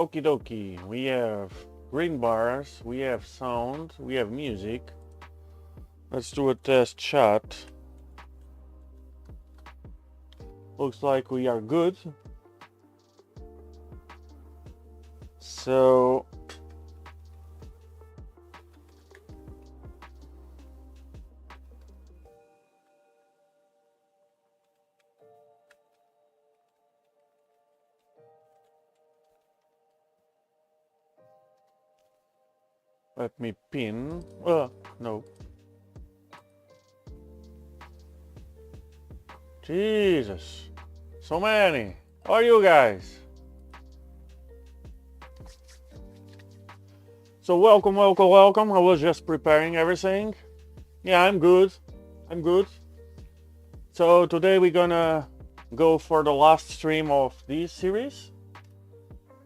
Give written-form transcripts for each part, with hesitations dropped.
Okie dokie. We have green bars, we have sound, we have music. Let's do a test chat. Looks like we are good. So let me pin. No. Jesus. So many. How are you guys? So welcome. I was just preparing everything. Yeah, I'm good. So today we're gonna go for the last stream of this series,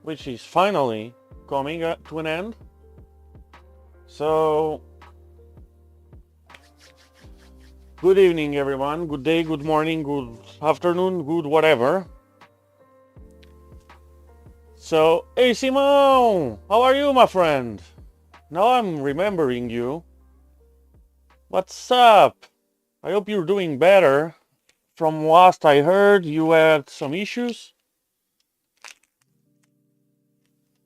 which is finally coming to an end. So good evening everyone, good day, good morning, good afternoon, good whatever. So, hey Simon, how are you, my friend? Now I'm remembering you. What's up? I hope you're doing better. From last I heard, you had some issues.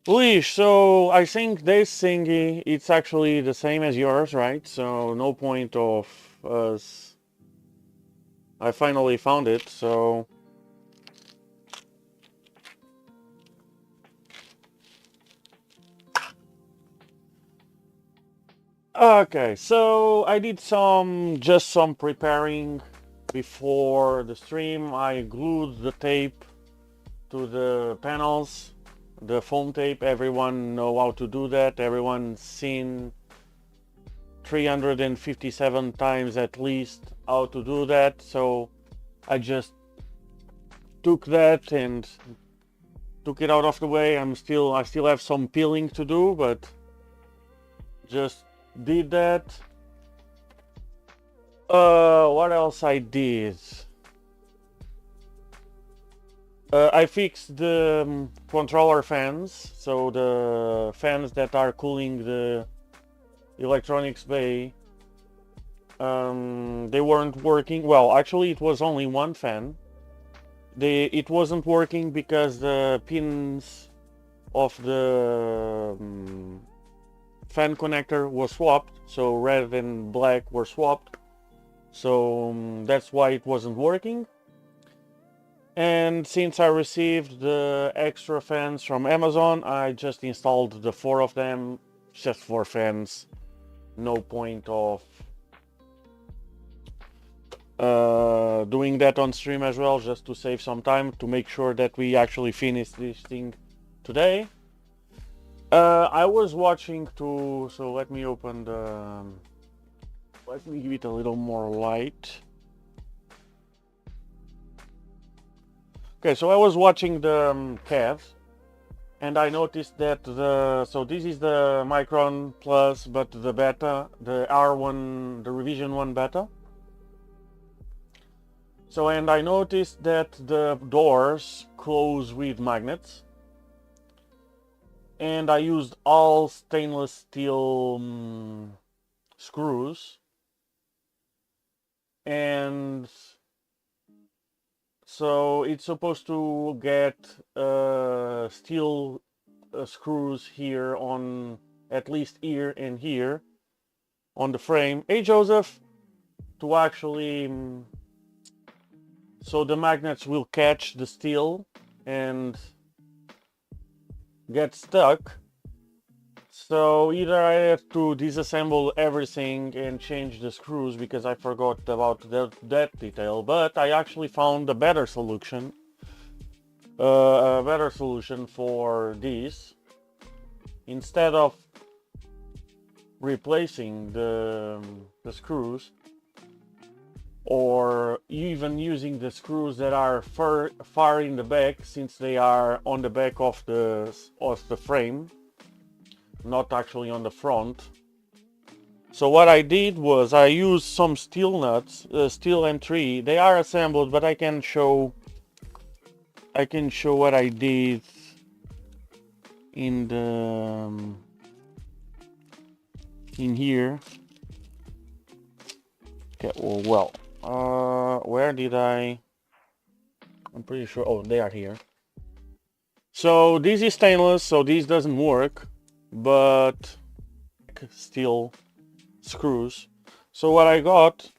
Leash, so I think this thingy, it's actually the same as yours, right? So no point of us. I finally found it, so okay, so I did just some preparing before the stream. I glued the tape to the panels, the foam tape. Everyone know how to do that. Everyone's seen 357 times at least how to do that. So I just took that and took it out of the way. I still have some peeling to do, but just did that. What else I did? I fixed the controller fans, so the fans that are cooling the electronics bay, they weren't working. Well, actually it was only one fan. It wasn't working because the pins of the fan connector was swapped, so red and black were swapped, so that's why it wasn't working. And since I received the extra fans from Amazon, I just installed the 4 of them, just 4 fans. No point of doing that on stream as well, just to save some time, to make sure that we actually finish this thing today. I was watching too, so let me open the... let me give it a little more light. Okay, so I was watching the CAD, and I noticed that so this is the Micron Plus, but the beta, the R1, the revision 1 beta. So, and I noticed that the doors close with magnets, and I used all stainless steel screws, and so it's supposed to get steel screws here on, at least here and here on the frame. Hey Joseph, to actually so the magnets will catch the steel and get stuck. So either I have to disassemble everything and change the screws, because I forgot about that detail, but I actually found a better solution. For this. Instead of replacing the screws, or even using the screws that are far in the back, since they are on the back of the frame, not actually on the front. So what I did was I used some steel nuts, steel M3. They are assembled, but I can show what I did in the in here. Okay, well, where did I'm pretty sure. Oh, they are here. So this is stainless, so this doesn't work, but steel screws. So what I got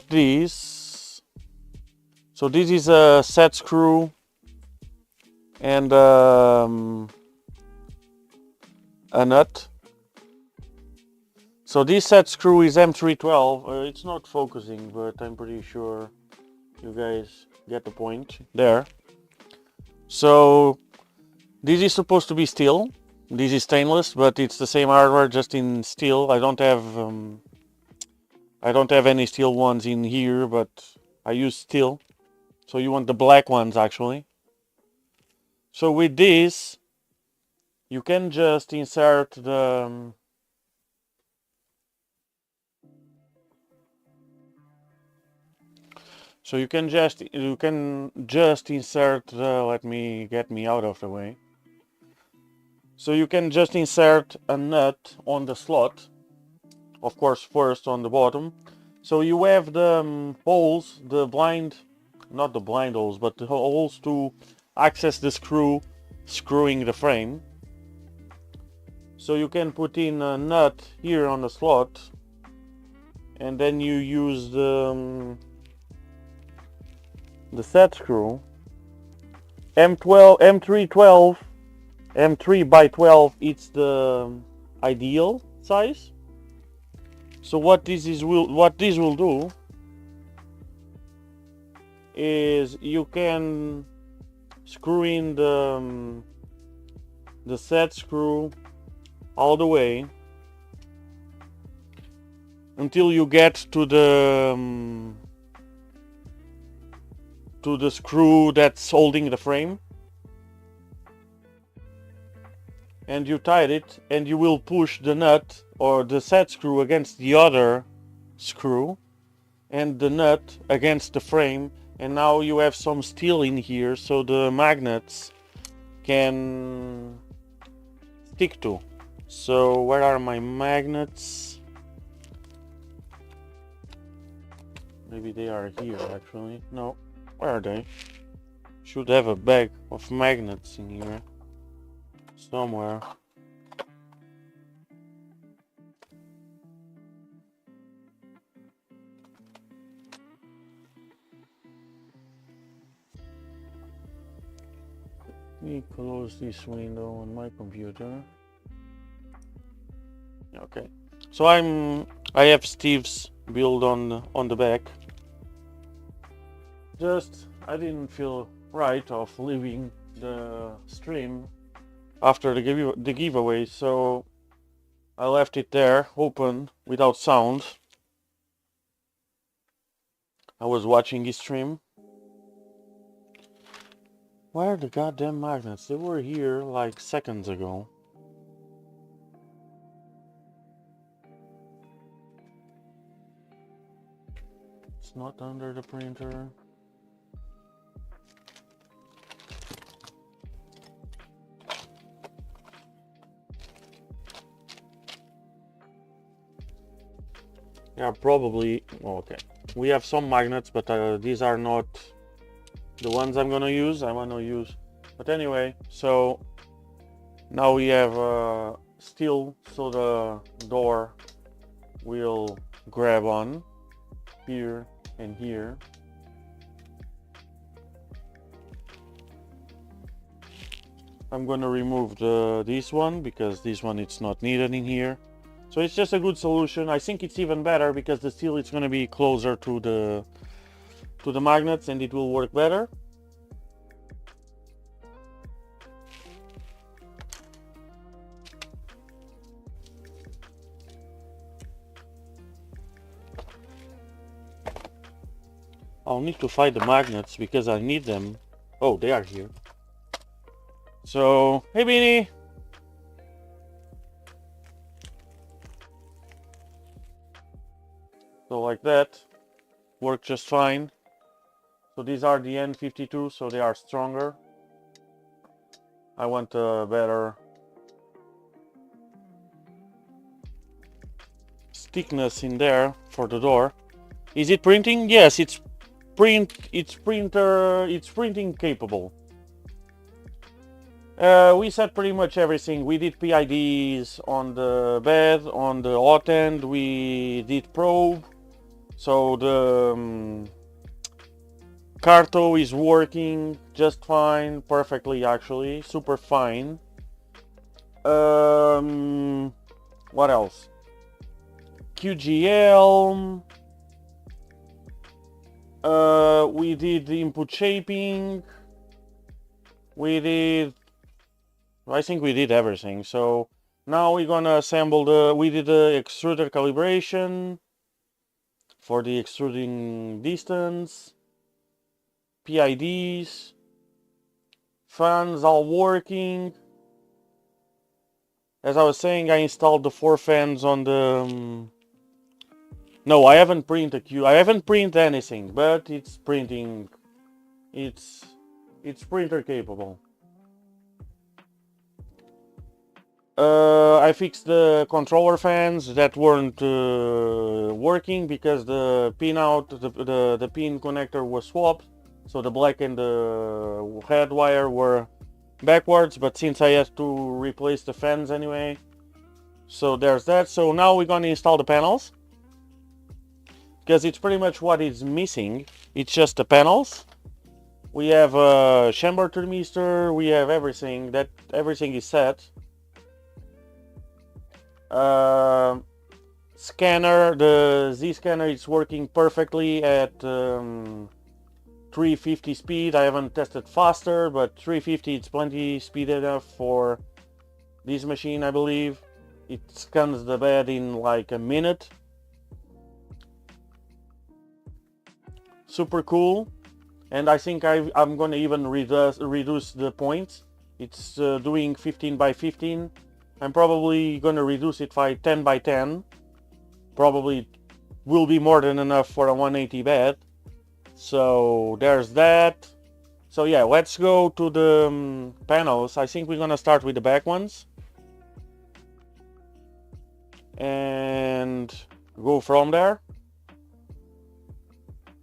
these. So this is a set screw and a nut. So this set screw is M312. It's not focusing, but I'm pretty sure you guys get the point there. So this is supposed to be steel. This is stainless, but it's the same hardware, just in steel. I don't have any steel ones in here, but I use steel. So you want the black ones actually. So with this, you can just insert the so you can just insert the, let me get me out of the way. So you can just insert a nut on the slot, of course first on the bottom. So you have the holes, not the blind holes, but the holes to access the screwing the frame. So you can put in a nut here on the slot, and then you use the set screw. M3 by 12, it's the ideal size. So what this will do is you can screw in the set screw all the way until you get to the screw that's holding the frame, and you tied it, and you will push the nut or the set screw against the other screw and the nut against the frame, and now you have some steel in here so the magnets can stick to. So where are my magnets? Maybe they are here actually. No, where are they? Should have a bag of magnets in here somewhere. Let me close this window on my computer. Okay, so I have Steve's build on the back. Just I didn't feel right of leaving the stream after the giveaway, so I left it there open without sound. I was watching his stream. Where are the goddamn magnets? They were here like seconds ago. It's not under the printer. Yeah, probably. Oh, okay. We have some magnets, but these are not the ones I'm gonna use. But anyway, so now we have steel, so the door will grab on here and here. I'm gonna remove this one because this one it's not needed in here. So it's just a good solution. I think it's even better because the steel is gonna be closer to the magnets and it will work better. I'll need to find the magnets because I need them. Oh, they are here. So, hey Beanie! So like that, work just fine. So these are the N52, so they are stronger. I want a better thickness in there for the door. Is it printing? Yes, it's printing capable. We set pretty much everything. We did PIDs on the bed, on the Hotend. We did probe. So the Carto is working just fine, perfectly actually, super fine. What else? QGL. We did the input shaping. I think we did everything. So now we're gonna assemble we did the extruder calibration for the extruding distance, PIDs, fans all working. As I was saying, I installed the 4 fans on the... No, I haven't printed I haven't printed anything, but it's printing. It's printer capable. I fixed the controller fans that weren't working because the pin the pin connector was swapped, so the black and the head wire were backwards, but since I had to replace the fans anyway, so there's that. So now we're gonna install the panels, because it's pretty much what is missing. It's just the panels. We have a chamber thermistor, we have everything. Everything is set. Scanner, the Z scanner is working perfectly at 350 speed. I haven't tested faster, but 350 it's plenty speed enough for this machine, I believe. It scans the bed in like a minute. Super cool. And I think I'm gonna even reduce the points. It's doing 15 by 15. I'm probably gonna reduce it by 10 by 10. Probably will be more than enough for a 180 bed. So there's that. So yeah, let's go to the panels. I think we're gonna start with the back ones and go from there.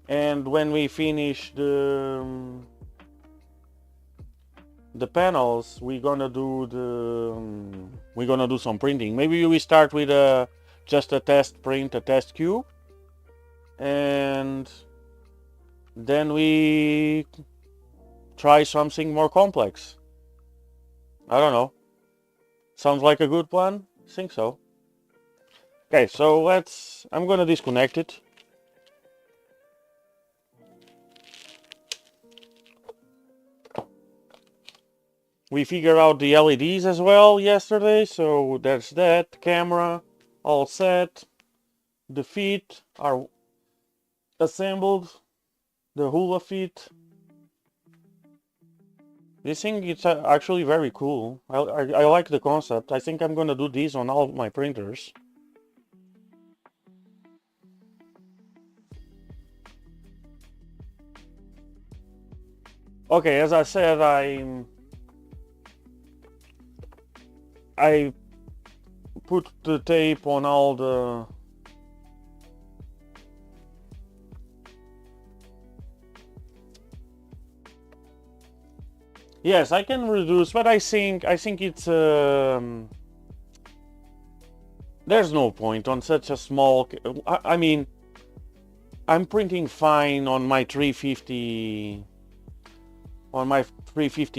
And when we finish the panels, we're gonna do some printing. Maybe we start with just a test print, a test cube, and then we try something more complex. I don't know. Sounds like a good plan? I think so. Okay, so I'm gonna disconnect it. We figured out the LEDs as well yesterday, so there's that. Camera all set. The feet are assembled. The hula feet. This thing is actually very cool. I like the concept. I think I'm gonna do these on all my printers. Okay, as I said, I put the tape on all the... Yes, I can reduce, but I think it's there's no point on such a small... I mean, I'm printing fine on my 350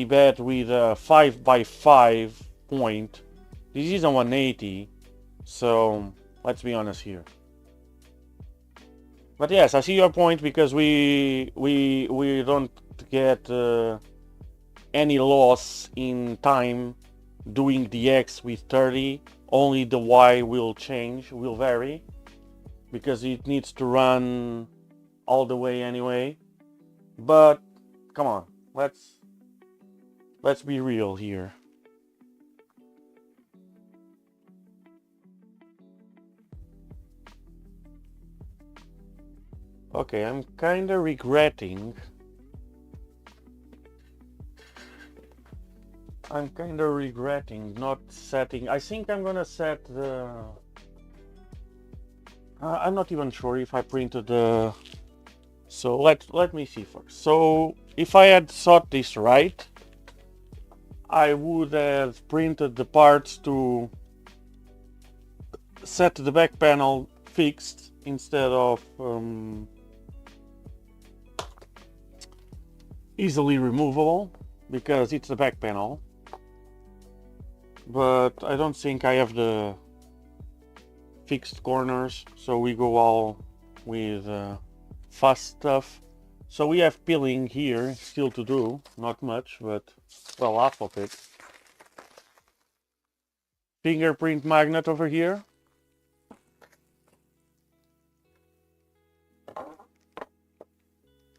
bed with a 5x5 point. This is a 180, so let's be honest here. But yes, I see your point, because we don't get any loss in time doing the X with 30. Only the Y will vary, because it needs to run all the way anyway. But come on, let's be real here. Okay, I'm kinda regretting not setting... I think I'm gonna set the I'm not even sure if I printed the... So let me see first. So if I had thought this right, I would have printed the parts to set the back panel fixed instead of easily removable, because it's the back panel. But I don't think I have the fixed corners, so we go all with fast stuff. So we have peeling here still to do, not much, but well, half of it. Fingerprint magnet over here.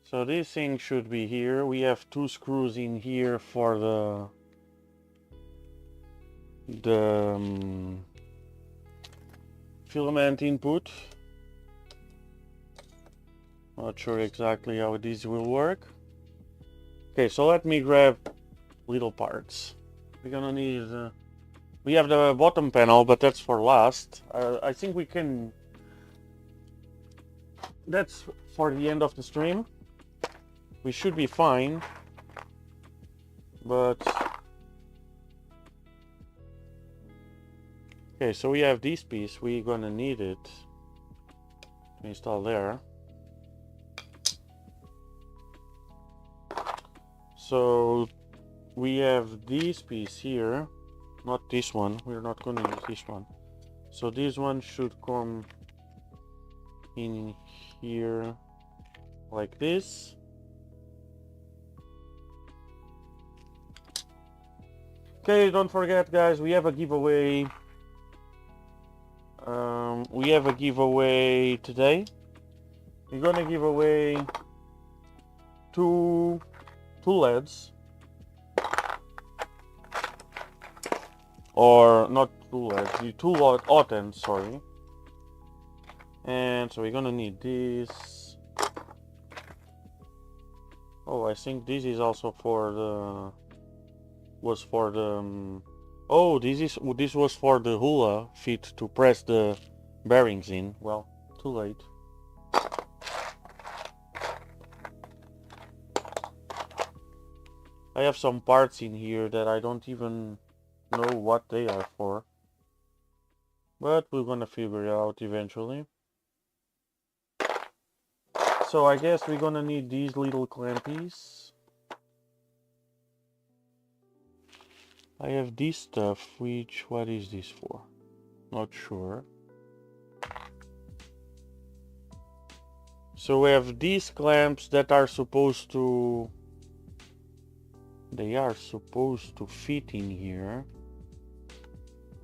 So this thing should be here. We have 2 screws in here for the filament input. Not sure exactly how this will work. Okay, so let me grab little parts. We're gonna need... we have the bottom panel, but that's for last. I think we can... That's for the end of the stream. We should be fine. But... Okay, so we have this piece. We're gonna need it to install there. So we have this piece here, not this one. We're not going to use this one. So this one should come in here like this. Okay, don't forget, guys, we have a giveaway. We have a giveaway today. We're gonna give away two LEDs, or not two LEDs, the 2 Hotend, sorry. And so we're gonna need this. Oh, I think this is also for the... was for the... oh, this was for the hula fit to press the bearings in. Well, too late. I have some parts in here that I don't even know what they are for. But we're gonna figure it out eventually. So I guess we're gonna need these little clampies. I have this stuff, which... what is this for? Not sure. So we have these clamps that are supposed to... they are supposed to fit in here.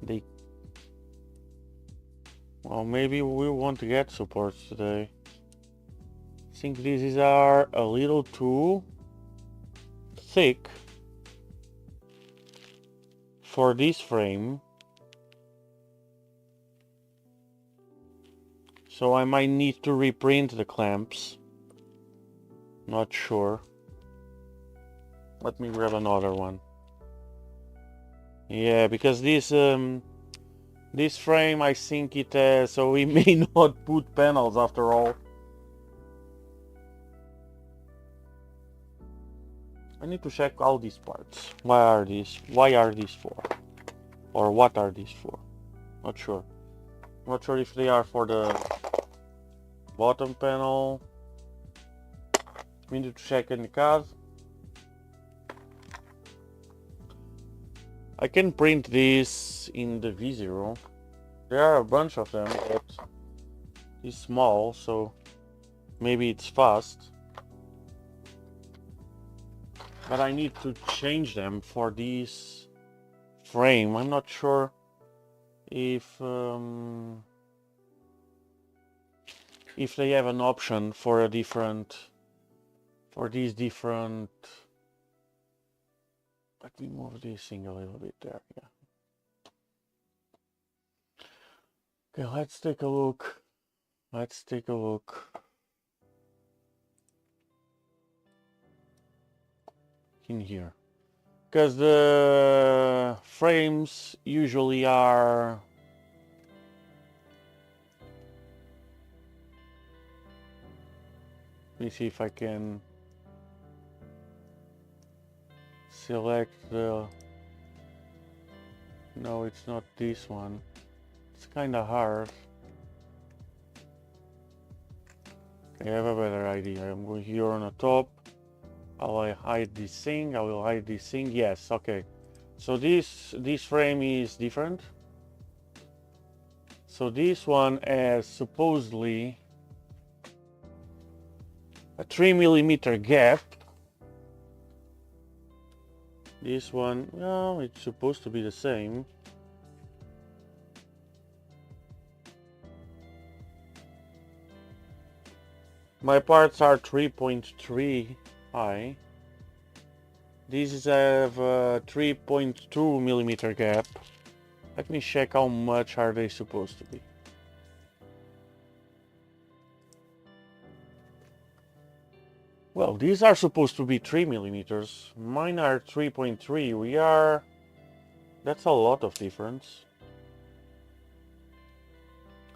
They... well, maybe we won't get supports today. I think these are a little too thick for this frame. So I might need to reprint the clamps. Not sure. Let me grab another one. Yeah, because this frame, I think it has, so we may not put panels after all. I need to check all these parts. Why are these for? Or what are these for? Not sure. Not sure if they are for the bottom panel. We need to check in the card. I can print this in the V0. There are a bunch of them, but it's small, so maybe it's fast. But I need to change them for this frame. I'm not sure if they have an option for a different, for these different... let me move this thing a little bit there, yeah. Okay, let's take a look. Let's take a look. In here. Because the frames usually are me see if I can select the... No, it's not this one. It's kind of hard. Okay, I have a better idea. I'm going here on the top. I'll hide this thing. I will hide this thing. Yes, okay. So this frame is different. So this one has supposedly a 3mm gap. This one, well, it's supposed to be the same. My parts are 3.3 high. These have a 3.2mm gap. Let me check how much are they supposed to be. Well, these are supposed to be 3mm. Mine are 3.3. That's a lot of difference.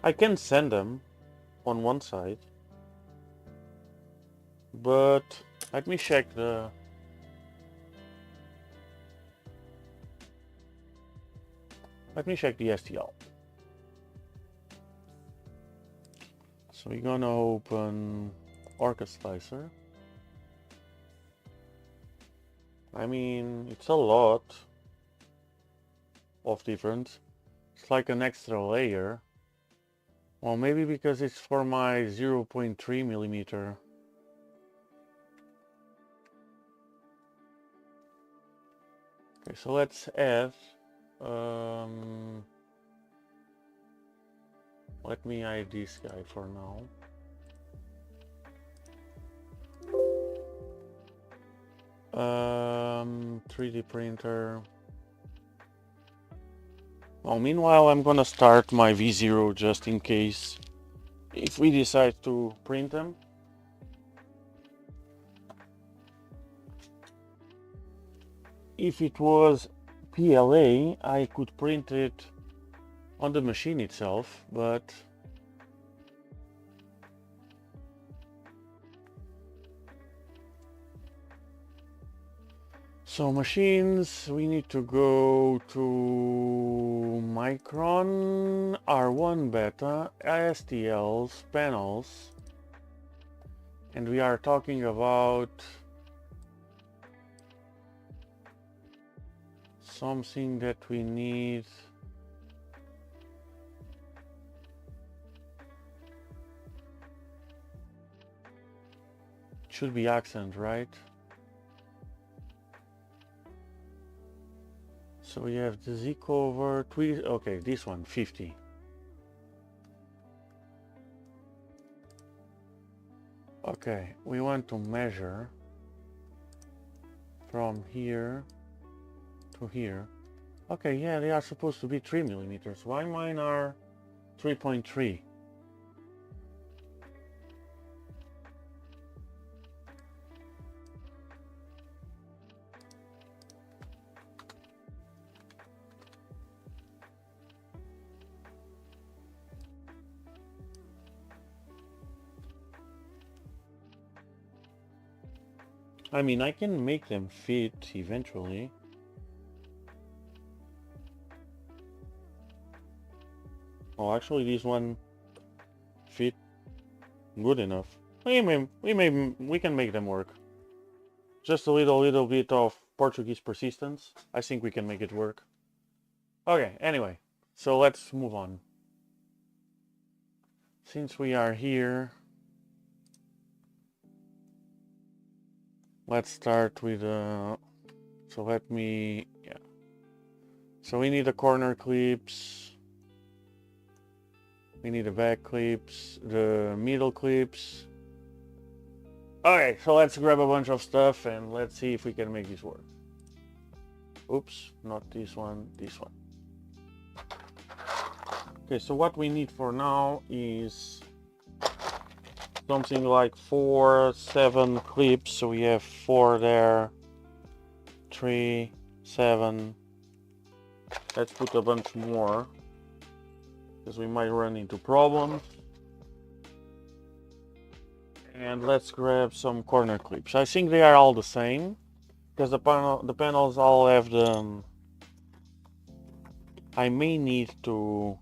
I can send them on one side. But let me check the... Let me check the STL. So we're gonna open Orca Slicer. I mean, it's a lot of difference. It's like an extra layer. Well, maybe because it's for my 0.3mm. Okay, so let's add... let me hide this guy for now. Um, 3D printer. Well, meanwhile, I'm gonna start my V0 just in case if we decide to print them. If it was PLA, I could print it on the machine itself, but so machines, we need to go to Micron, R1 beta, STLs, panels, and we are talking about something that we need. It should be accent, right? So we have the Z cover, okay, this one, 50. Okay, we want to measure from here to here. Okay, yeah, they are supposed to be 3mm. Why mine are 3.3? I mean, I can make them fit eventually. Oh, actually, this one fit good enough. We can make them work. Just a little bit of Portuguese persistence. I think we can make it work. Okay, anyway, so let's move on. Since we are here, let's start with so let me, yeah. So we need the corner clips. We need the back clips, the middle clips. Okay, so let's grab a bunch of stuff and let's see if we can make this work. Oops, not this one, this one. Okay, so what we need for now is something like 7 clips. So we have 4 there, 3, 7. Let's put a bunch more, because we might run into problems. And let's grab some corner clips. I think they are all the same, because the panels all have the... I may need to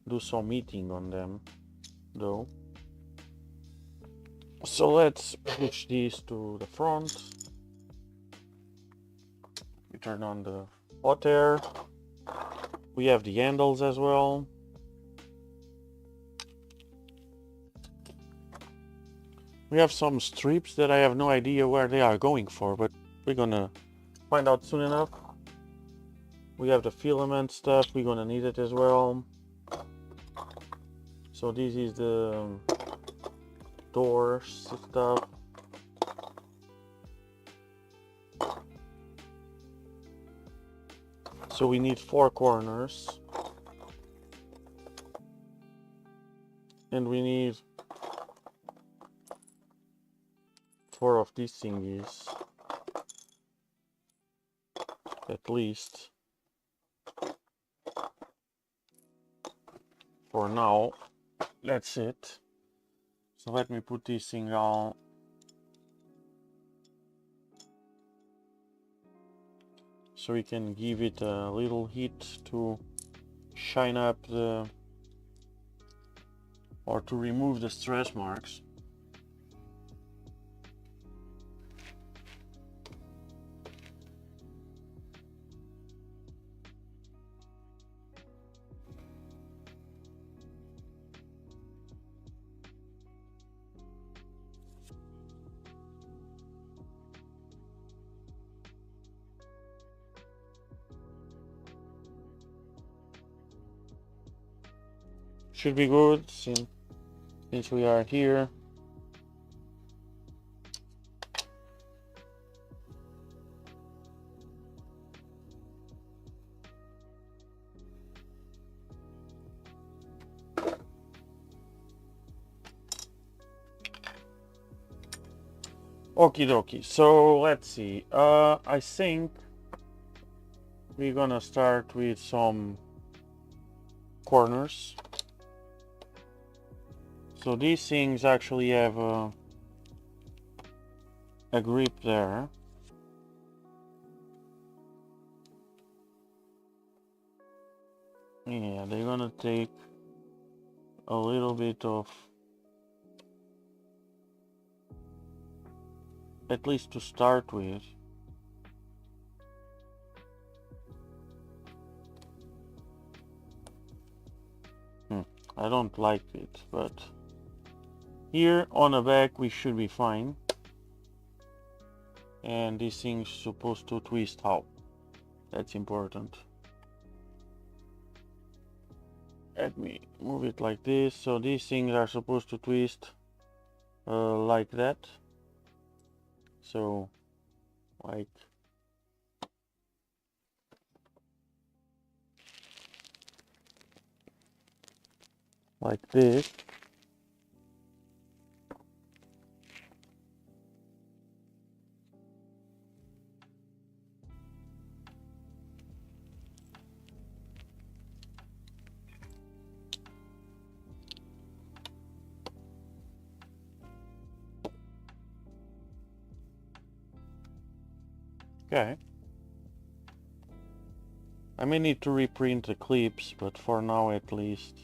do some heating on them, though. So let's push these to the front. We turn on the hot air. We have the handles as well. We have some strips that I have no idea where they are going for, but we're gonna find out soon enough. We have the filament stuff, we're gonna need it as well. So this is the door stuff. So we need 4 corners. And we need 4 of these thingies. At least. For now, that's it. So let me put this thing on. So we can give it a little heat to shine up the, or to remove the stress marks. Should be good since we are here. Okie dokie, so let's see. I think we're gonna start with some corners. So these things actually have a grip there. Yeah, they're gonna take a little bit of, at least to start with. I don't like it, but here on the back we should be fine. And this thing's supposed to twist out. That's important. Let me move it like this. So these things are supposed to twist like that. So like this. Okay. I may need to reprint the clips, but for now at least.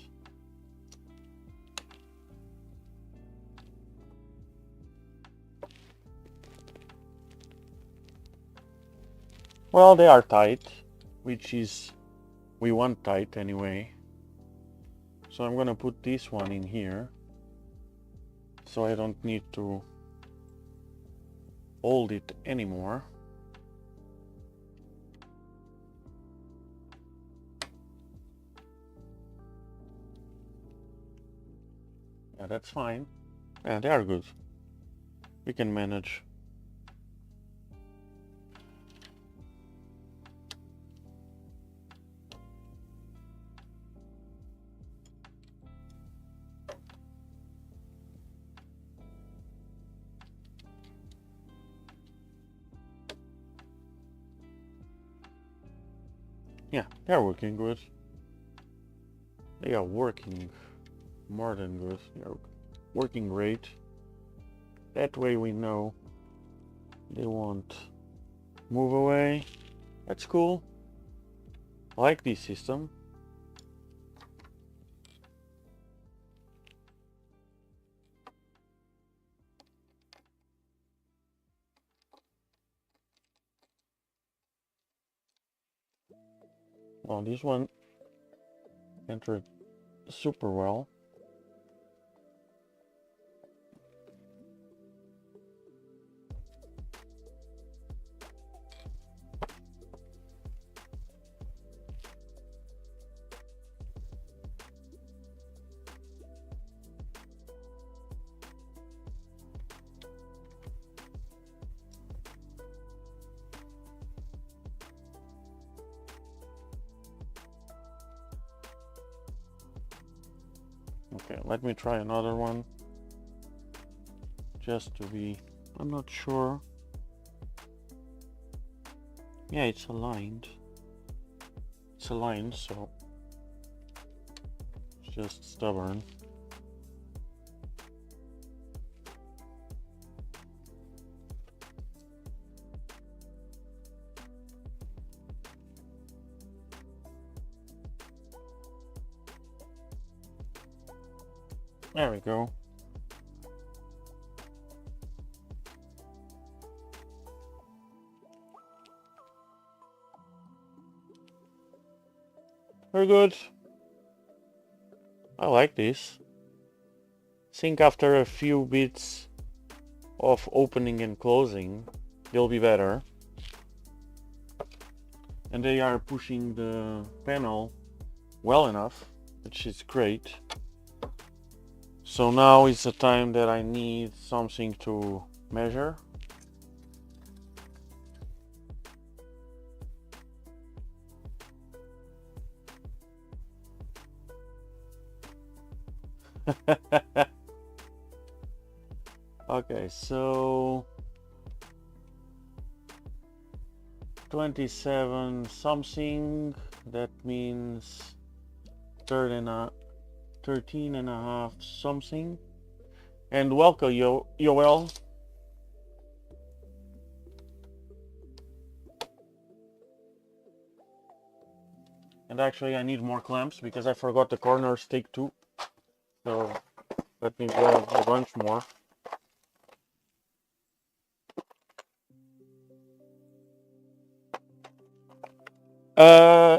Well, they are tight, which is, we want tight anyway. So I'm gonna put this one in here, so I don't need to hold it anymore. Yeah, that's fine. Yeah, they are good. We can manage. Yeah, they're working good. They are working more than good. They are working great. That way we know they won't move away. That's cool. I like this system. Well, this one entered super well. Okay, let me try another one. Just to be, I'm not sure. Yeah, it's aligned. It's aligned, so it's just stubborn. There we go. Very good. I like this. Think after a few bits of opening and closing, they'll be better. And they are pushing the panel well enough, which is great. So now is the time that I need something to measure. Okay, so 27 something, that means 13 and a half something. And welcome, Yoel. And actually I need more clamps because I forgot the corners take 2. So let me grab a bunch more.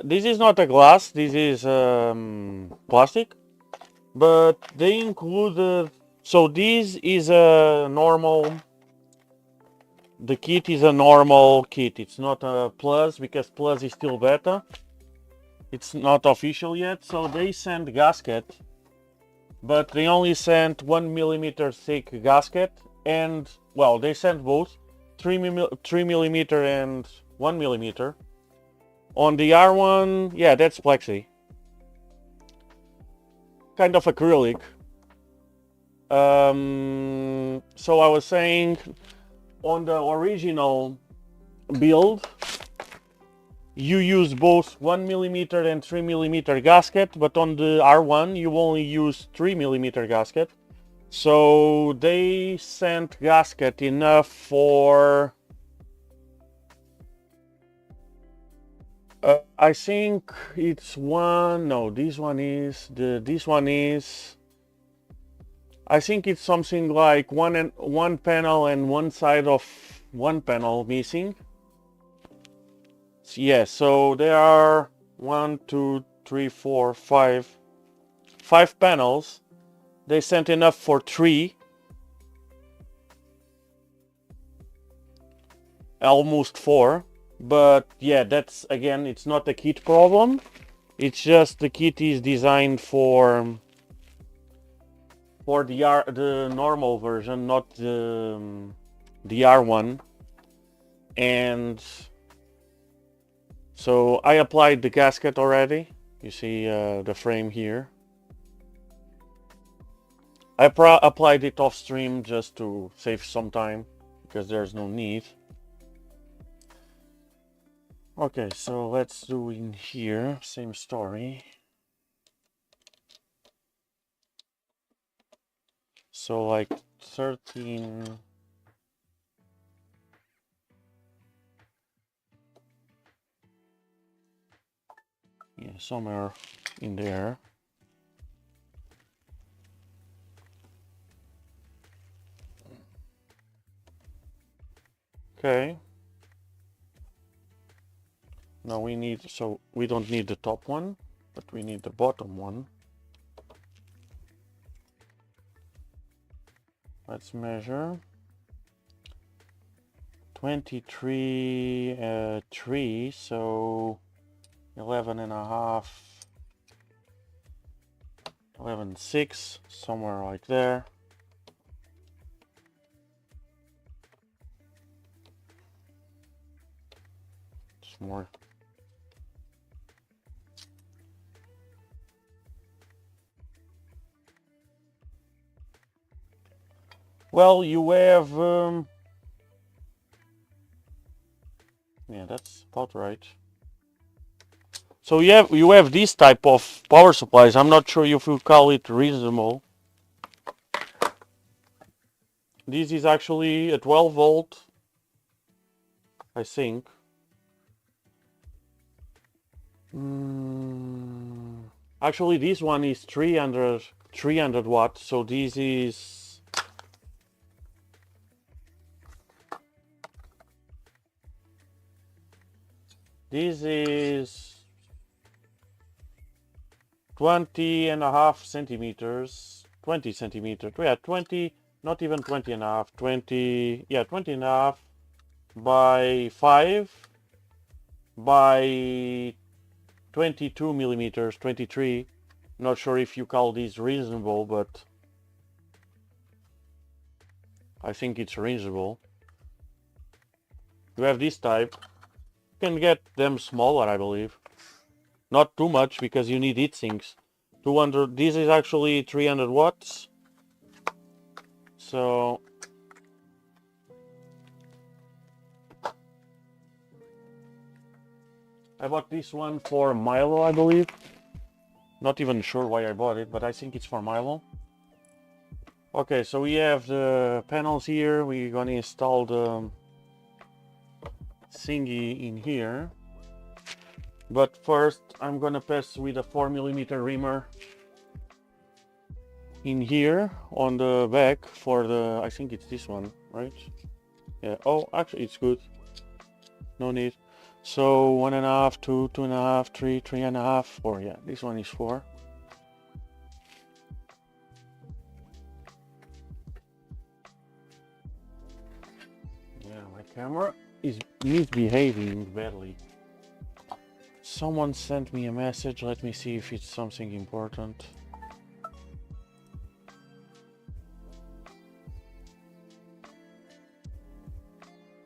This is not a glass, this is plastic, but they included, so this is a normal, the kit is a normal kit, it's not a plus because plus is still beta, it's not official yet, so they sent gasket, but they only sent 1mm thick gasket, and well, they sent both 3mm and 1mm. On the R1, yeah, that's plexi. Kind of acrylic. So I was saying, on the original build, you use both 1mm and 3mm gasket, but on the R1 you only use 3mm gasket. So they sent gasket enough for I think it's one, no, this one is, I think it's something like one panel and one side of one panel missing. Yeah, so there are 1, 2, 3, 4, 5 panels. They sent enough for 3. Almost 4. But yeah, that's, again, it's not a kit problem. It's just the kit is designed for the normal version, not the R1. And so I applied the gasket already. You see the frame here. I applied it off stream just to save some time because there's no need. Okay, so let's do in here, same story. So like 13 somewhere in there. Okay. Now we need, so we don't need the top one, but we need the bottom one. Let's measure. 23, 3, so 11 and a half, 11.6, somewhere like there. It's more. Well, you have, yeah, that's about right. So you have this type of power supplies. I'm not sure if you call it reasonable. This is actually a 12 volt, I think. Actually, this one is 300 watts. So this is. This is 20 and a half centimeters, 20 centimeters, yeah, 20, not even 20 and a half, 20, yeah, 20 and a half by 5 by 22 millimeters, 23. Not sure if you call this reasonable, but I think it's reasonable. You have this type. You can get them smaller, I believe. Not too much because you need heat sinks. 200. This is actually 300 watts. So I bought this one for Milo, I believe. Not even sure why I bought it, but I think it's for Milo. Okay, so we have the panels here. We're gonna install the thingy in here. But first, I'm gonna pass with a 4mm reamer in here on the back for the, I think it's this one, right? Yeah, oh, actually it's good. No need. So 1.5, 2, 2.5, 3, 3.5, 4. Yeah, this one is 4. Yeah, my camera is misbehaving badly. Someone sent me a message. Let me see if it's something important.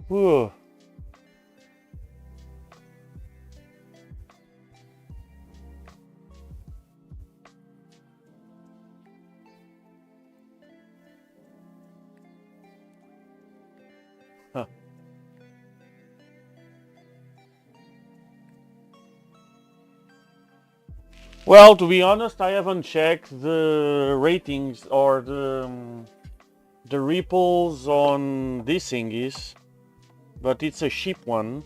Whoa. Huh. Well, to be honest, I haven't checked the ratings or the ripples on these thingies, but it's a cheap one.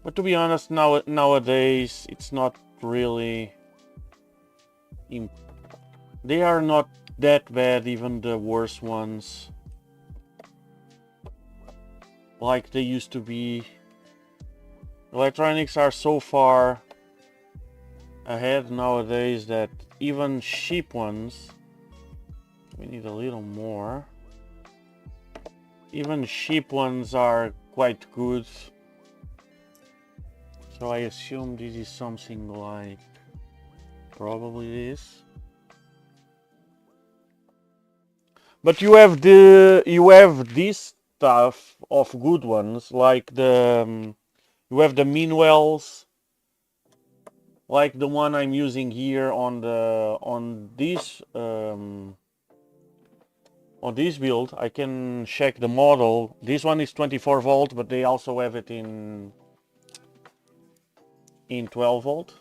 But to be honest, nowadays it's not really. They are not that bad, even the worst ones, like they used to be. Electronics are so far ahead nowadays that even cheap ones, we need a little more, even cheap ones are quite good. So I assume this is something like probably this. But you have this stuff of good ones, like the you have the Meanwells, like the one I'm using here on this build. I can check the model. This one is 24 volt, but they also have it in 12 volt.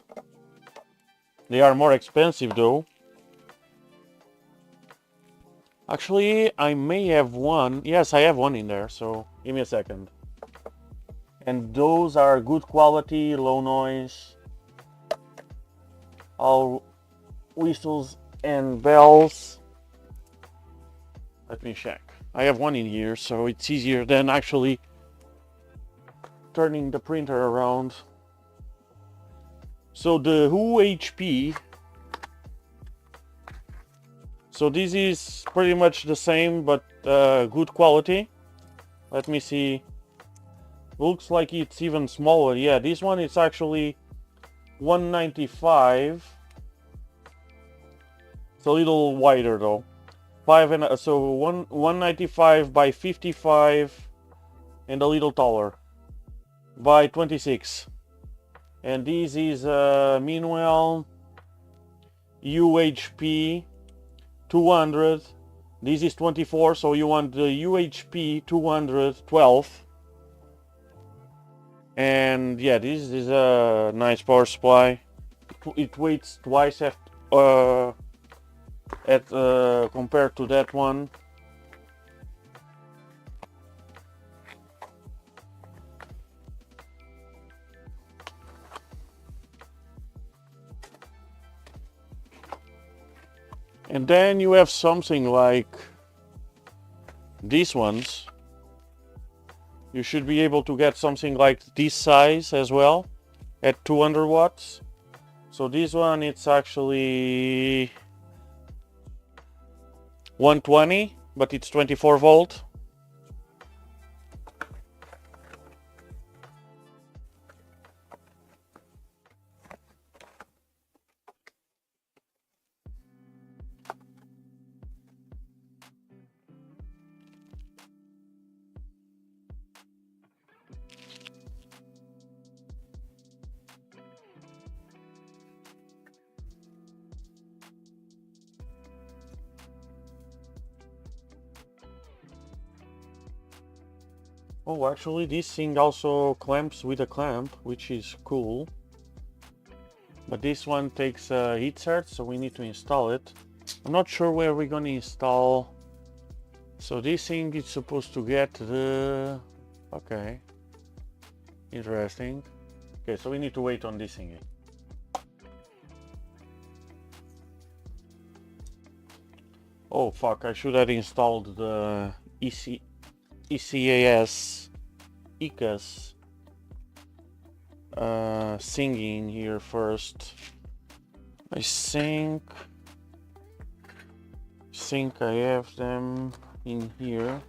They are more expensive though. Actually, I may have one. Yes, I have one in there, so give me a second. and those are good quality, low noise, all whistles and bells. Let me check. I have one in here, so it's easier than actually turning the printer around. So the UHP, so this is pretty much the same, but good quality. Let me see. Looks like it's even smaller. Yeah, this one is actually 195. It's a little wider though. 195 by 55, and a little taller by 26. And this is meanwhile UHP 200. This is 24, so you want the UHP 212. And yeah, this is a nice power supply. It weighs twice compared to that one. And then you have something like these ones. You should be able to get something like this size as well at 200 watts. So this one, it's actually 120, but it's 24 volt. Oh, actually this thing also clamps with a clamp, which is cool. But this one takes a heat cert, so we need to install it. I'm not sure where we're gonna install. So this thing is supposed to get the... Okay. Interesting. Okay, so we need to wait on this thing. Oh fuck, I should have installed the ECAS singing here first. I think I have them in here.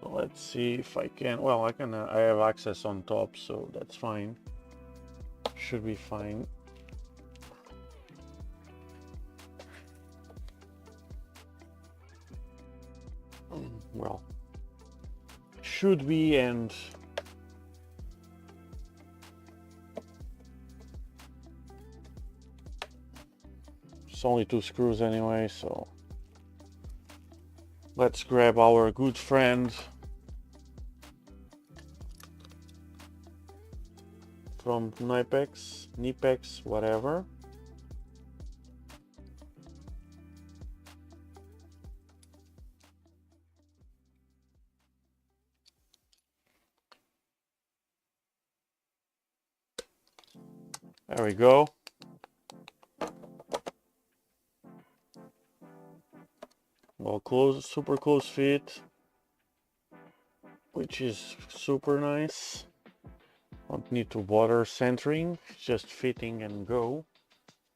Let's see if I can. Well, I can. I have access on top, so that's fine. Should be fine. Well, should be, and it's only 2 screws anyway, so let's grab our good friend from Nipex, whatever. There we go. Well, super close fit, which is super nice. Don't need to bother centering, just fitting and go.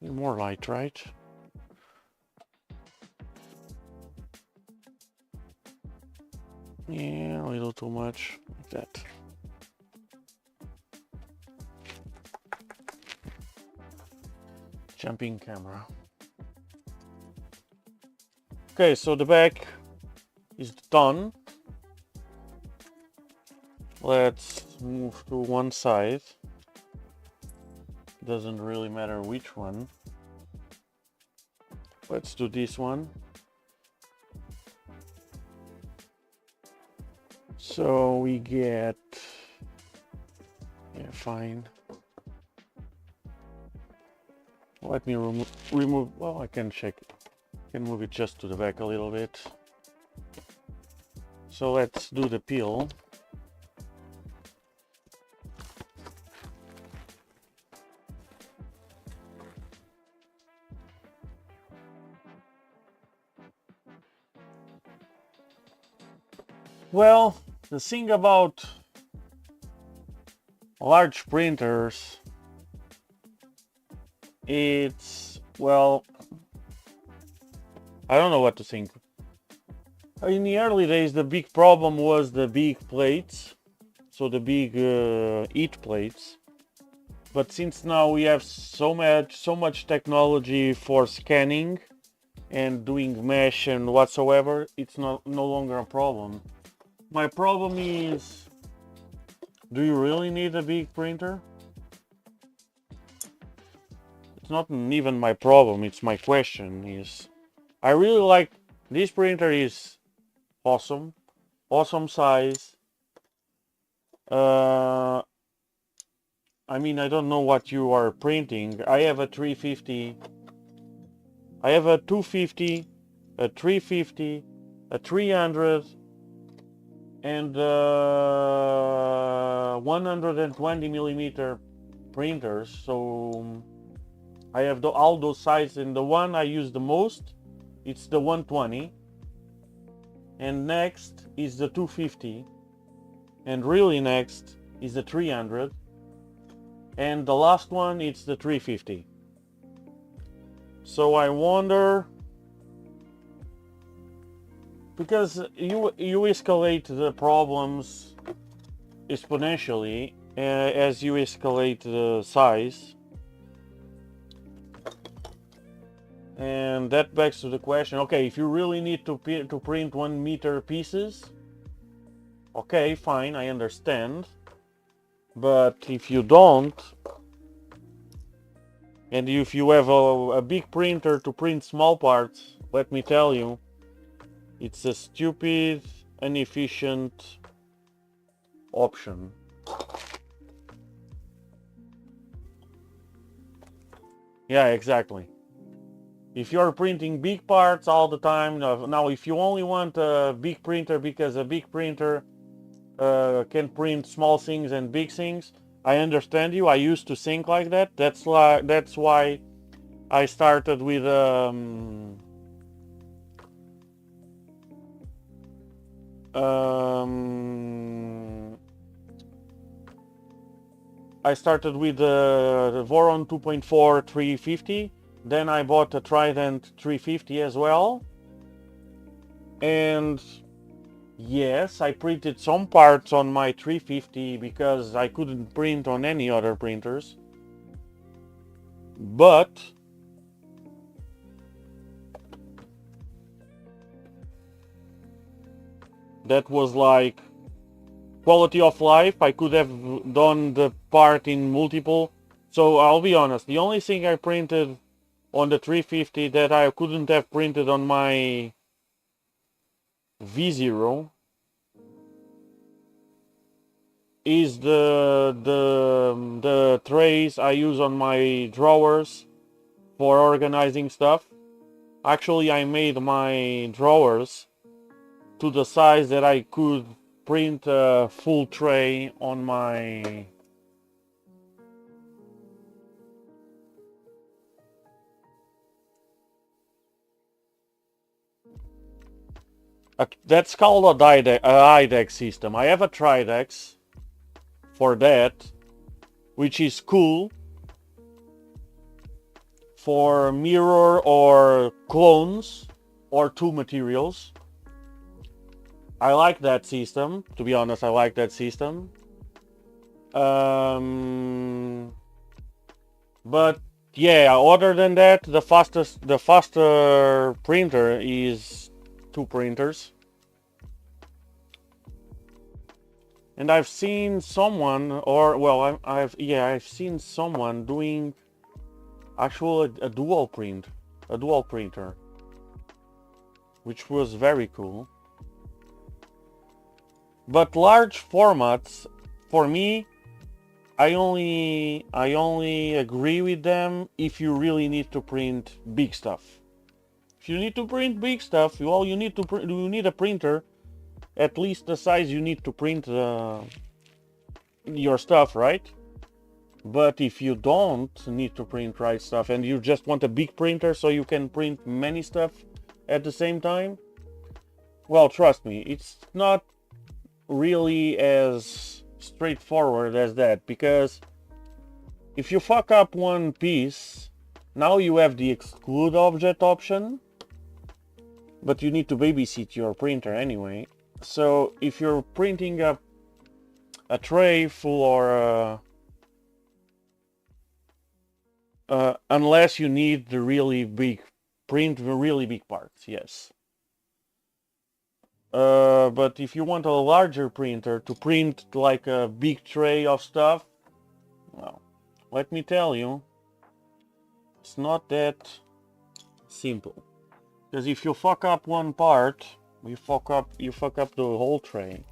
Need more light, right? Yeah, a little too much, like that. Jumping camera. Okay, so the back is done. Let's move to one side. Doesn't really matter which one. Let's do this one. So we get, yeah, fine. Let me remove, well, I can check, can move it just to the back a little bit. So let's do the peel. Well, the thing about large printers, it's, well, I don't know what to think. In the early days, the big problem was the big plates, so the big heat plates. But since now we have so much technology for scanning and doing mesh and whatsoever, it's no longer a problem. My problem is, do you really need a big printer? It's not even my problem, it's my question is, I really like, this printer is awesome, awesome size. I mean, I don't know what you are printing. I have a 350, I have a 250, a 350, a 300, and 120 millimeter printers. So I have all those sizes, and the one I use the most, it's the 120, and next is the 250, and really next is the 300, and the last one it's the 350. So I wonder, because you escalate the problems exponentially as you escalate the size, and that begs to the question, okay, if you really need to print 1 meter pieces, okay, fine, I understand. But if you don't, and if you have a big printer to print small parts, let me tell you, it's a stupid, inefficient option. Yeah, exactly. If you're printing big parts all the time, now if you only want a big printer because a big printer can print small things and big things, I understand you. I used to think like that. That's why I started with I started with the Voron 2.4 350. Then I bought a Trident 350 as well. And yes, I printed some parts on my 350 because I couldn't print on any other printers. But that was like quality of life. I could have done the part in multiple. So I'll be honest, the only thing I printed on the 350 that I couldn't have printed on my V0 is the trays I use on my drawers for organizing stuff. Actually, I made my drawers to the size that I could print a full tray on my that's called a IDEX system. I have a Tridex for that, which is cool for mirror or clones or two materials. I like that system, to be honest. I like that system. But yeah, other than that, the faster printer is two printers. And I've seen someone, or well, I've seen someone doing a dual print, a dual printer, which was very cool. But large formats, for me, I only agree with them if you really need to print big stuff. If you need to print big stuff, well, you need a printer at least the size you need to print your stuff, right? But if you don't need to print right stuff and you just want a big printer so you can print many stuff at the same time, well, trust me, it's not really as straightforward as that, because if you fuck up one piece, now you have the exclude object option, but you need to babysit your printer anyway. So if you're printing a tray full, or unless you need the really big parts, yes. But if you want a larger printer to print like a big tray of stuff, well, let me tell you, it's not that simple. Because if you fuck up one part, you fuck up the whole tray.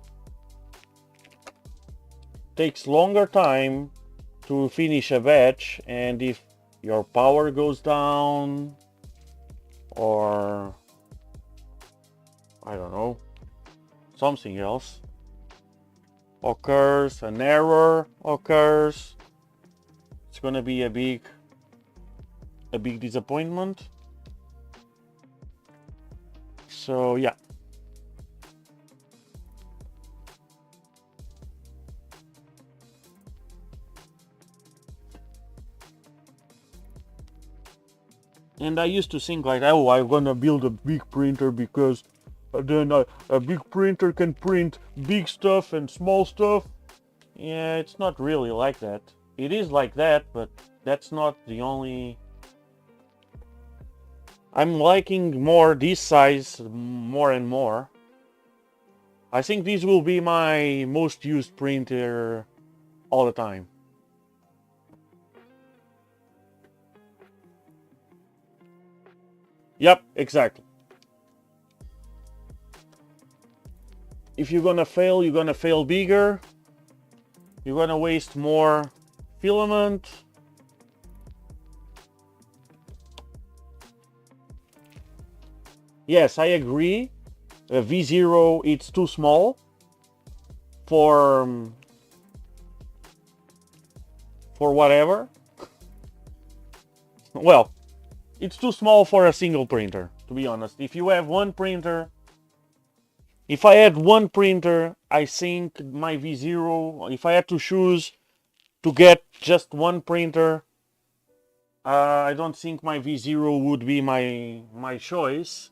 Takes longer time to finish a batch, and if your power goes down, or I don't know, something else occurs, an error occurs, it's gonna be a big disappointment. So yeah. And I used to think like, oh, I'm gonna build a big printer because then a big printer can print big stuff and small stuff. Yeah, it's not really like that. It is like that, but that's not the only... I'm liking more this size more and more. I think this will be my most used printer all the time. Yep, exactly. If you're gonna fail, you're gonna fail bigger. You're gonna waste more filament. Yes, I agree. V0, it's too small for whatever. Well, it's too small for a single printer, to be honest. If you have one printer, if I had one printer, I think my V0, if I had to choose to get just one printer, I don't think my V0 would be my choice.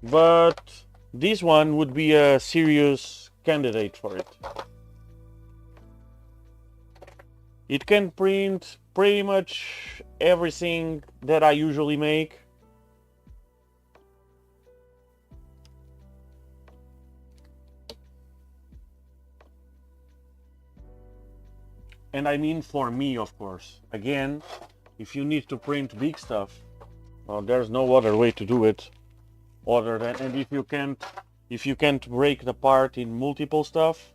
But this one would be a serious candidate for it. It can print pretty much everything that I usually make. And I mean for me, of course. Again, if you need to print big stuff, well, there's no other way to do it other than, and if you can't break the part in multiple stuff,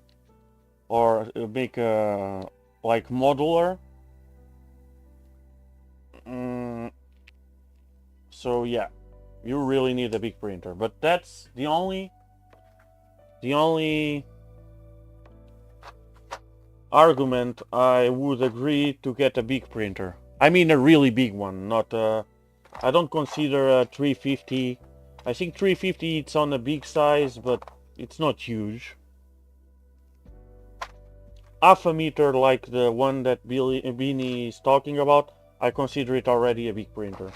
or make a like modular. So yeah, you really need a big printer, but that's the only argument I would agree to get a big printer. I mean a really big one, not I don't consider a 350. I think 350 it's on a big size, but it's not huge. Half a meter like the one that Beanie is talking about, I consider it already a big printer.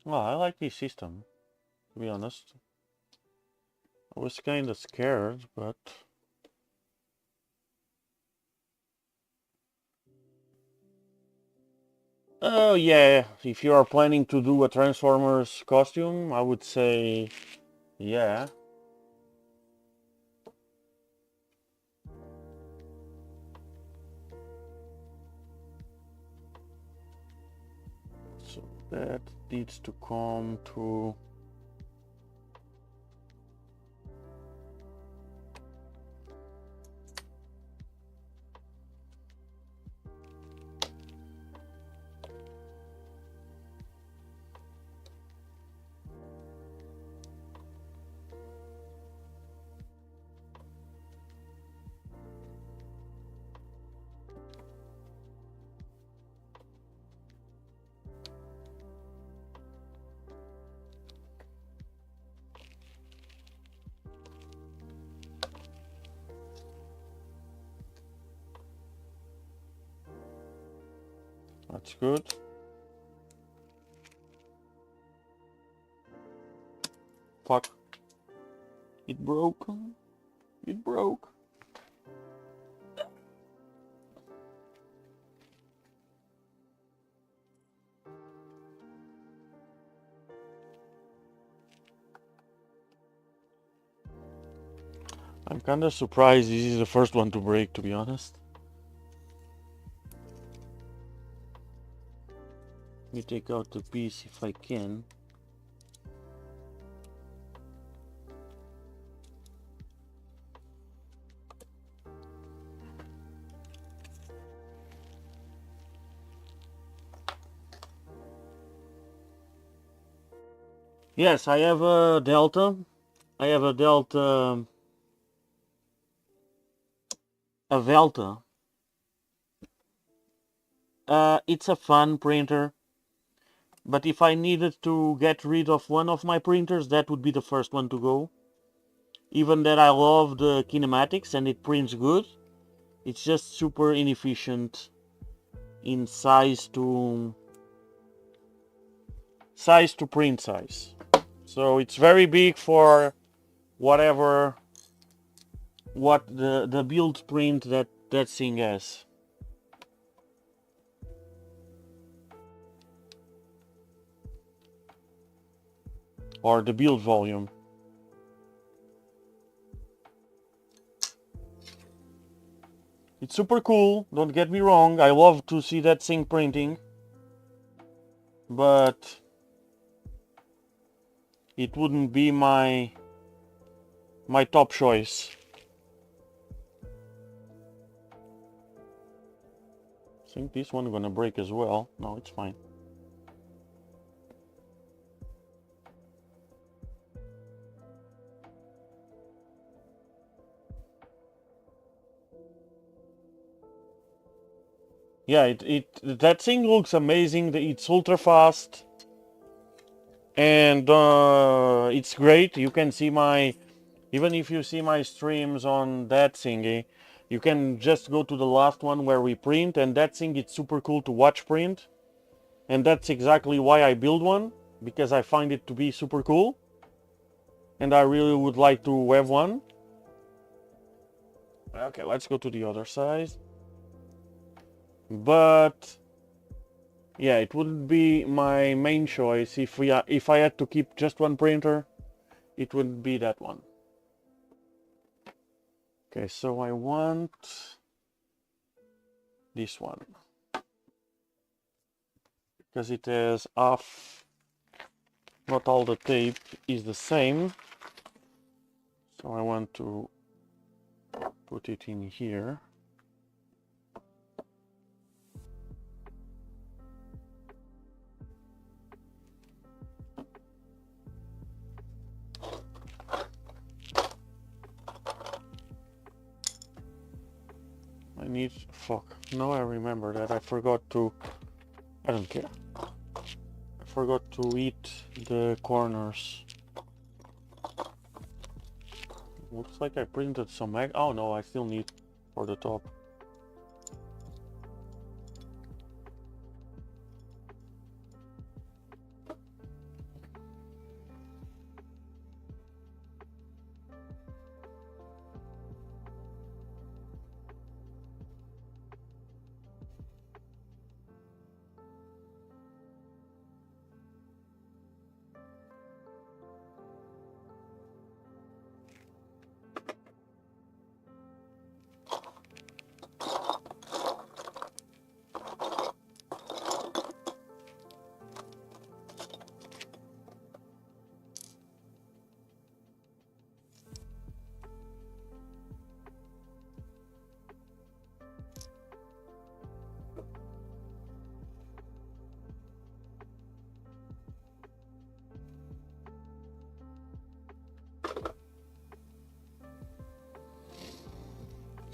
Well, I like this system, to be honest. I was kinda scared, but... Oh yeah, if you are planning to do a Transformers costume, I would say yeah. So that needs to come to... That's good. Fuck. It broke. It broke. I'm kinda surprised this is the first one to break, to be honest. Let me take out the piece if I can. Yes, I have a Delta. I have a Delta... a Velta. It's a fun printer. But if I needed to get rid of one of my printers, that would be the first one to go. Even that I love the kinematics and it prints good, it's just super inefficient in size to print size. So it's very big for whatever what the build print that thing has. Or the build volume. It's super cool, don't get me wrong, I love to see that thing printing. But it wouldn't be my top choice. I think this one's gonna break as well. No, it's fine. Yeah, that thing looks amazing. It's ultra fast, and it's great. You can see even if you see my streams on that thingy, you can just go to the last one where we print, and that thing it's super cool to watch print, and that's exactly why I build one, because I find it to be super cool, and I really would like to have one. Okay, let's go to the other side. But yeah, it wouldn't be my main choice if I had to keep just one printer. It wouldn't be that one. Okay, so I want this one because it has half. Not all the tape is the same, so I want to put it in here. Fuck, no, I remember that. I forgot to... I don't care. I forgot to eat the corners. Looks like I printed some egg. Oh no, I still need for the top.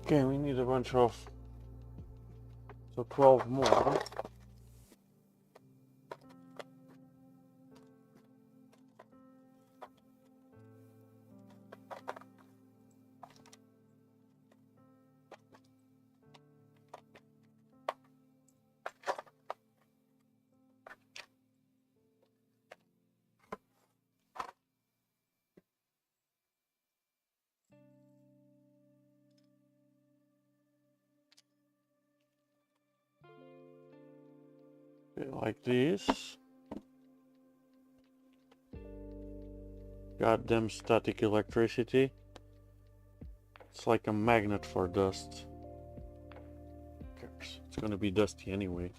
Okay, we need a bunch of... So 12 more. Like this. Goddamn static electricity. It's like a magnet for dust. Who cares? It's gonna be dusty anyway.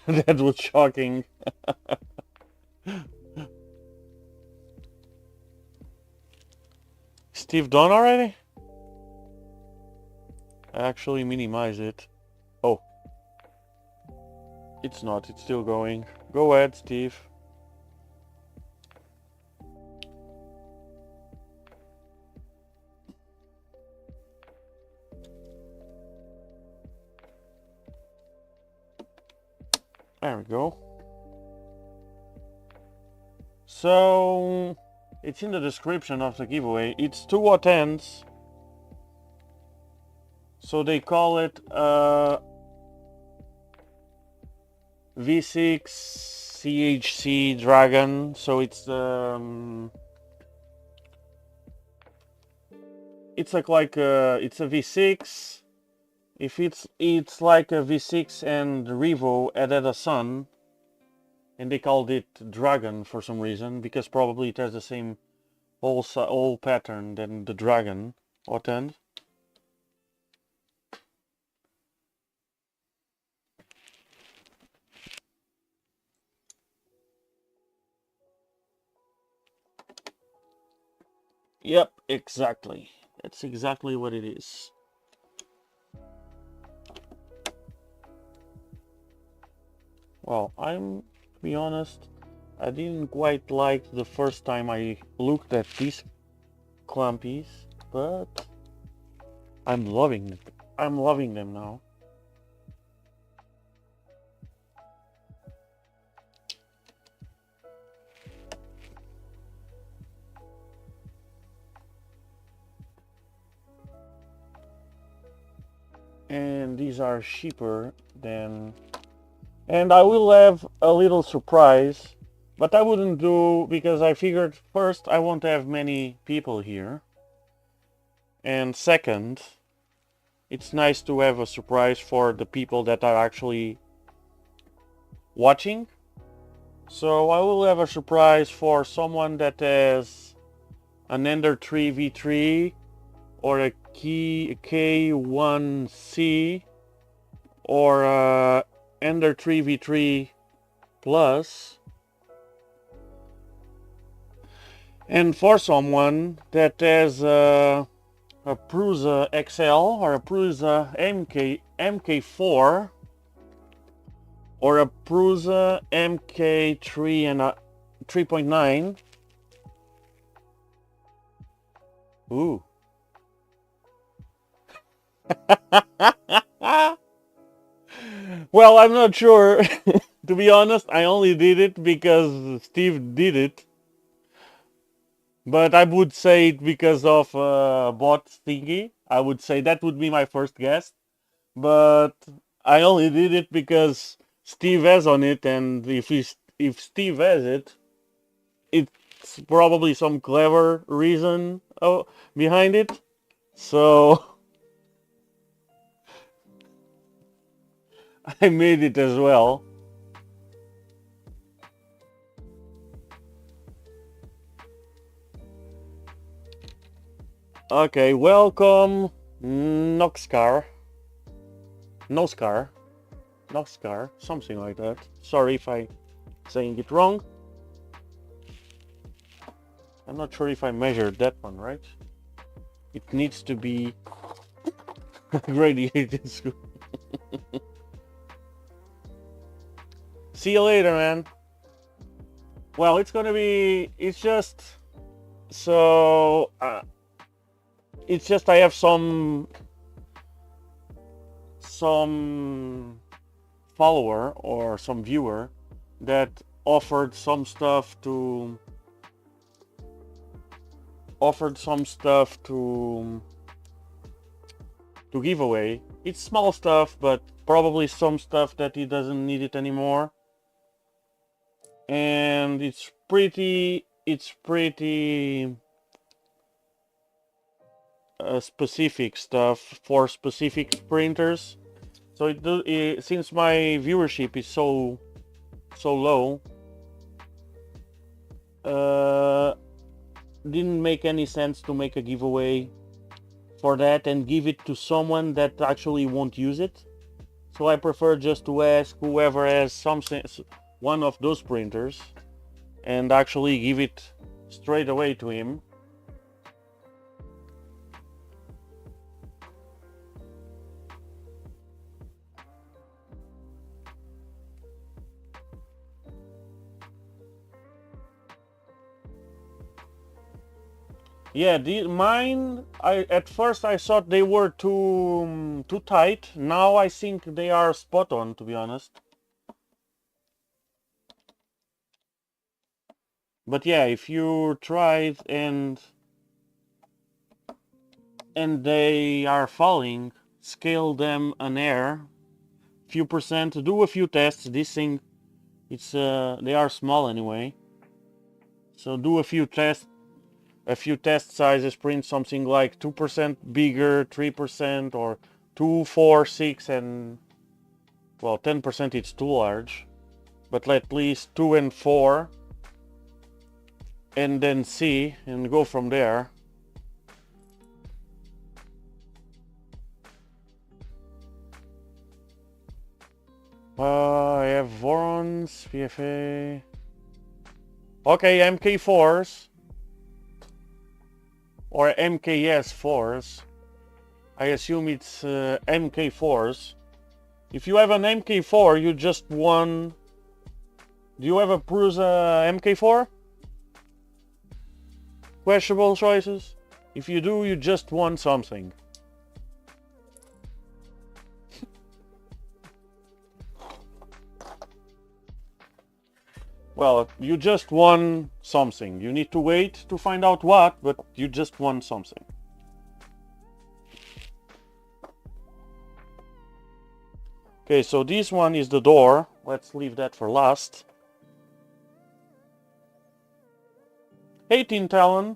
That was shocking. Steve done already? I actually minimize it. Oh. It's not, it's still going. Go ahead, Steve. There we go. So, it's in the description of the giveaway. It's 2 Hotends. So they call it V6 CHC Dragon. So it's like it's a V6. If it's like a V6 and Revo added a sun, and they called it Dragon for some reason, because probably it has the same whole pattern than the Dragon Hotend. Yep, exactly. That's exactly what it is. Well, to be honest, I didn't quite like the first time I looked at these clumpies, but I'm loving it. I'm loving them now. And these are cheaper than... And I will have a little surprise, but I wouldn't do, because I figured first I won't have many people here, and second, it's nice to have a surprise for the people that are actually watching. So I will have a surprise for someone that has an Ender 3 V3 or a K1C or a Ender 3 V3 Plus, and for someone that has a Prusa XL or a Prusa MK4 or a Prusa MK3 and a 3.9. Ooh. Well, I'm not sure. To be honest, I only did it because Steve did it. But I would say it because of bot thingy. I would say that would be my first guess. But I only did it because Steve has on it, and if Steve has it, it's probably some clever reason behind it. So I made it as well. Okay, welcome Noxcar. NASCAR, something like that. Sorry if I'm saying it wrong. I'm not sure if I measured that one right. It needs to be radiated. See you later, man. Well, it's gonna be. It's just so. It's just I have some follower or some viewer that offered some stuff to give away. It's small stuff, but probably some stuff that he doesn't need it anymore. And it's pretty specific stuff for specific printers. So since my viewership is so low, didn't make any sense to make a giveaway for that and give it to someone that actually won't use it. So I prefer just to ask whoever has something, one of those printers, and actually give it straight away to him. Yeah, mine. At first I thought they were too tight. Now I think they are spot on, to be honest. But yeah, if you try it and they are falling, scale them an air, few percent. Do a few tests. This thing, it's they are small anyway. So do a few tests. A few test sizes, print something like 2% bigger, 3%, or 2, 4, 6, and well, 10% it's too large, but at least 2 and 4, and then see and go from there. I have Vorons, PFA. Okay, MK4s. Or MKS 4s. I assume it's MK4s. If you have an MK4, you just won. Do you have a Prusa MK4? Questionable choices. If you do, you just won something. Well, you just won something. You need to wait to find out what, but you just won something. Okay, so this one is the door. Let's leave that for last. 18 Talon.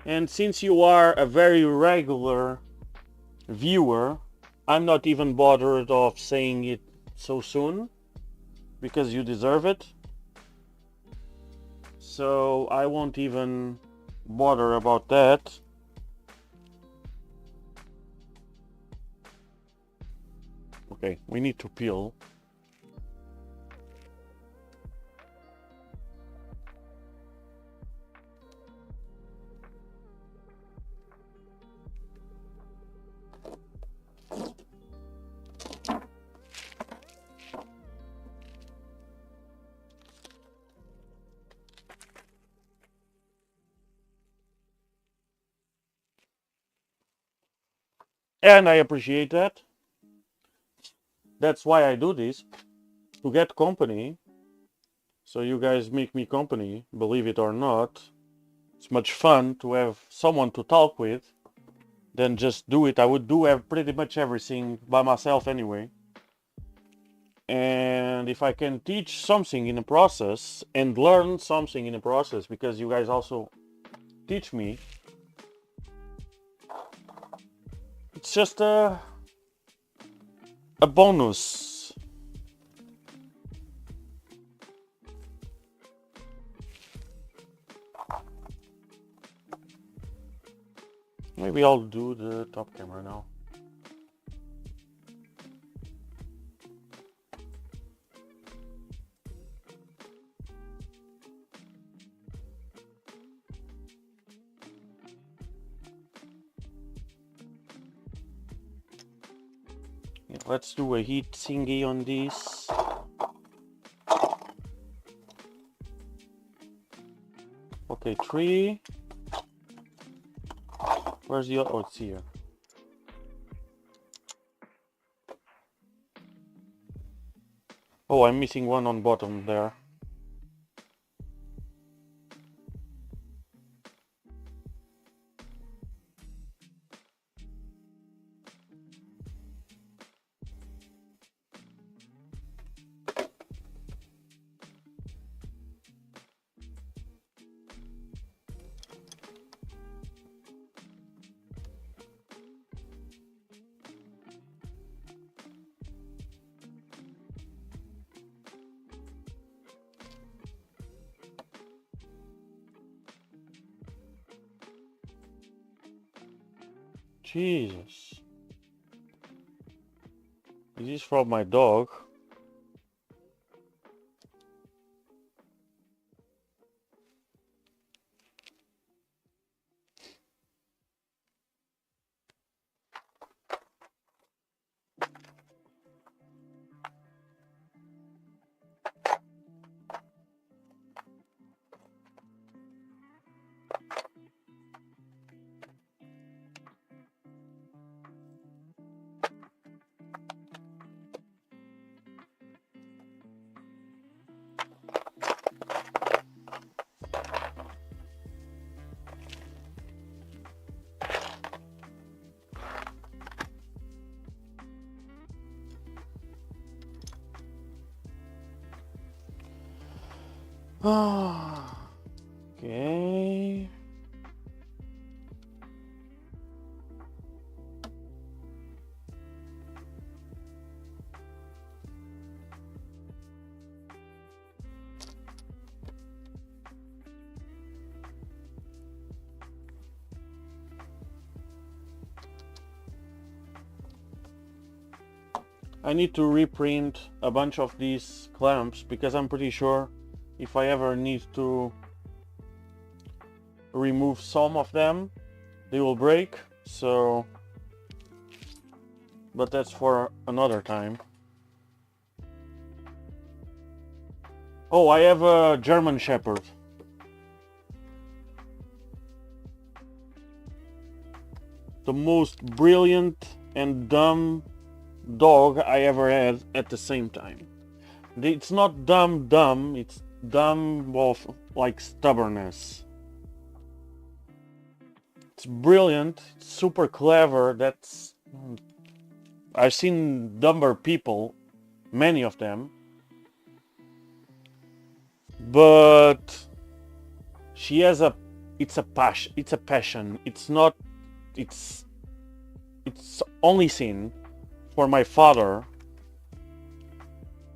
And since you are a very regular viewer, I'm not even bothered of saying it so soon, because you deserve it. So I won't even bother about that. Okay, we need to peel. And I appreciate that. That's why I do this, to get company. So you guys make me company, believe it or not. It's much fun to have someone to talk with than just do it. I would do pretty much everything by myself anyway. And if I can teach something in the process and learn something in the process, because you guys also teach me, it's just a bonus. Maybe I'll do the top camera now. Yeah, let's do a heat thingy on this. Okay, 3. Where's the other? Oh, it's here. Oh, I'm missing one on bottom there. Jesus. This is from my dog. Okay. I need to reprint a bunch of these clamps because I'm pretty sure if I ever need to remove some of them, they will break. So, but that's for another time. Oh, I have a German Shepherd. The most brilliant and dumb dog I ever had at the same time. It's not dumb, it's dumb of like stubbornness. It's brilliant, it's super clever. That's I've seen dumber people, many of them, but she has it's a passion. It's not, it's only seen for my father,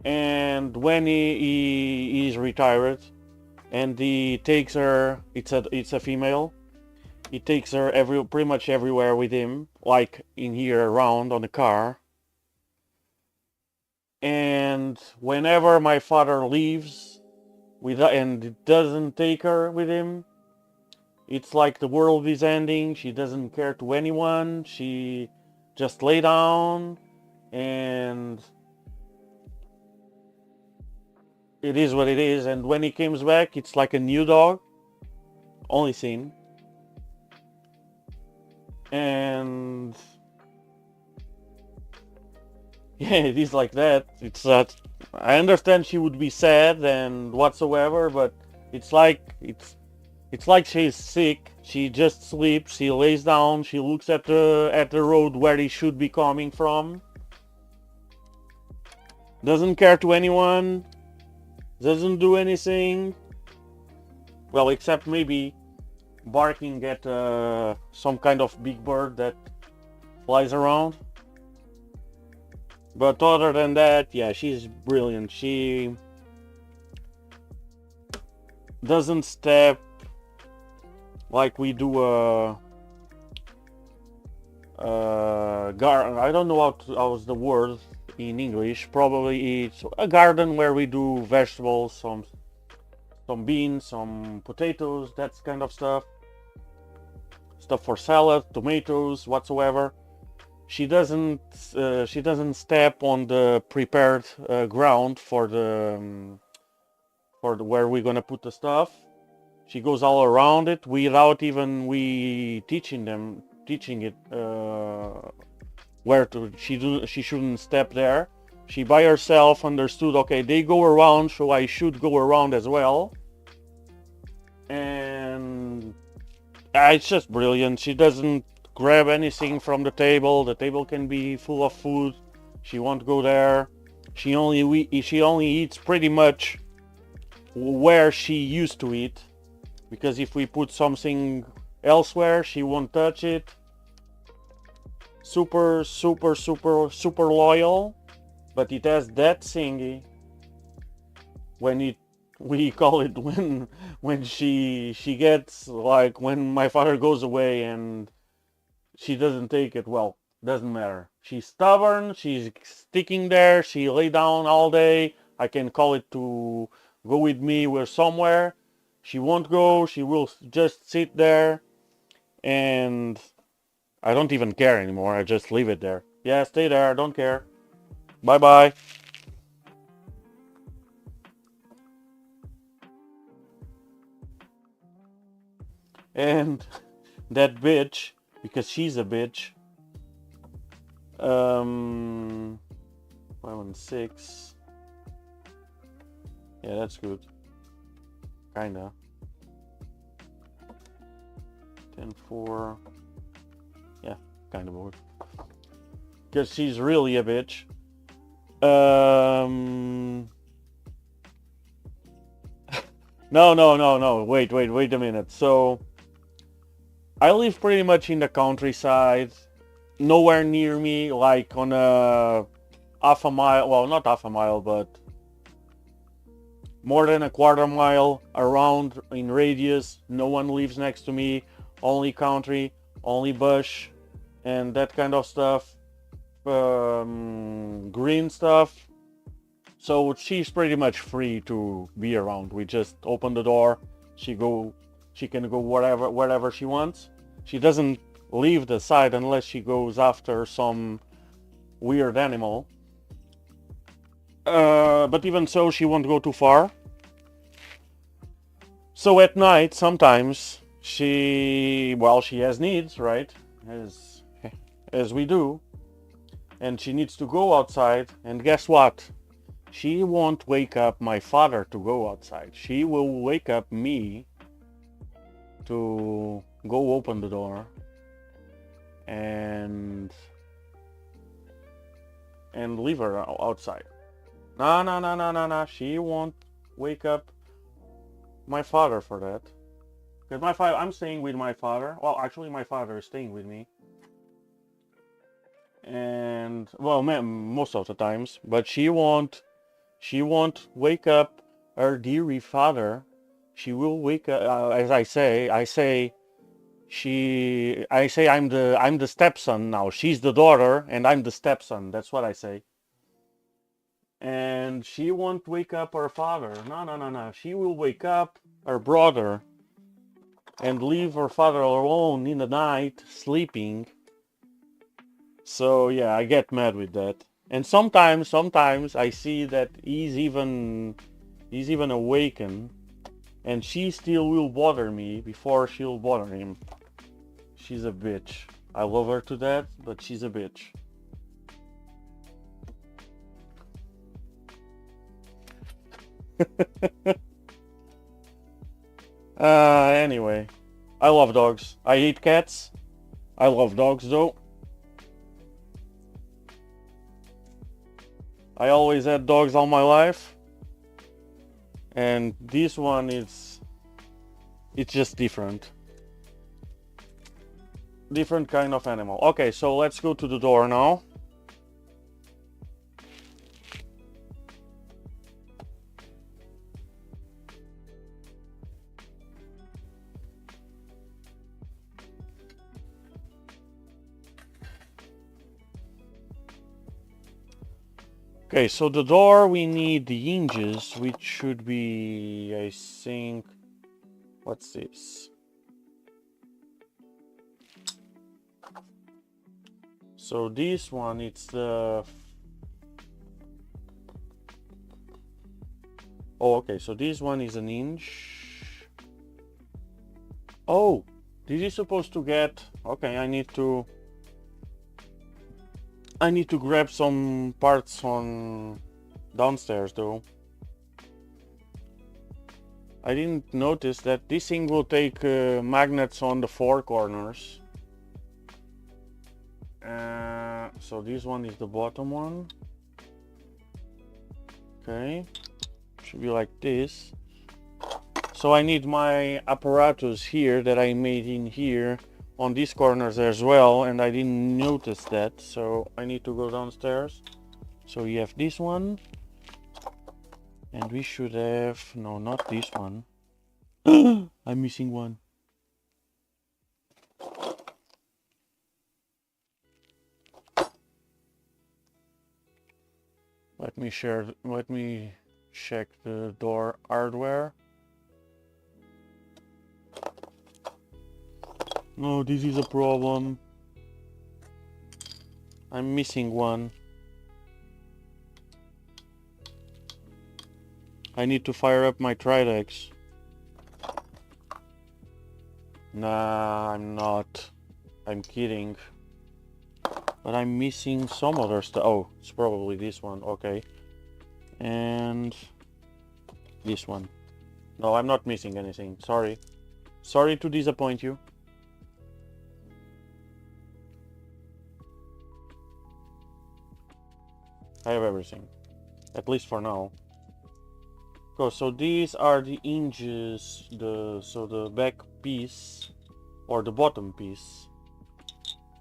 and when he is retired and he takes her, it's a female, he takes her pretty much everywhere with him, like in here around on the car. And whenever my father leaves and doesn't take her with him, it's like the world is ending. She doesn't care to anyone. She just lay down and it is what it is. And when he comes back, it's like a new dog, only seen. And yeah, it is like that. It's that I understand she would be sad and whatsoever, but it's like she's sick. She just sleeps, she lays down, she looks at the road where he should be coming from. Doesn't care to anyone. Doesn't do anything. Well, except maybe barking at some kind of big bird that flies around. But other than that, yeah, she's brilliant. She doesn't step like we do I don't know how's the word in English. Probably it's a garden where we do vegetables, some beans, some potatoes, that kind of stuff. Stuff for salad, tomatoes, whatsoever. She doesn't step on the prepared ground for where we're gonna put the stuff. She goes all around it without even we teaching it where to. She shouldn't step there. She by herself understood. Okay, they go around, so I should go around as well. And it's just brilliant. She doesn't grab anything from the table. The table can be full of food. She won't go there. She only eats pretty much where she used to eat, because if we put something elsewhere, she won't touch it. Super loyal, but it has that thingy we call it when she gets, like, when my father goes away and she doesn't take it. Well, doesn't matter. She's stubborn. She's sticking there. She lay down all day. I can call it to go with me or somewhere. She won't go. She will just sit there, and I don't even care anymore. I just leave it there. Yeah, stay there. I don't care. Bye bye. And that bitch, because she's a bitch. 516. Yeah, that's good. Kinda. 10-4. Yeah, kind of bored. Because she's really a bitch. No. Wait a minute. So, I live pretty much in the countryside. Nowhere near me, like on a half a mile. Well, not half a mile, but more than a quarter mile around in radius. No one lives next to me. Only country, only bush, and that kind of stuff. Green stuff. So she's pretty much free to be around. We just open the door. She can go wherever she wants. She doesn't leave the side unless she goes after some weird animal. But even so, she won't go too far. So at night, sometimes she has needs, right? As we do. And she needs to go outside. And guess what? She won't wake up my father to go outside. She will wake up me to go open the door and leave her outside. No. She won't wake up my father for that. Because I'm staying with my father. Well, actually, my father is staying with me. And, well, most of the times. But she won't wake up her dearie father. She will wake up, as I say I'm the stepson now. She's the daughter and I'm the stepson. That's what I say. And she won't wake up her father. No. She will wake up her brother and leave her father alone in the night sleeping. So yeah, I get mad with that. And sometimes I see that he's even awakened, and she still will bother me before she'll bother him. She's a bitch. I love her to death, but she's a bitch. Anyway, I love dogs. I hate cats. I love dogs though. I always had dogs all my life, and this one it's just different kind of animal. Okay, so let's go to the door now. Okay, so the door we need the hinges, which should be, I think, what's this? So this one, it's the... Oh, okay, so this one is an hinge. Oh, this is supposed to get... Okay, I need to grab some parts on downstairs though. I didn't notice that this thing will take magnets on the 4 corners. So this one is the bottom one. Okay, should be like this. So I need my apparatus here that I made in here on these corners as well, and I didn't notice that, so I need to go downstairs. So we have this one, and we should have... no, not this one. I'm missing one. Let me check the door hardware. No, this is a problem. I'm missing one. I need to fire up my Tridex. Nah, I'm not. I'm kidding. But I'm missing some other stuff. Oh, it's probably this one. Okay. And this one. No, I'm not missing anything. Sorry. Sorry to disappoint you. I have everything. At least for now. Oh, so these are the hinges, so the back piece or the bottom piece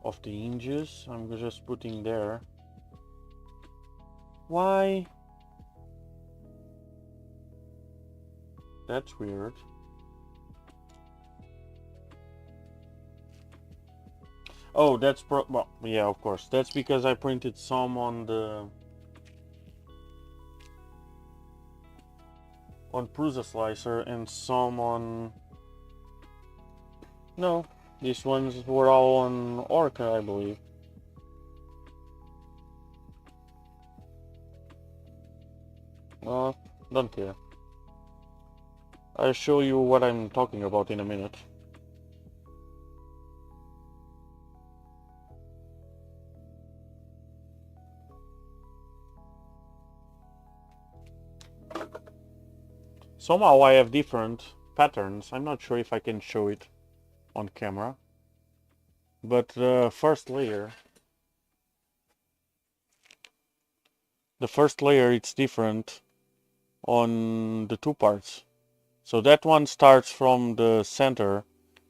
of the hinges. I'm just putting there. Why? That's weird. Oh, that's well, yeah, of course. That's because I printed some on the Prusa slicer and some on... No, these ones were all on Orca, I believe. Don't care. I'll show you what I'm talking about in a minute. Somehow I have different patterns. I'm not sure if I can show it on camera. But the first layer, it's different on the two parts. So that one starts from the center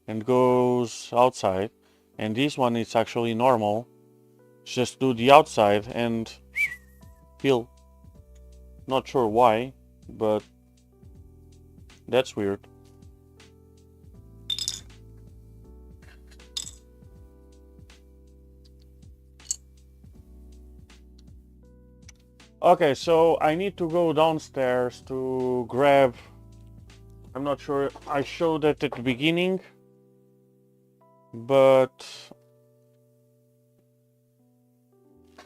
and goes outside, and this one is actually normal. Just do the outside and peel. Not sure why, but that's weird. Okay, so I need to go downstairs to grab... I'm not sure, I showed that at the beginning, but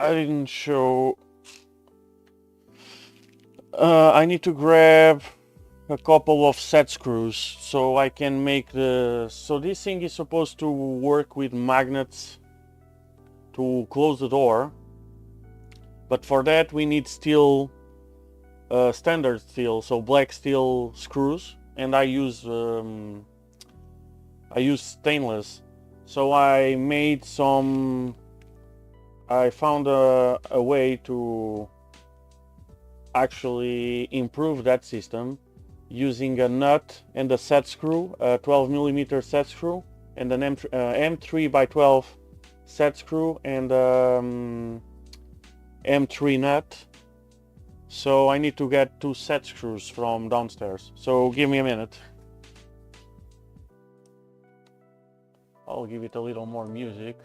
I didn't show... I need to grab a couple of set screws so I can make the... So this thing is supposed to work with magnets to close the door, but for that we need steel, standard steel, so black steel screws, and I use stainless. So I made some... I found a way to actually improve that system using a nut and a set screw, a 12mm set screw, and an M3 by 12 set screw, and M3 nut. So I need to get 2 set screws from downstairs. So give me a minute. I'll give it a little more music.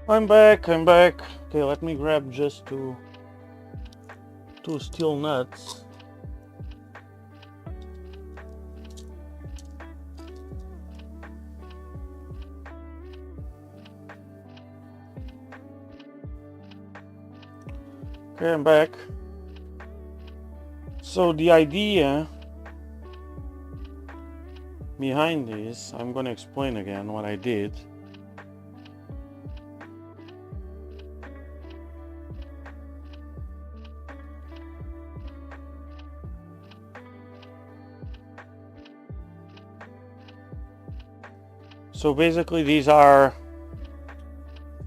I'm back. Okay, let me grab just two steel nuts. Okay, I'm back. So the idea behind this, I'm gonna explain again what I did. So basically these are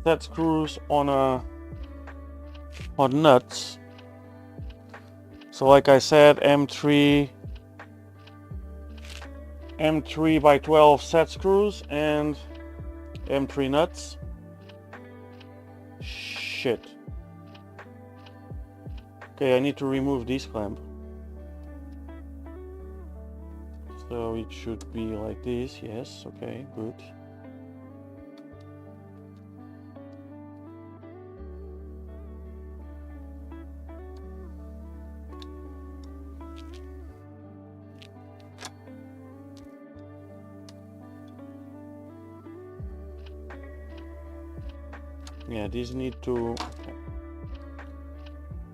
set screws on nuts. So like I said, M3 by 12 set screws and M3 nuts. Shit. Okay, I need to remove this clamp. So it should be like this, yes, okay, good. Yeah, these need to...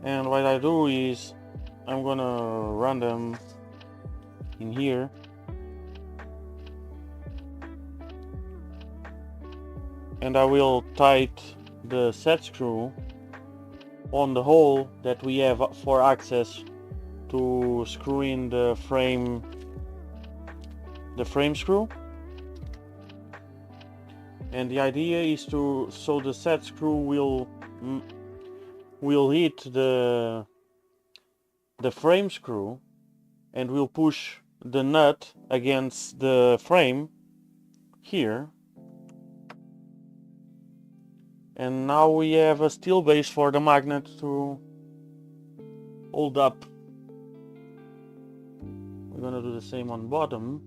And what I do is I'm gonna run them in here. And I will tight the set screw on the hole that we have for access to screw in the frame screw. And the idea is so the set screw will hit the frame screw and will push the nut against the frame here. And now we have a steel base for the magnet to hold up. We're gonna do the same on bottom.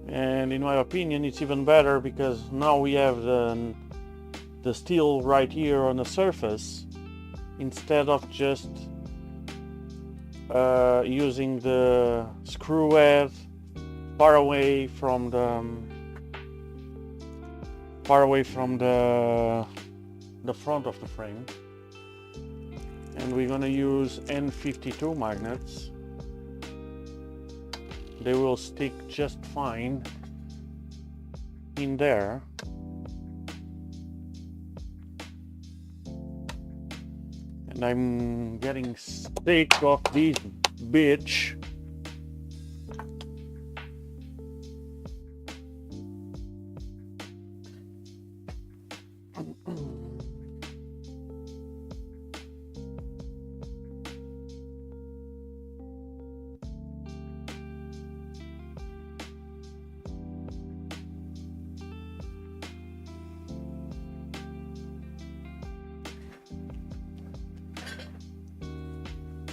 And in my opinion it's even better because now we have the steel right here on the surface instead of just using the screw head far away from the front of the frame. And we're gonna use N52 magnets. They will stick just fine in there. And I'm getting sick of this bitch.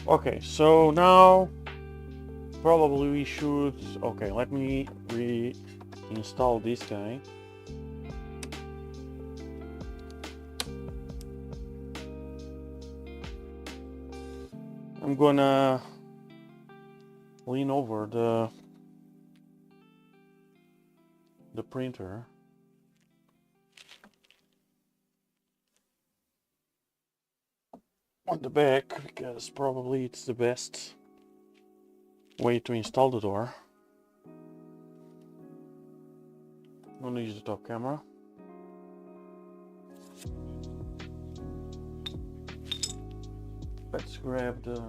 Okay, so now probably we should... Okay, let me reinstall this guy. I'm gonna lean over the printer. On the back, because probably it's the best way to install the door. I'm gonna use the top camera. Let's grab the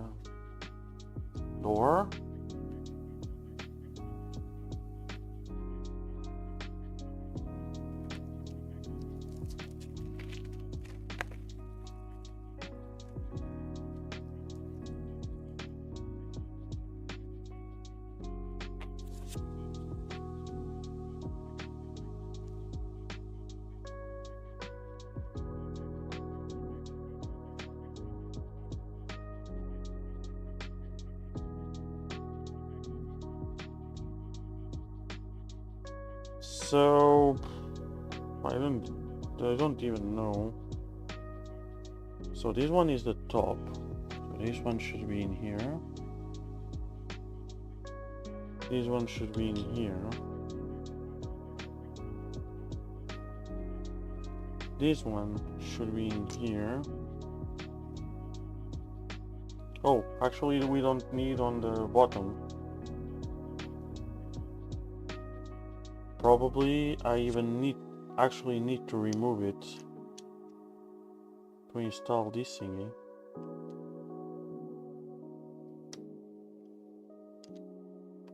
door. So I don't even know. So this one is the top. So this one should be in here. This one should be in here. This one should be in here. Oh, actually we don't need on the bottom. Probably I even actually need to remove it to install this thingy.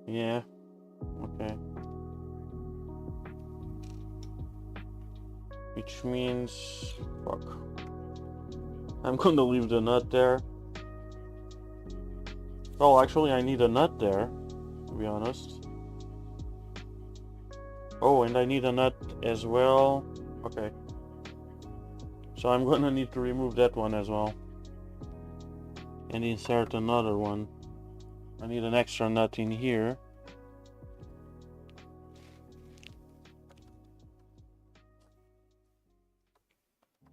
Yeah, okay. Which means, fuck. I'm gonna leave the nut there. Oh, actually I need a nut there, to be honest. Oh, and I need a nut as well. Okay. So I'm gonna need to remove that one as well. And insert another one. I need an extra nut in here.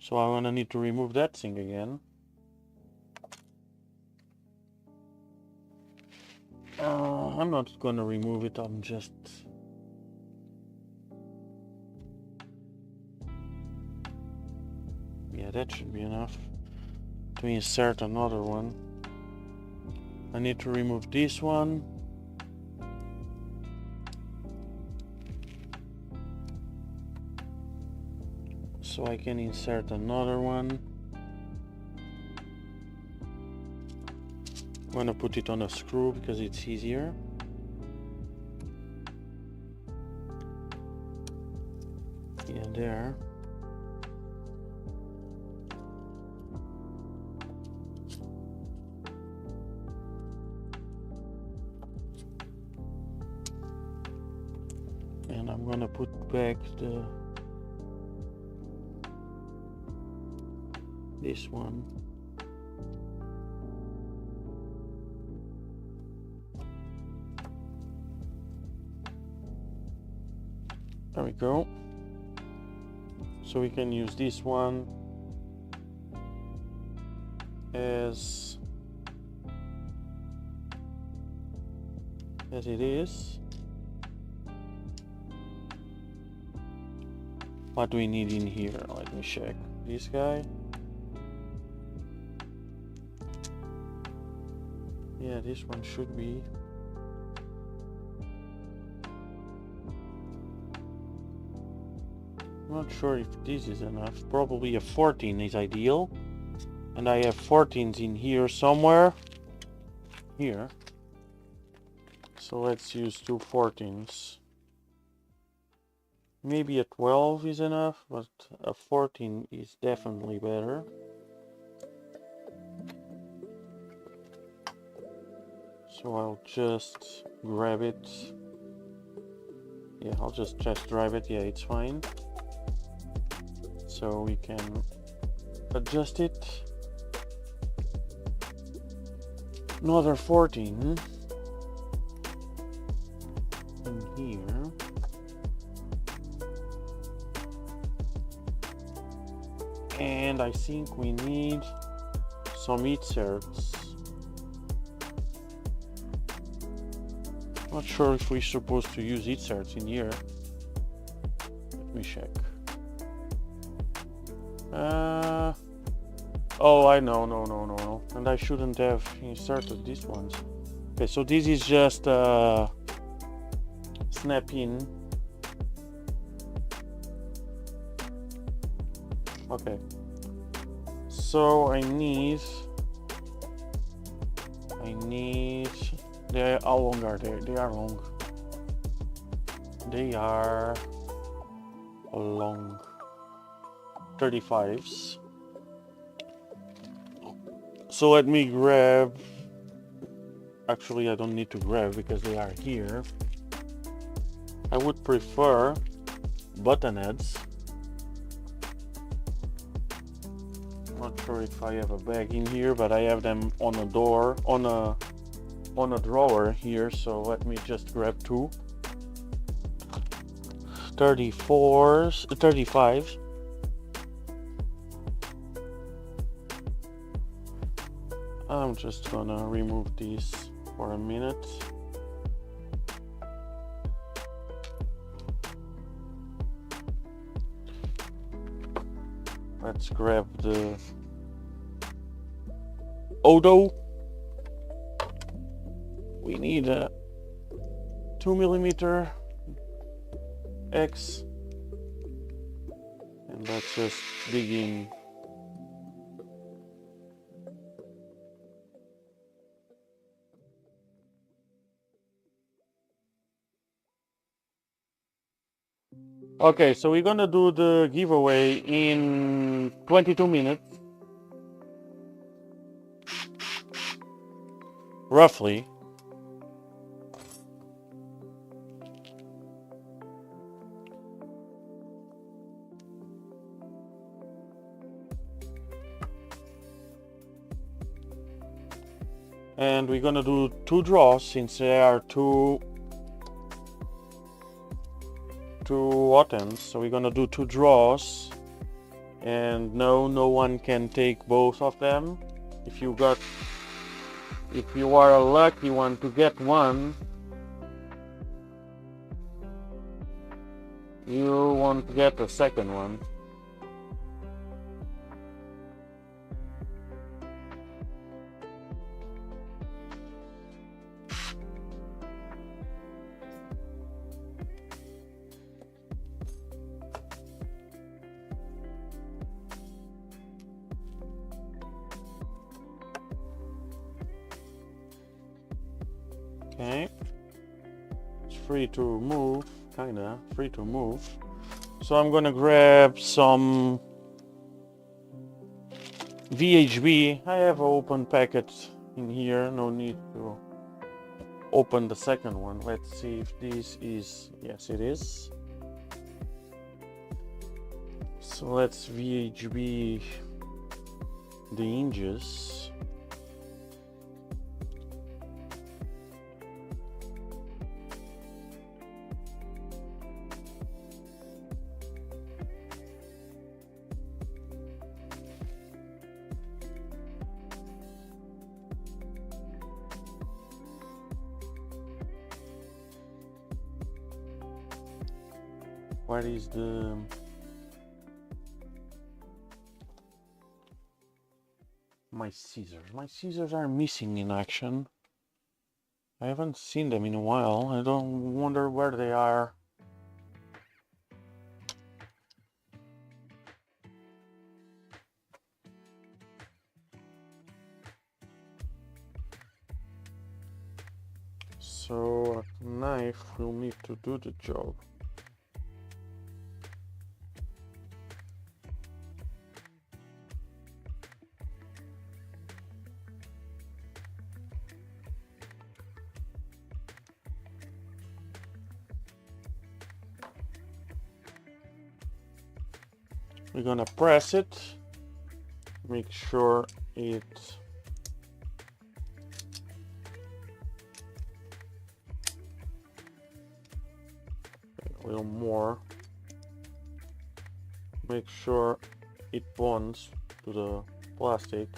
So I'm gonna need to remove that thing again. I'm not gonna remove it, I'm just... Yeah, that should be enough to insert another one. I need to remove this one. So I can insert another one. I'm gonna put it on a screw because it's easier. Yeah, there. And I'm gonna put back this one. There we go. So we can use this one as it is. What do we need in here? Let me check. This guy. Yeah, this one should be. I'm not sure if this is enough. Probably a 14 is ideal. And I have 14s in here somewhere. Here. So let's use two 14s. Maybe a 12 is enough, but a 14 is definitely better. So I'll just grab it. Yeah, I'll just drive it. Yeah, it's fine. So we can adjust it. Another 14 in here. And I think we need some inserts. Not sure if we're supposed to use inserts in here. Let me check. Oh, I know, no. And I shouldn't have inserted these ones. Okay, so this is just snap in. Okay. So I need. How long are they? They are long. They are long. 35s. So let me grab. Actually, I don't need to grab because they are here. I would prefer button heads. Not sure if I have a bag in here, but I have them on a door, on a drawer here. So let me just grab two 34s, 35s. I'm just gonna remove these for a minute. Let's grab the Odo. We need a 2mm X, and let's just dig in. Okay, so we're gonna do the giveaway in 22 minutes, roughly. And we're gonna do 2 draws since there are two Hotends. So we're gonna do 2 draws, and no one can take both of them. If you are a lucky one to get one, you won't get a second one. Okay, it's free to move, kinda free to move. So I'm gonna grab some VHB. I have an open packet in here, no need to open the second one. Let's see if this is, yes it is. So let's VHB the hinges. Where is the my scissors? My scissors are missing in action. I haven't seen them in a while. I don't wonder where they are. So a knife will need to do the job. We're gonna press it, make sure it a little more, make sure it bonds to the plastic.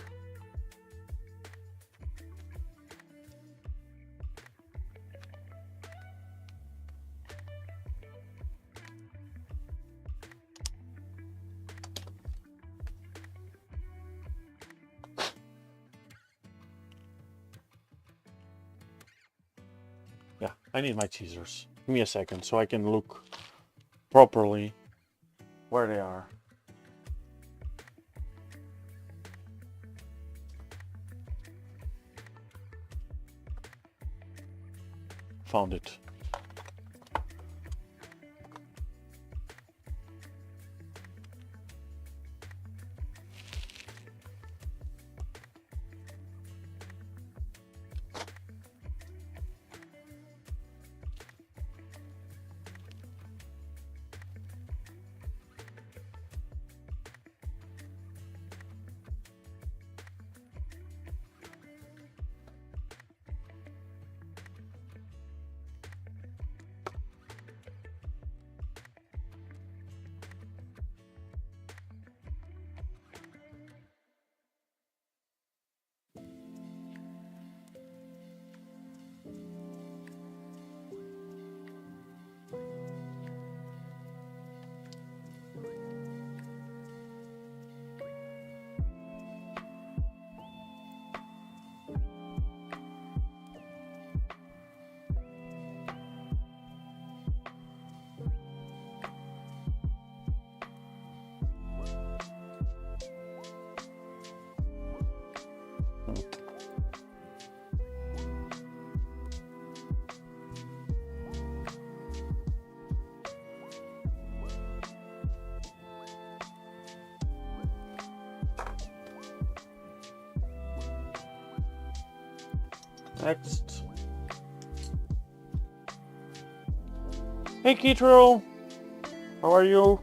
Yeah, I need my scissors. Give me a second so I can look properly where they are. Found it. Next. Hey Kitro, how are you?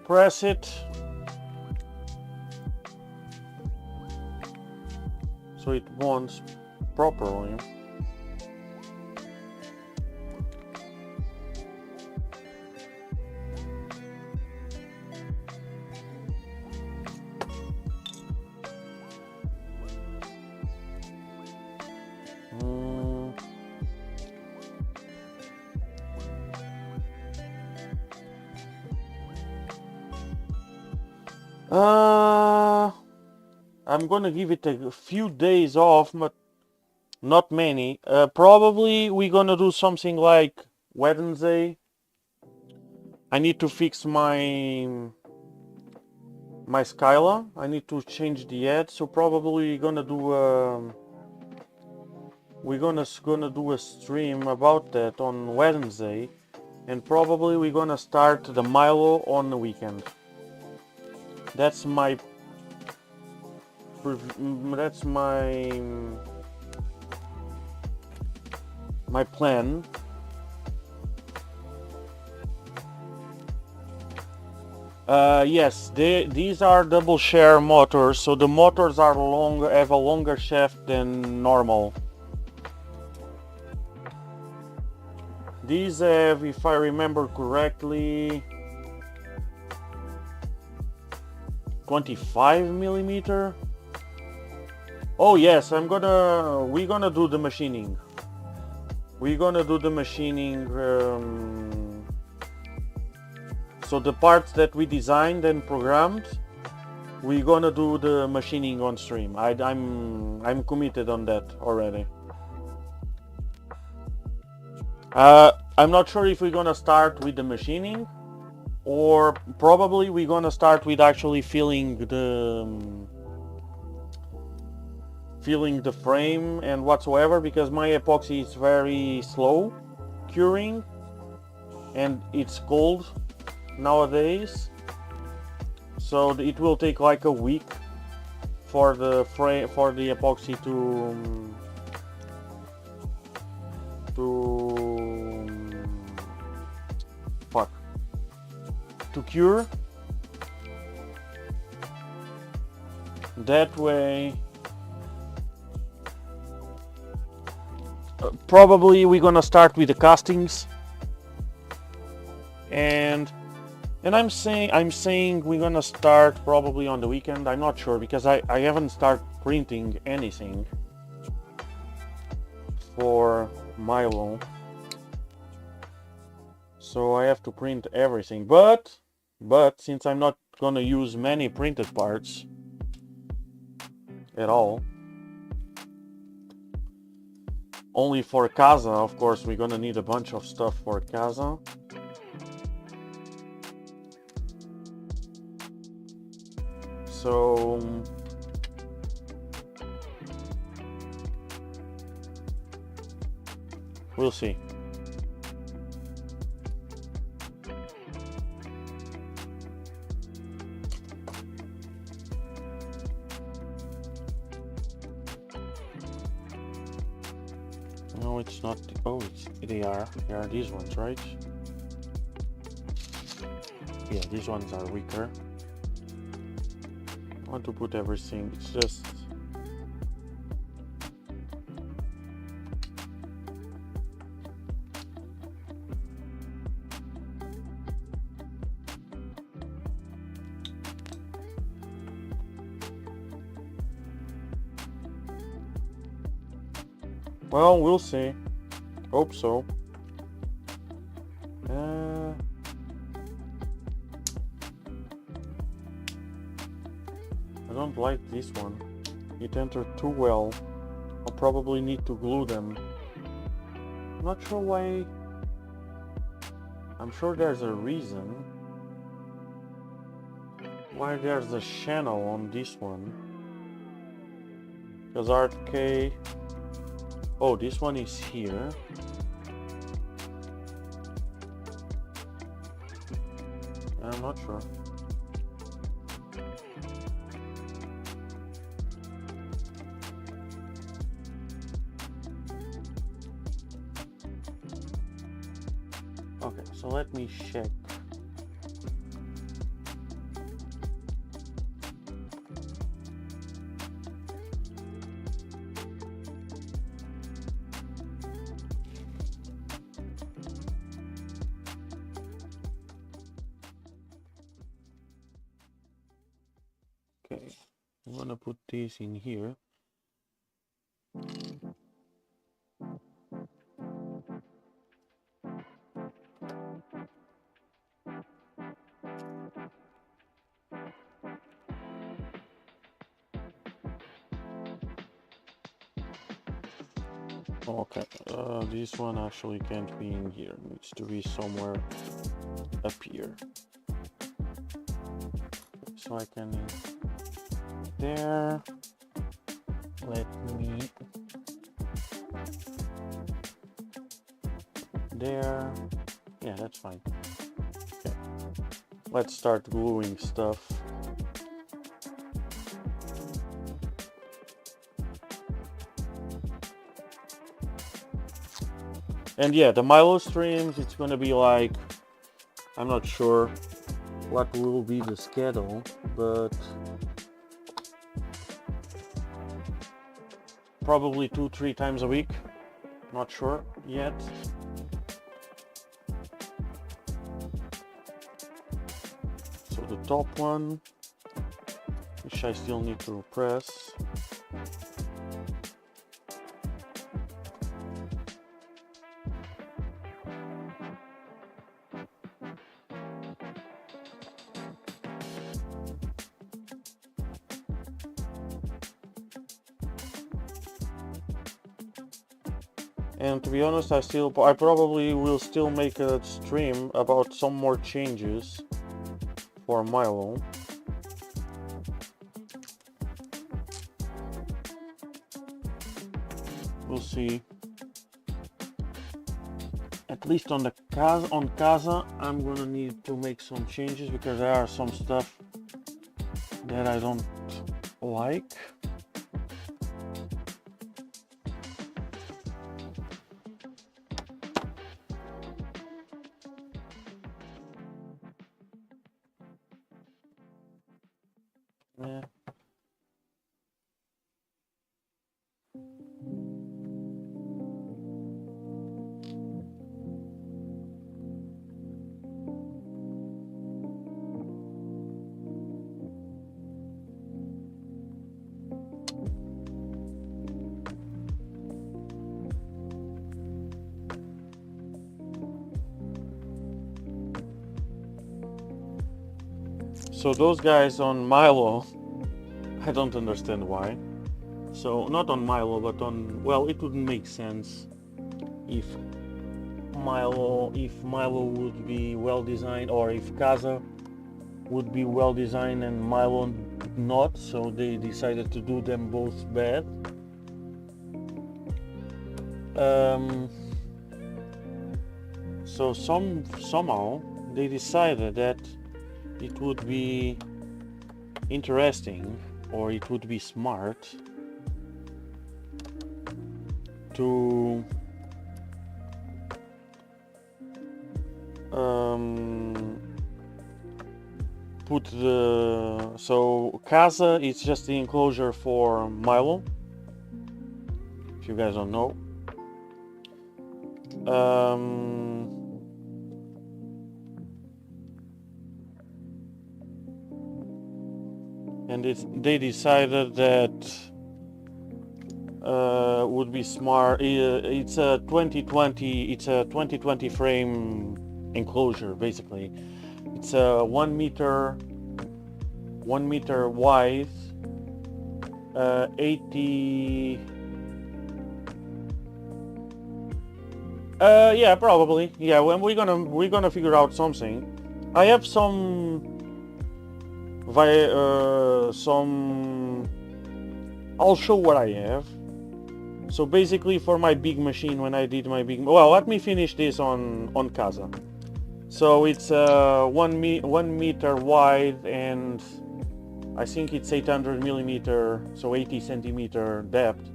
Press it. So it wants properly. I'm gonna give it a few days off, but not many. Probably we're gonna do something like Wednesday. I need to fix my Skyla. I need to change the head, so probably we're gonna do a stream about that on Wednesday, and probably we're gonna start the Milo on the weekend. That's my plan. Yes, these are double share motors, so the motors have a longer shaft than normal. These have, if I remember correctly, 25mm. Oh yes, we're gonna do the machining. We're gonna do the machining. So the parts that we designed and programmed, we're gonna do the machining on stream. I'm committed on that already. I'm not sure if we're gonna start with the machining, or probably we're gonna start with actually filling the frame and whatsoever, because my epoxy is very slow curing and it's cold nowadays, so it will take like a week for the epoxy to cure. That way probably we're gonna start with the castings, and I'm saying we're gonna start probably on the weekend. I'm not sure, because I haven't started printing anything for Milo, so I have to print everything. But since I'm not gonna use many printed parts at all, only for Casa, of course, we're gonna need a bunch of stuff for Casa. So we'll see. No, it's not. Oh, they are these ones, right? Yeah, these ones are weaker. I want to put everything. It's just Well, we'll see. Hope so. I don't like this one. It entered too well. I'll probably need to glue them. I'm not sure why. I'm sure there's a reason why there's a channel on this one. Because RK... Oh, this one is here. I'm not sure. Okay, so let me check. Okay, I'm gonna put this in here. Okay, this one actually can't be in here. It needs to be somewhere up here. So I can there. Let me there. Yeah, that's fine. Okay. Let's start gluing stuff. And yeah, the Milo streams, it's gonna be like, I'm not sure what will be the schedule, but probably 2-3 times a week. Not sure yet. So the top one, which I still need to press. And to be honest, I probably will still make a stream about some more changes for Milo. We'll see. At least on the Casa, I'm gonna need to make some changes because there are some stuff that I don't like. Yeah. So those guys on Milo, I don't understand why. So not on Milo, but on, well, it wouldn't make sense if Milo would be well designed, or if Casa would be well designed and Milo not. So they decided to do them both bad. So somehow they decided that it would be interesting, or it would be smart to put the, so Casa is just the enclosure for Milo, if you guys don't know. And they decided that would be smart. It's a 2020. It's a 2020 frame enclosure. Basically, it's a 1 meter wide, 80. Yeah, probably. Yeah, when we're gonna figure out something. I have some. I'll show what I have. So basically, for my big machine, when I did my big, well, let me finish this on Casa. So it's 1 meter wide, and I think it's 800 millimeter, so 80 centimeter depth.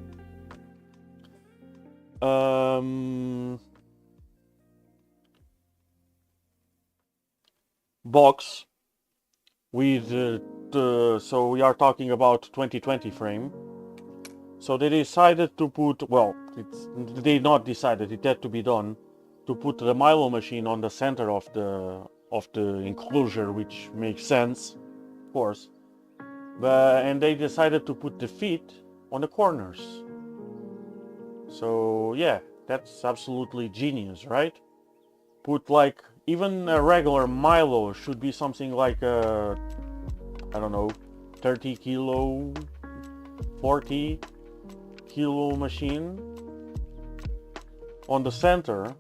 Box with so we are talking about 2020 frame. So they decided to put, well, they not decided, it had to be done, to put the Milo machine on the center of the enclosure, which makes sense, of course. And they decided to put the feet on the corners. So yeah, that's absolutely genius, right? Put like, even a regular Milo should be something like a, I don't know, 30 kilo, 40 kilo machine on the center.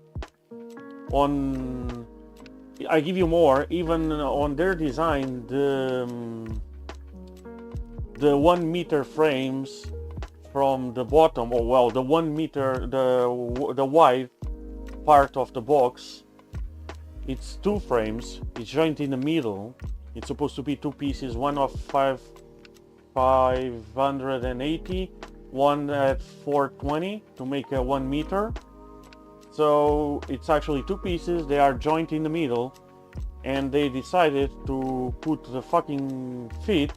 I give you more, even on their design, the 1 meter frames from the bottom, or well, the 1 meter, the wide part of the box, it's 2 frames, it's joined in the middle. It's supposed to be 2 pieces, one of 580, one at 420 to make a 1 meter. So it's actually 2 pieces, they are joined in the middle, and they decided to put the fucking feet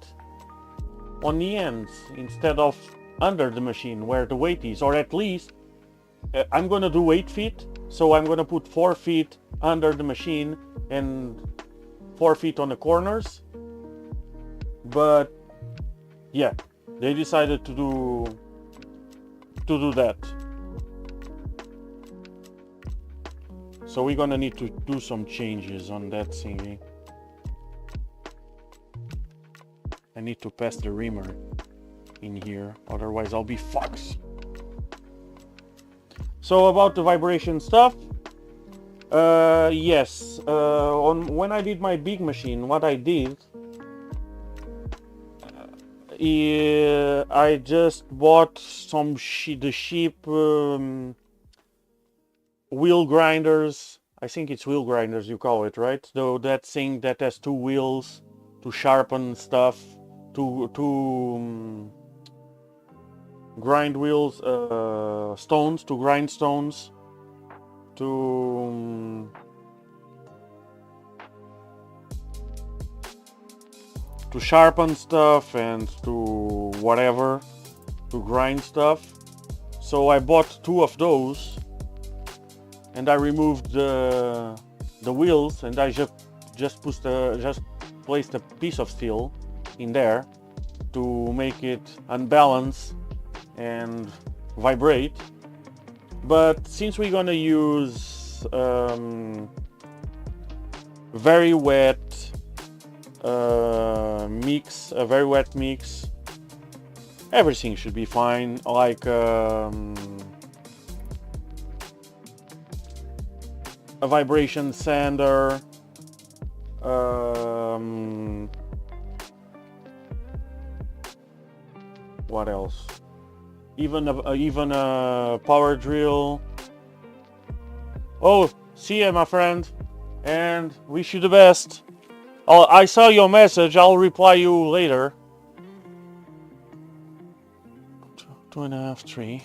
on the ends instead of under the machine where the weight is, or at least I'm gonna do 8 feet, so I'm gonna put 4 feet under the machine and 4 feet on the corners. But yeah, they decided to do that. So we're gonna need to do some changes on that thingy. I need to pass the reamer in here, otherwise I'll be fucked. So about the vibration stuff, yes, when I did my big machine, what I did, I just bought the cheap wheel grinders. I think it's wheel grinders you call it, right? So that thing that has 2 wheels to sharpen stuff, to grind wheels, stones, to grind stones, to sharpen stuff, and to whatever, to grind stuff. So I bought 2 of those, and I removed the wheels, and I just placed a piece of steel in there to make it unbalanced and vibrate. But since we're gonna use very wet mix, a very wet mix, everything should be fine, like a vibration sander, what else? Even a power drill. Oh, see ya, my friend, and wish you the best. I saw your message. I'll reply you later. 2.5, 3.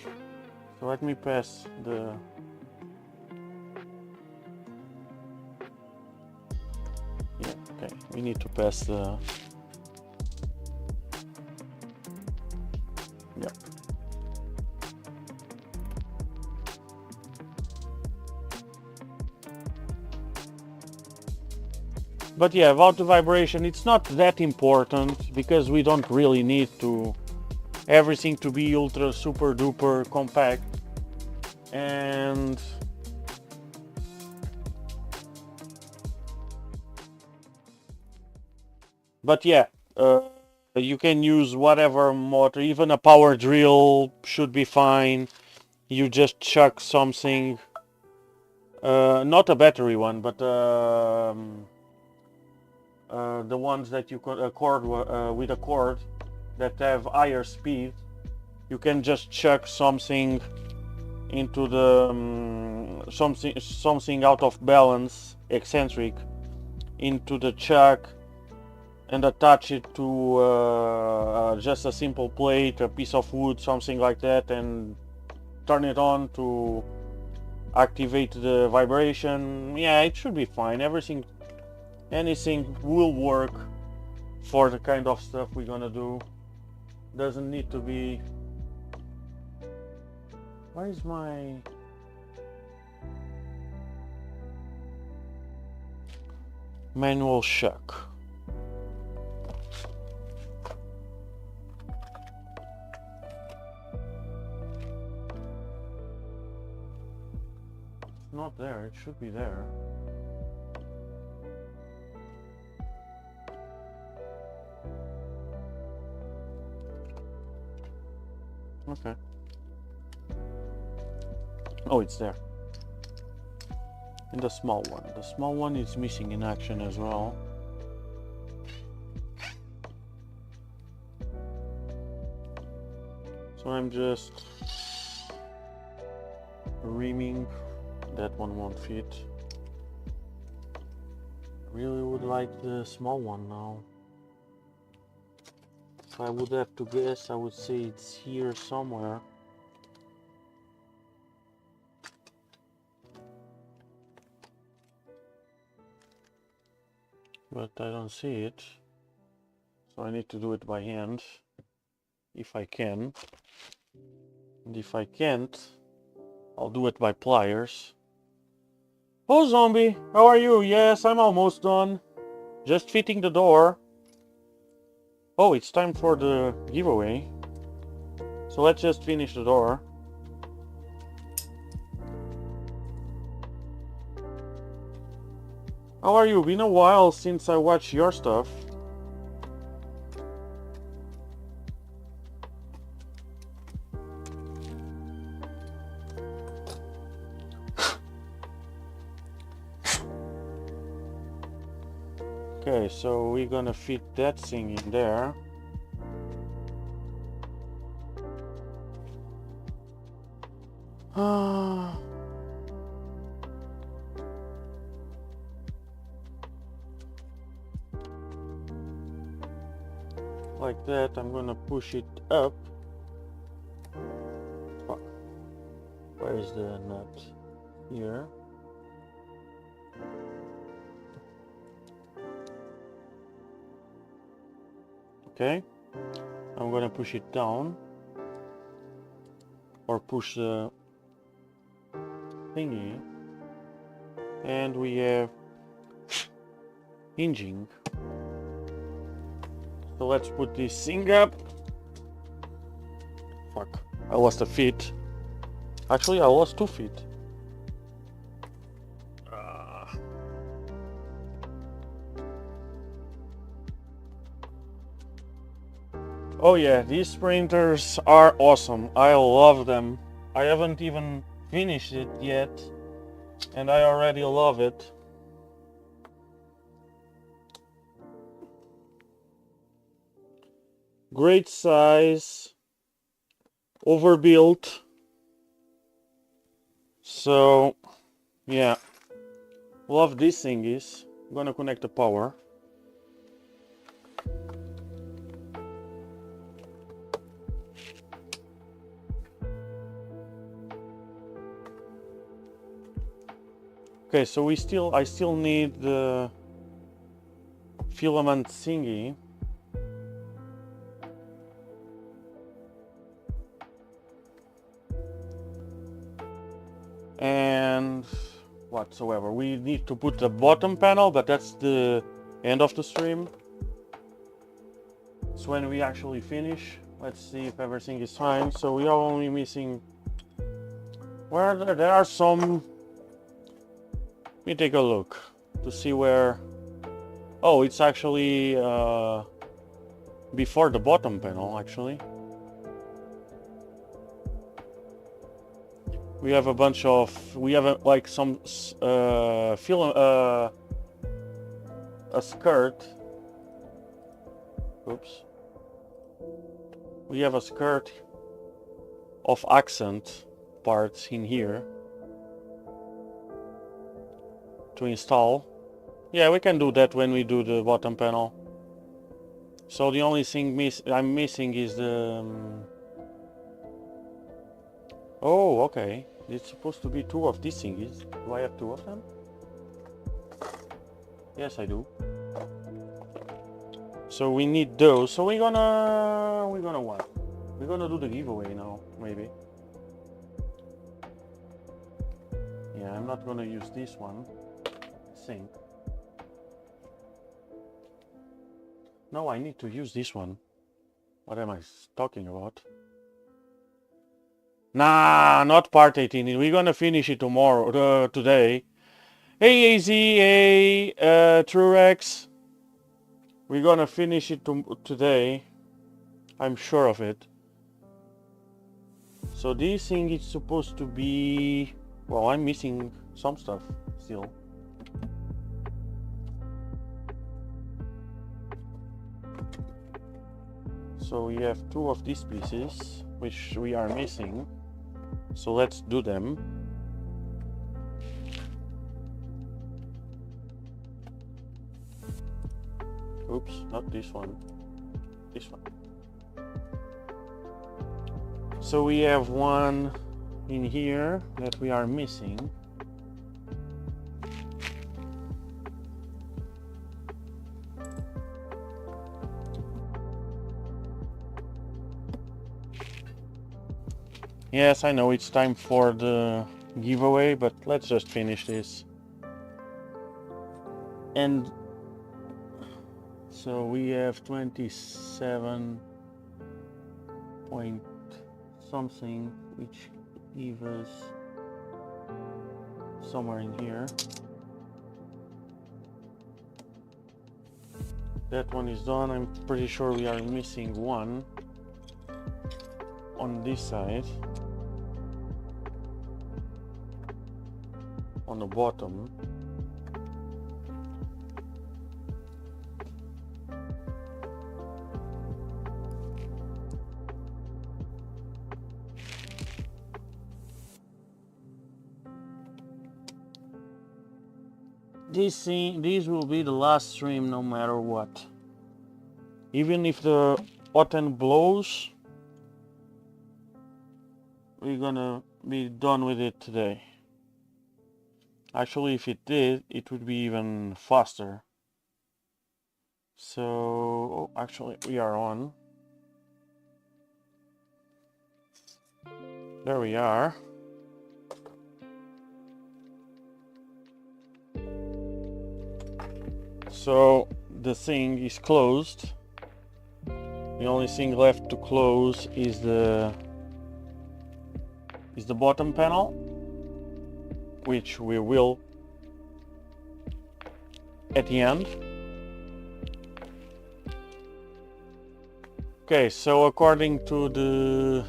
So let me pass the. Yeah, okay. We need to pass the. Yeah. But yeah, about the vibration, it's not that important because we don't really need to everything to be ultra super duper compact. And but yeah, you can use whatever motor, even a power drill should be fine. You just chuck something, not a battery one, but the ones that you could cord with a cord that have higher speed. You can just chuck something into the something out of balance, eccentric, into the chuck, and attach it to just a simple plate, a piece of wood, something like that, and turn it on to activate the vibration. Yeah, it should be fine. Anything will work for the kind of stuff we're gonna do. Doesn't need to be... Where is my... manual shock? It's not there. It should be there. Okay. Oh, it's there. And the small one. The small one is missing in action as well. So I'm just reaming. That one won't fit. Really would like the small one now. If I would have to guess, I would say it's here somewhere. But I don't see it. So I need to do it by hand. If I can. And if I can't, I'll do it by pliers. Oh, zombie, how are you? Yes, I'm almost done. Just fitting the door. Oh, it's time for the giveaway. So let's just finish the door. How are you? Been a while since I watched your stuff. Okay, so we're gonna fit that thing in there. Like that. I'm gonna push it up. Fuck. Where is the nut? Here. Okay, I'm gonna push it down, or push the thingy, and we have hinging. So let's put this thing up. Fuck, I lost a feet. Actually, I lost 2 feet. Oh yeah, these printers are awesome. I love them. I haven't even finished it yet, and I already love it. Great size, overbuilt. So yeah, love these thingies. I'm gonna connect the power. Okay, so I still need the filament thingy. And whatsoever. We need to put the bottom panel, but that's the end of the stream. It's when we actually finish. Let's see if everything is fine. So we are only missing... Where there are some... Let me take a look to see where... Oh, it's actually before the bottom panel, actually. We have a bunch of... We have like some film... a skirt. Oops. We have a skirt of accent parts in here to install. Yeah, we can do that when we do the bottom panel. So the only thing I'm missing is the... Oh, okay. It's supposed to be 2 of these thingies. Do I have 2 of them? Yes, I do. So we need those. So we're gonna what? We're gonna do the giveaway now, maybe. Yeah, I'm not gonna use this one, I think. No, I need to use this one. What am I talking about? Nah, not part 18. We're gonna finish it tomorrow, today. Hey AZ, hey Trurex. We're gonna finish it today. I'm sure of it. So this thing is supposed to be... Well, I'm missing some stuff still. So we have 2 of these pieces, which we are missing. So let's do them. Oops, not this one. This one. So we have one in here that we are missing. Yes, I know it's time for the giveaway, but let's just finish this. And so we have 27 point something, which gives us somewhere in here. That one is done. I'm pretty sure we are missing one on this side, on the bottom. This will be the last stream no matter what. Even if the Hotend blows, we're gonna be done with it today. Actually, if it did, it would be even faster. So, oh, actually, we are on. There we are. So the thing is closed. The only thing left to close is the bottom panel, which we will at the end. Okay, so according to the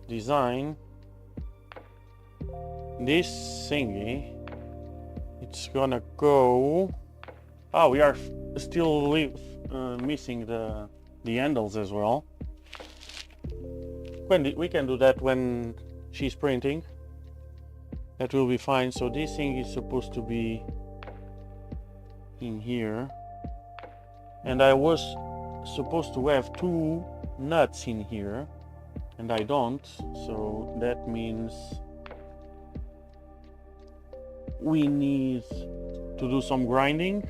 design, this thingy, it's gonna go... Oh, we are still missing the handles as well. We can do that when she's printing. That will be fine. So this thing is supposed to be in here. And I was supposed to have 2 nuts in here. And I don't. So that means we need to do some grinding.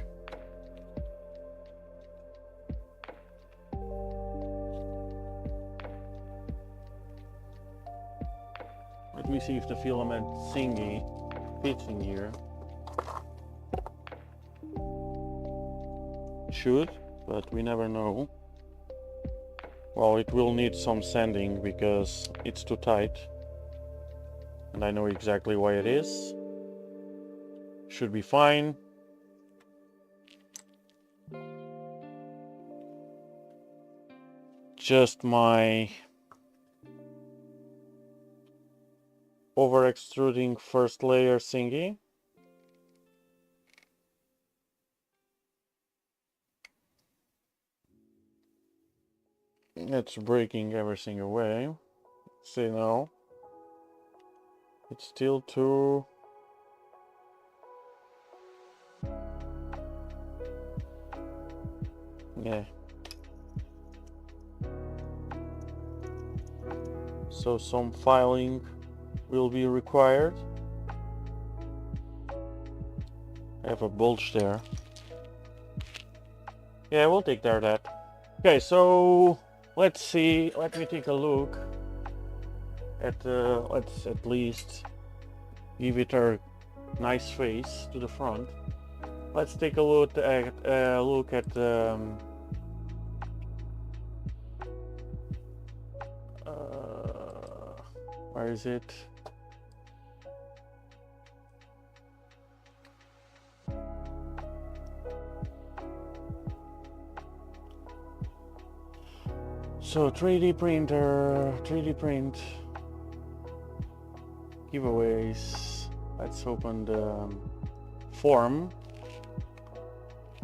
Let me see if the filament thingy fits in here. Should, but we never know. Well, it will need some sanding because it's too tight. And I know exactly why it is. Should be fine. Just my over extruding first layer thingy. It's breaking everything away. See now. It's still too... Yeah. So some filing will be required. I have a bulge there. Yeah, we'll take care of that. Okay, so let's see. Let me take a look at let's at least give it a nice face to the front. Let's take a look at where is it? So 3D printer, 3D print, giveaways. Let's open the form.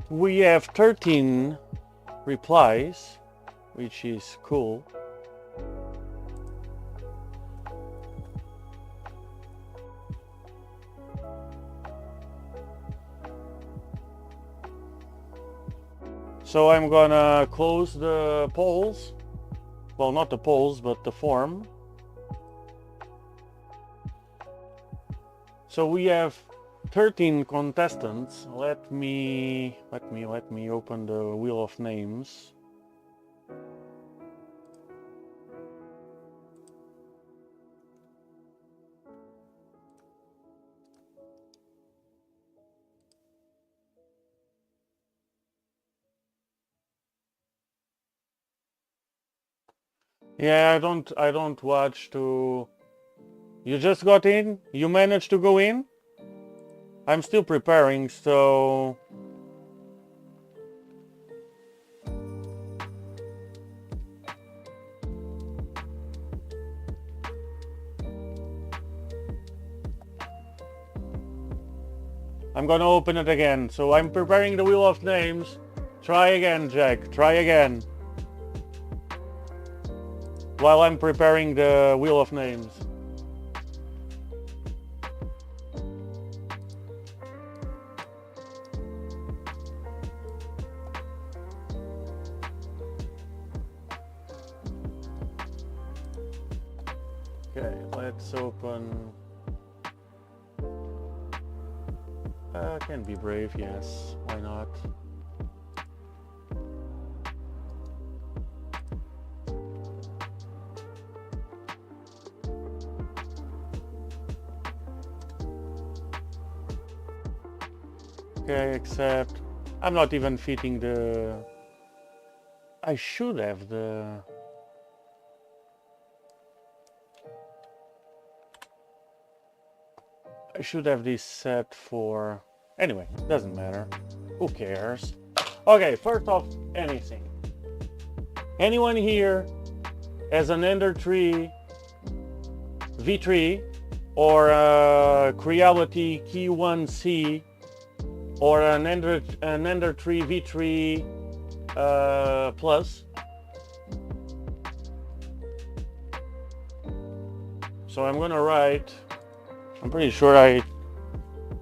We have 13 replies, which is cool. So I'm gonna close the polls. Well, not the polls, but the form. So we have 13 contestants. Let me open the wheel of names. Yeah, I don't watch to... You just got in? You managed to go in? I'm still preparing, so... I'm gonna open it again. So I'm preparing the wheel of names. Try again, Jack. Try again. While I'm preparing the wheel of names. Okay, let's open... can be brave, yes. Why not? Okay, except I'm not even fitting the... I should have the... I should have this set for... Anyway, doesn't matter. Who cares? Okay, first off, anything. Anyone here has an Ender 3 V3 or a Creality Key 1C or an Ender 3 V3 Plus? So I'm gonna write... I'm pretty sure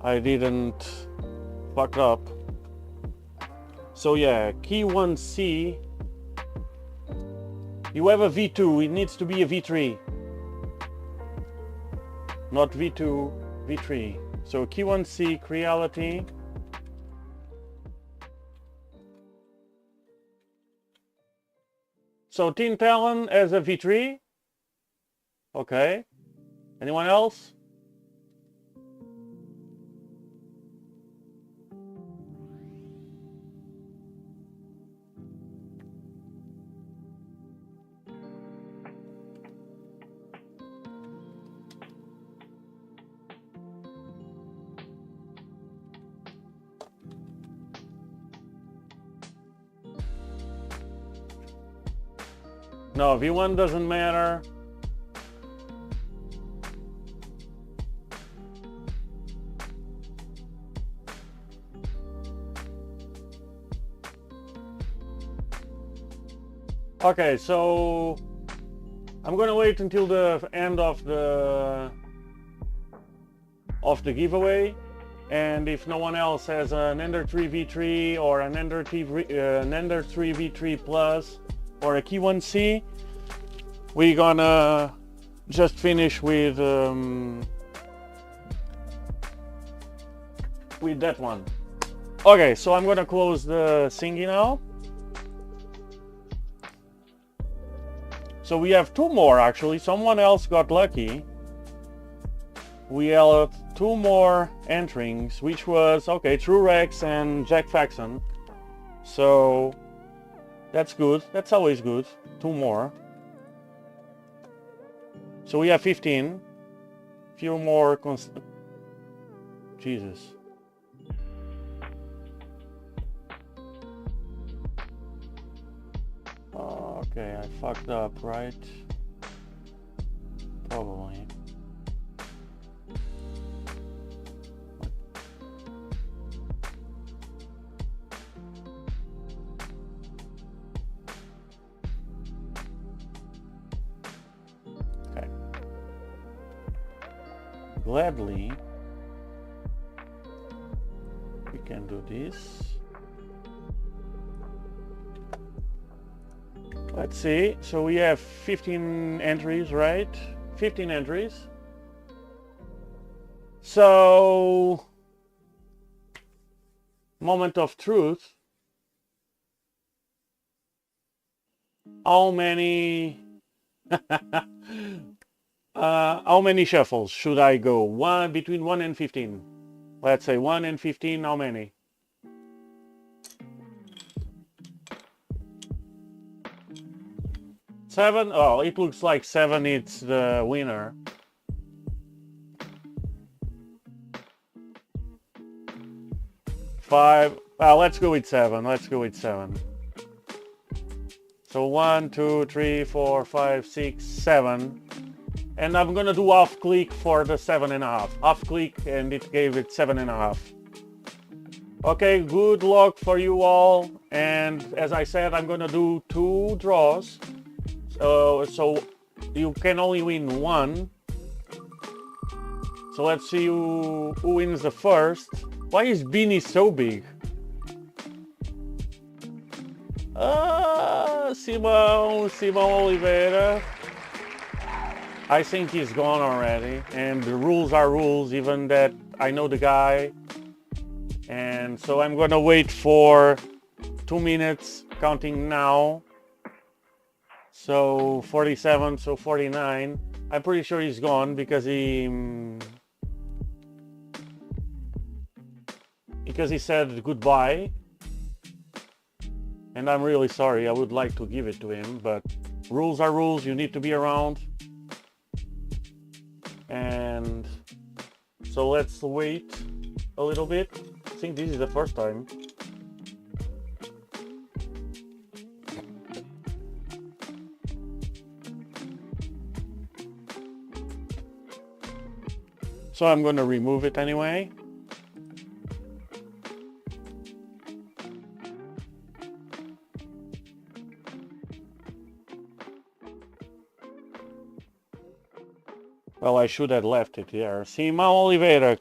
I didn't fuck up. So yeah, Key 1C. You have a V2, it needs to be a V3. Not V2, V3. So Key 1C, Creality. So Tin Talon as a V3. Okay. Anyone else? No, V1 doesn't matter. Okay, so I'm gonna wait until the end of the giveaway, and if no one else has an Ender 3 V3 or an Ender 3 V3 Plus or a Key 1C, we're gonna just finish with that one. Okay, so I'm gonna close the thingy now. So we have two more actually. Someone else got lucky. We have two more enterings, which was okay, True Rex and Jack Faxon. So that's good. That's always good. Two more. So we have 15. Few more Jesus. Okay, I fucked up, right? Probably. Okay. Gladly, we can do this. Let's see, so we have 15 entries, right? 15 entries. So, moment of truth. How many how many shuffles should I go? Between 1 and 15. Let's say 1 and 15, how many? Seven? Oh, it looks like 7, it's the winner. Five. Let's go with 7. Let's go with 7. So 1, 2, 3, 4, 5, 6, 7. And I'm gonna do off click for the 7.5. Off click, and it gave it 7.5. Okay, good luck for you all. And as I said, I'm gonna do 2 draws. So you can only win 1. So let's see who wins the first. Why is Beanie so big? Simão Oliveira. I think he's gone already. And the rules are rules, even that I know the guy. And so I'm gonna wait for 2 minutes, counting now. So 47, so 49. I'm pretty sure he's gone because he said goodbye. And I'm really sorry. I would like to give it to him, but rules are rules. You need to be around. And so let's wait a little bit. I think this is the first time. So I'm going to remove it anyway. Well, I should have left it here. Simão Oliveira.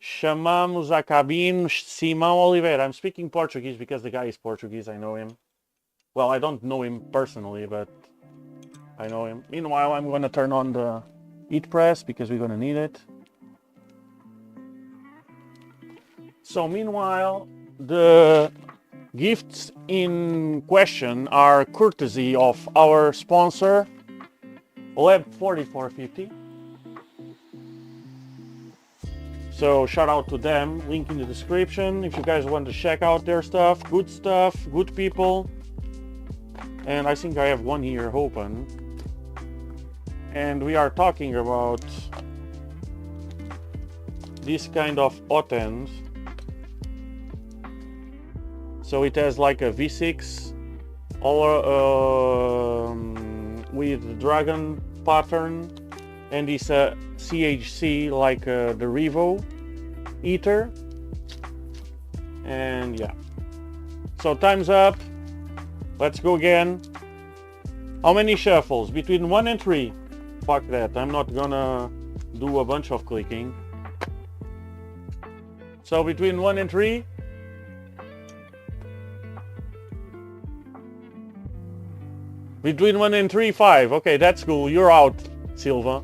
Chamamos a cabine Simão Oliveira. I'm speaking Portuguese because the guy is Portuguese. I know him. Well, I don't know him personally, but I know him. Meanwhile, I'm going to turn on the heat press because we're going to need it. So meanwhile, the gifts in question are courtesy of our sponsor, Lab 4450. So shout out to them, link in the description if you guys want to check out their stuff, good people. And I think I have one here open. And we are talking about this kind of Hotend. So it has like a V6 all with dragon pattern, and this CHC like the Revo Eater. And yeah, so time's up. Let's go again. How many shuffles? Between 1 and 3. Fuck that, I'm not gonna do a bunch of clicking. So between 1 and 3. Between 1 and 3, 5. Okay, that's cool. You're out, Silva.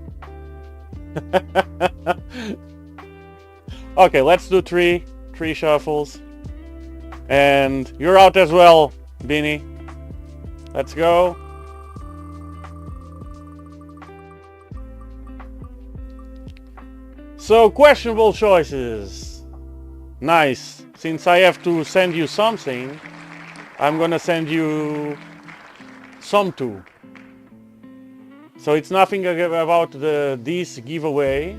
Okay, let's do 3 shuffles. And you're out as well, Beanie. Let's go. So, questionable choices. Nice. Since I have to send you something, I'm gonna send you some too. So it's nothing about this giveaway.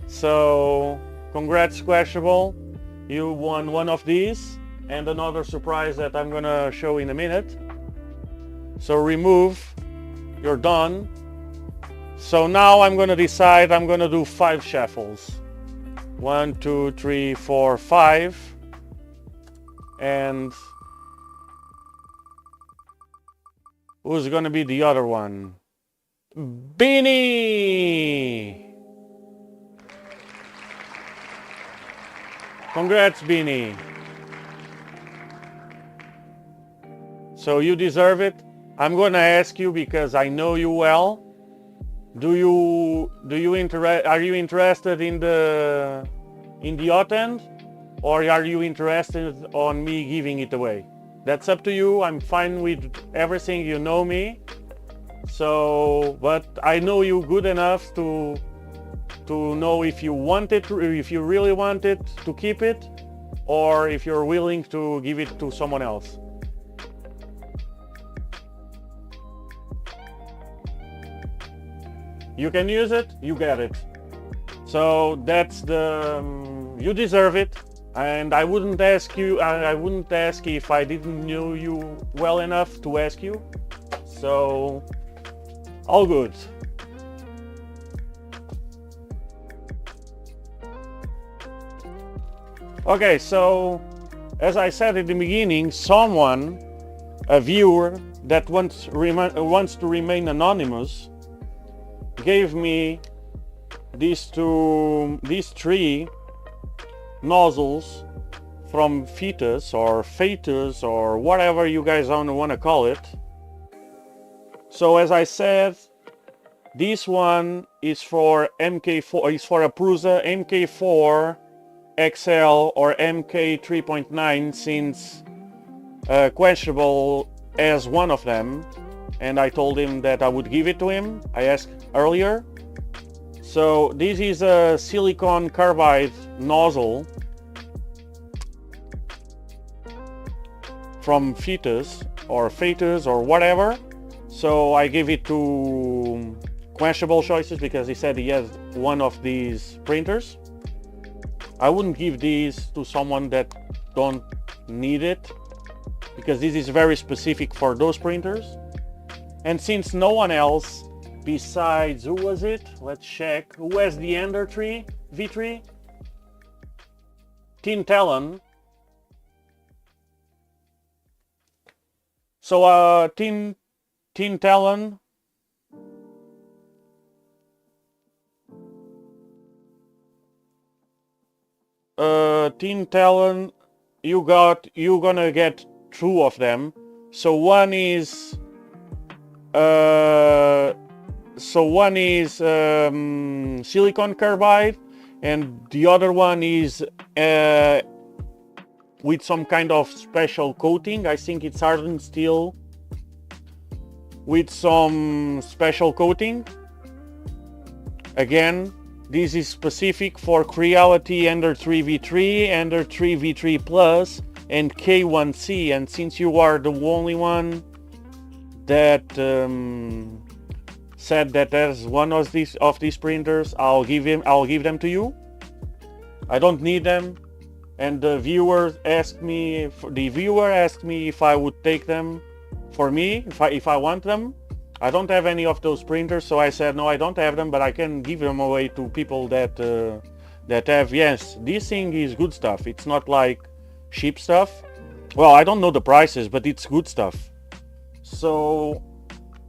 So congrats, questionable. You won one of these and another surprise that I'm gonna show in a minute. So remove. You're done. So now I'm gonna decide. I'm gonna do 5 shuffles. 1, 2, 3, 4, 5. And who's gonna be the other one? Beanie! Congrats, Beanie. So you deserve it. I'm gonna ask you because I know you well. Are you interested in the Hotend, or are you interested on me giving it away? That's up to you. I'm fine with everything, you know me. So, but I know you good enough to know if you want it, if you really want it to keep it, or if you're willing to give it to someone else. You can use it, you get it. So that's the you deserve it. And I wouldn't ask you. I wouldn't ask if I didn't know you well enough to ask you. So all good. Okay, so as I said at the beginning, someone, a viewer that wants to remain anonymous, gave me these 3 nozzles from Fetus or Fetus or whatever you guys want to call it. So as I said, this one is for MK4, is for a Prusa MK4 XL or MK 3.9, since Questionable as one of them, and I told him that I would give it to him. I asked earlier. So this is a silicon carbide nozzle from Fetus or whatever. So I gave it to Questionable Choices because he said he has one of these printers. I wouldn't give these to someone that don't need it, because this is very specific for those printers. And since no one else besides, who was it? Let's check. Who has the Ender 3 V3? Tin Talon. So Tin Talon. Tin Talon, you're gonna get 2 of them. So one is silicon carbide, and the other one is with some kind of special coating. I think it's hardened steel with some special coating. Again, this is specific for Creality Ender 3 V3, Ender 3 V3 Plus, and K1C. And since you are the only one that said that there's one of these printers, I'll give them to you. I don't need them. And the viewer asked me if I would take them. for me, if I want them. I don't have any of those printers, so I said no, I don't have them, but I can give them away to people that that have. Yes, this thing is good stuff. It's not like cheap stuff. Well, I don't know the prices, but it's good stuff. So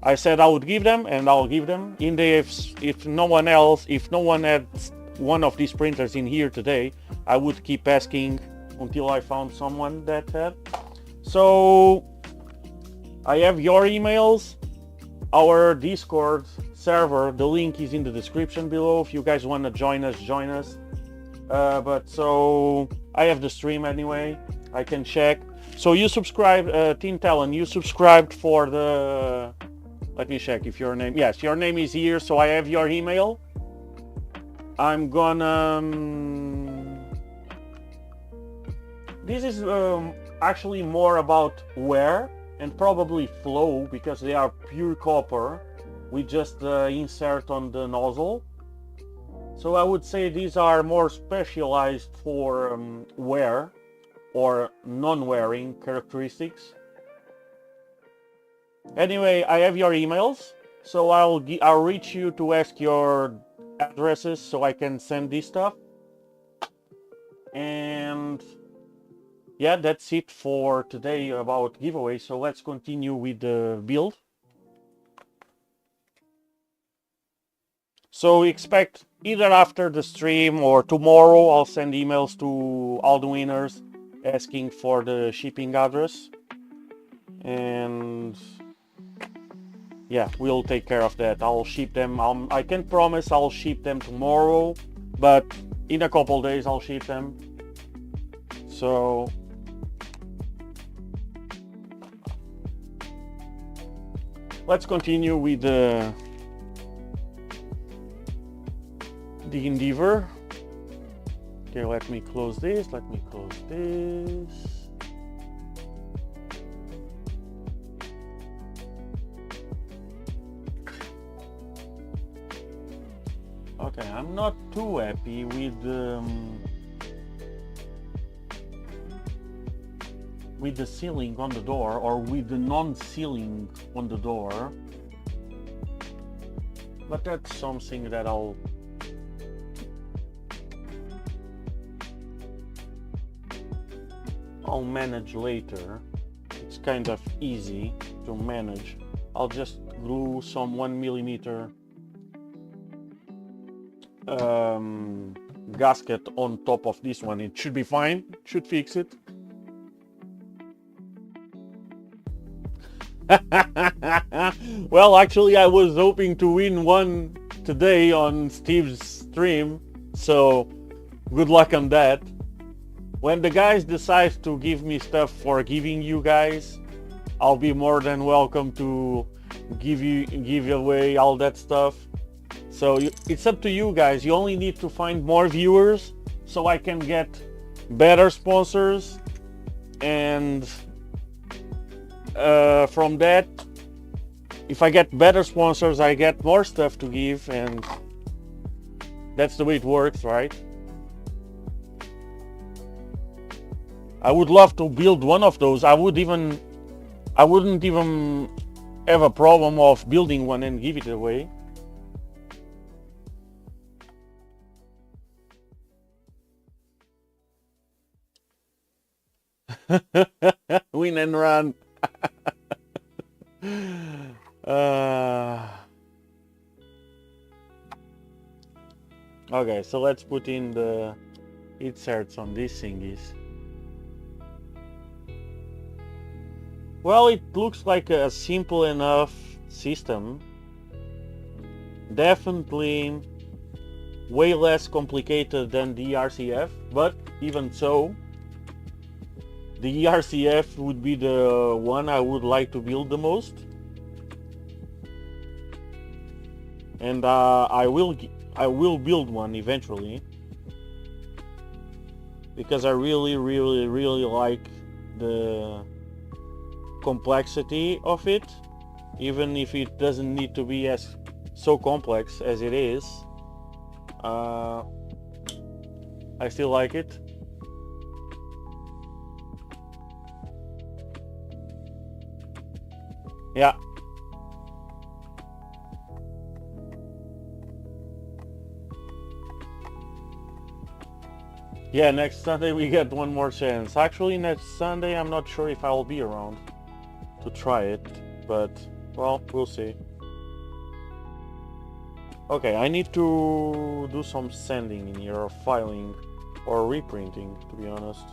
I said I would give them, and I'll give them. In the if no one else, if no one had one of these printers in here today, I would keep asking until I found someone that had. So I have your emails, our Discord server. The link is in the description below. If you guys want to join us, join us. But so I have the stream anyway. I can check. So you subscribe, Teen Talon, you subscribed for the, let me check if your name, yes, your name is here, so I have your email. I'm gonna, this is actually more about wear and probably flow, because they are pure copper with just the insert on the nozzle. So I would say these are more specialized for wear or non-wearing characteristics. Anyway, I have your emails, so I'll reach you to ask your addresses so I can send this stuff. And yeah, that's it for today about giveaway. So let's continue with the build. So expect either after the stream or tomorrow I'll send emails to all the winners asking for the shipping address, and yeah, we'll take care of that. I'll ship them. I can't promise I'll ship them tomorrow, but in a couple days I'll ship them. So let's continue with the Endeavor. Okay, let me close this. Let me close this. Okay, I'm not too happy with the sealing on the door, or with the non-sealing on the door, but that's something that I'll manage later. It's kind of easy to manage. I'll just glue some 1mm gasket on top of this one. It should be fine, should fix it. Well, actually I was hoping to win one today on Steve's stream, so good luck on that. When the guys decide to give me stuff for giving you guys, I'll be more than welcome to give away all that stuff. So it's up to you guys. You only need to find more viewers so I can get better sponsors, and from that, if I get better sponsors, I get more stuff to give, and that's the way it works, right? I would love to build one of those. I wouldn't even have a problem of building one and give it away. Win and run. Okay, so let's put in the inserts on these thingies. Well, it looks like a simple enough system. Definitely way less complicated than the ERCF, but even so, the ERCF would be the one I would like to build the most. And I will build one eventually, because I really like the complexity of it, even if it doesn't need to be as so complex as it is. I still like it. Yeah. Yeah, next Sunday we get one more chance. Actually, next Sunday I'm not sure if I'll be around to try it, but, well, we'll see. Okay, I need to do some sanding in here, or filing, or reprinting, to be honest.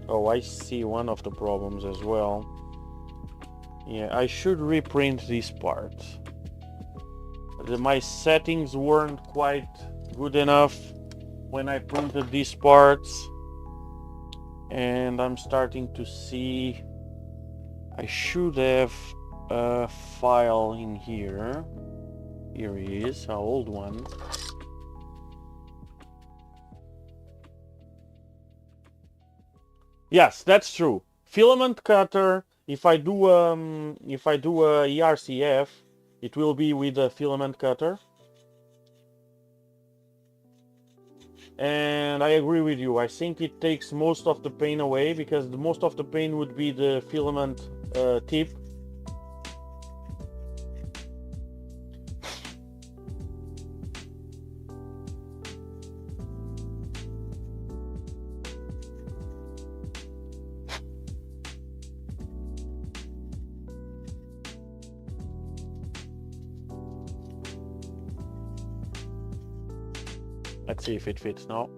Oh, I see one of the problems as well. Yeah, I should reprint this part. My settings weren't quite good enough when I printed these parts, and I'm starting to see I should have a file in here. Here he is, an old one. Yes, that's true. Filament cutter. If I do a ERCF, it will be with a filament cutter. And I agree with you. I think it takes most of the pain away, because most of the pain would be the filament tip. Let's see if it fits now.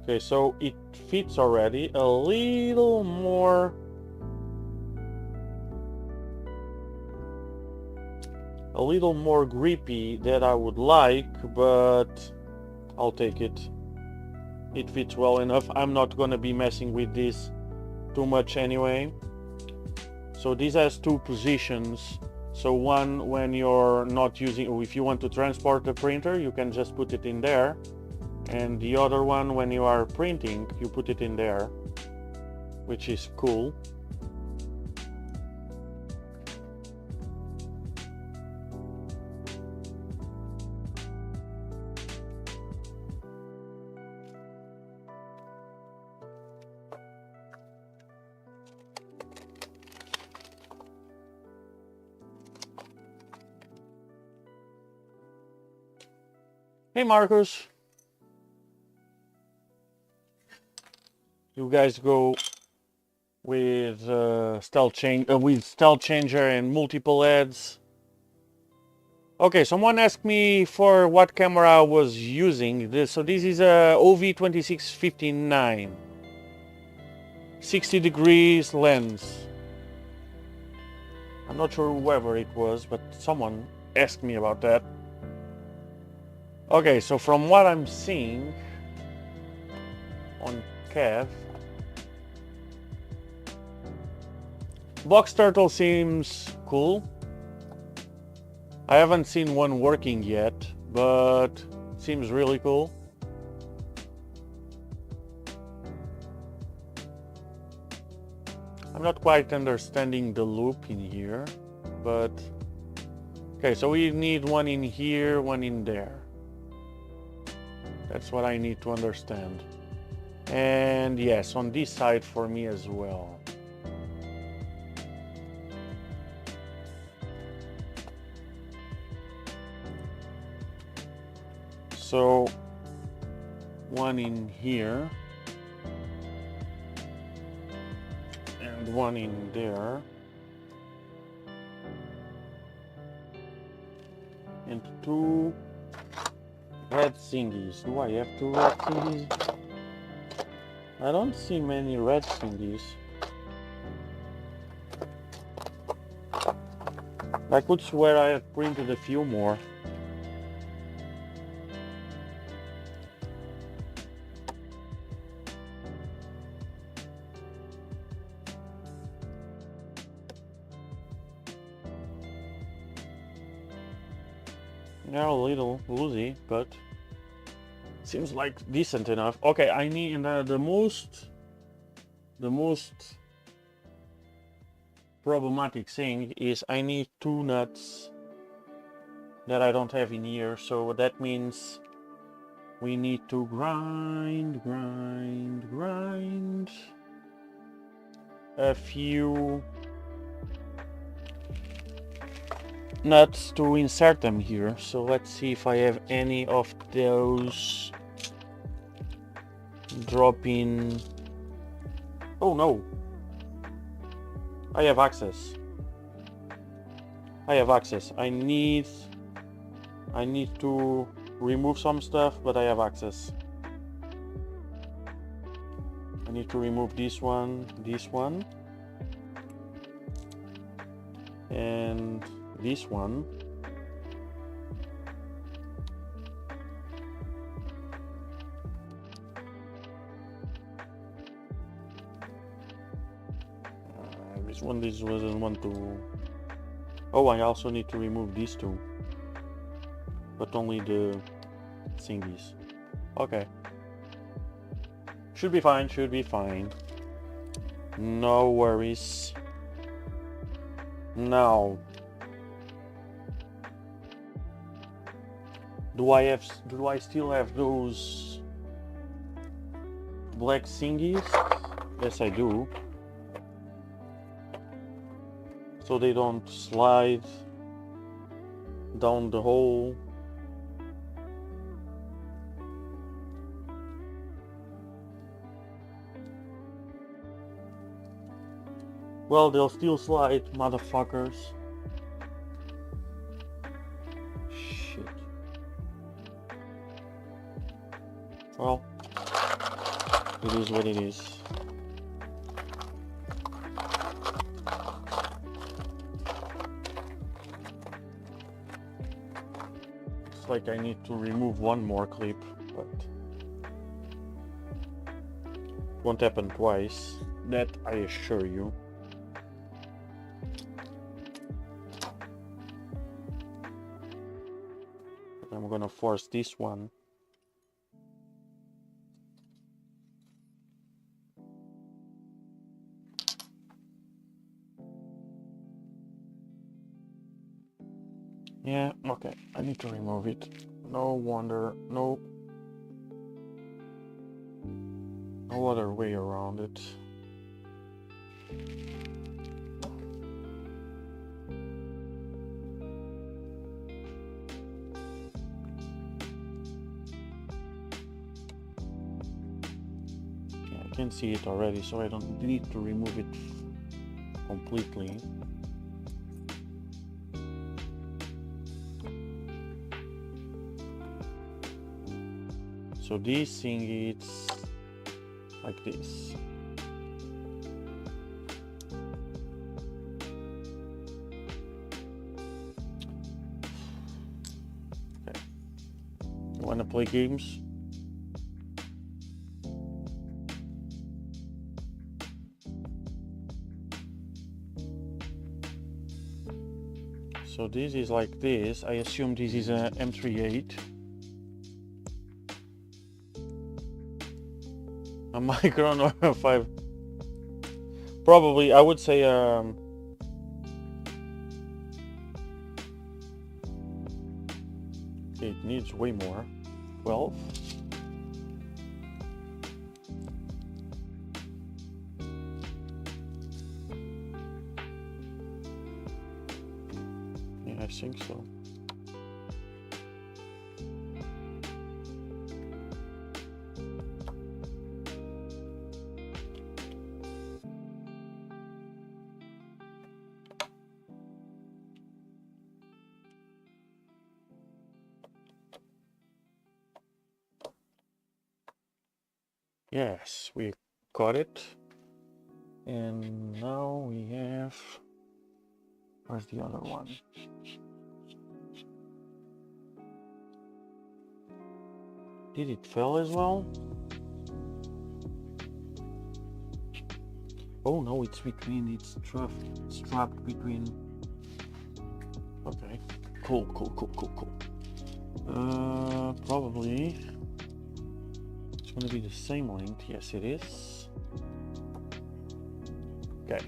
Okay, so it fits already. A little more grippy than I would like, but I'll take it. It fits well enough. I'm not gonna be messing with this too much anyway. So this has two positions. So one, when you're not using, if you want to transport the printer, you can just put it in there. And the other one, when you are printing, you put it in there, which is cool. Hey Marcus, you guys go with stealth changer and multiple heads. Okay, someone asked me for what camera I was using. So this is a OV2659, 60 degrees lens. I'm not sure whoever it was, but someone asked me about that. Okay, so from what I'm seeing on Kev, Box Turtle seems cool. I haven't seen one working yet, but seems really cool. I'm not quite understanding the loop in here, but okay, so we need one in here, one in there. That's what I need to understand. And yes, on this side for me as well. So one in here and one in there, and two red thingies. Do I have two red thingies? I don't see many red thingies. I could swear I have printed a few more. They're a little loosey, but seems like decent enough. Okay, I need the most problematic thing is I need 2 nuts that I don't have in here, so that means we need to grind a few nuts to insert them here. So let's see if I have any of those drop-in. Oh no, I have access. I need to remove some stuff, but I have access. I need to remove this one, and this one. This wasn't one to. Oh, I also need to remove these two, but only the thingies. Okay. Should be fine. No worries. Now, do I still have those black thingies? Yes, I do. So they don't slide down the hole. Well, they'll still slide, motherfuckers. Shit. Well, it is what it is. It's like I need to remove one more clip, but won't happen twice. That I assure you. I'm gonna force this one. Yeah, okay, I need to remove it. No wonder, no other way around it. I can see it already, so I don't need to remove it completely. So this thing, it's like this. Okay. You wanna play games? So this is like this. I assume this is a M38. A Micron or a 5. Probably, I would say it needs way more. 12. Yeah, I think so. Yes, we got it. And now we have... Where's the other one? Did it fail as well? Oh no, it's between, it's trapped between. Okay, cool. Probably it's gonna be the same length. Yes, it is. Okay.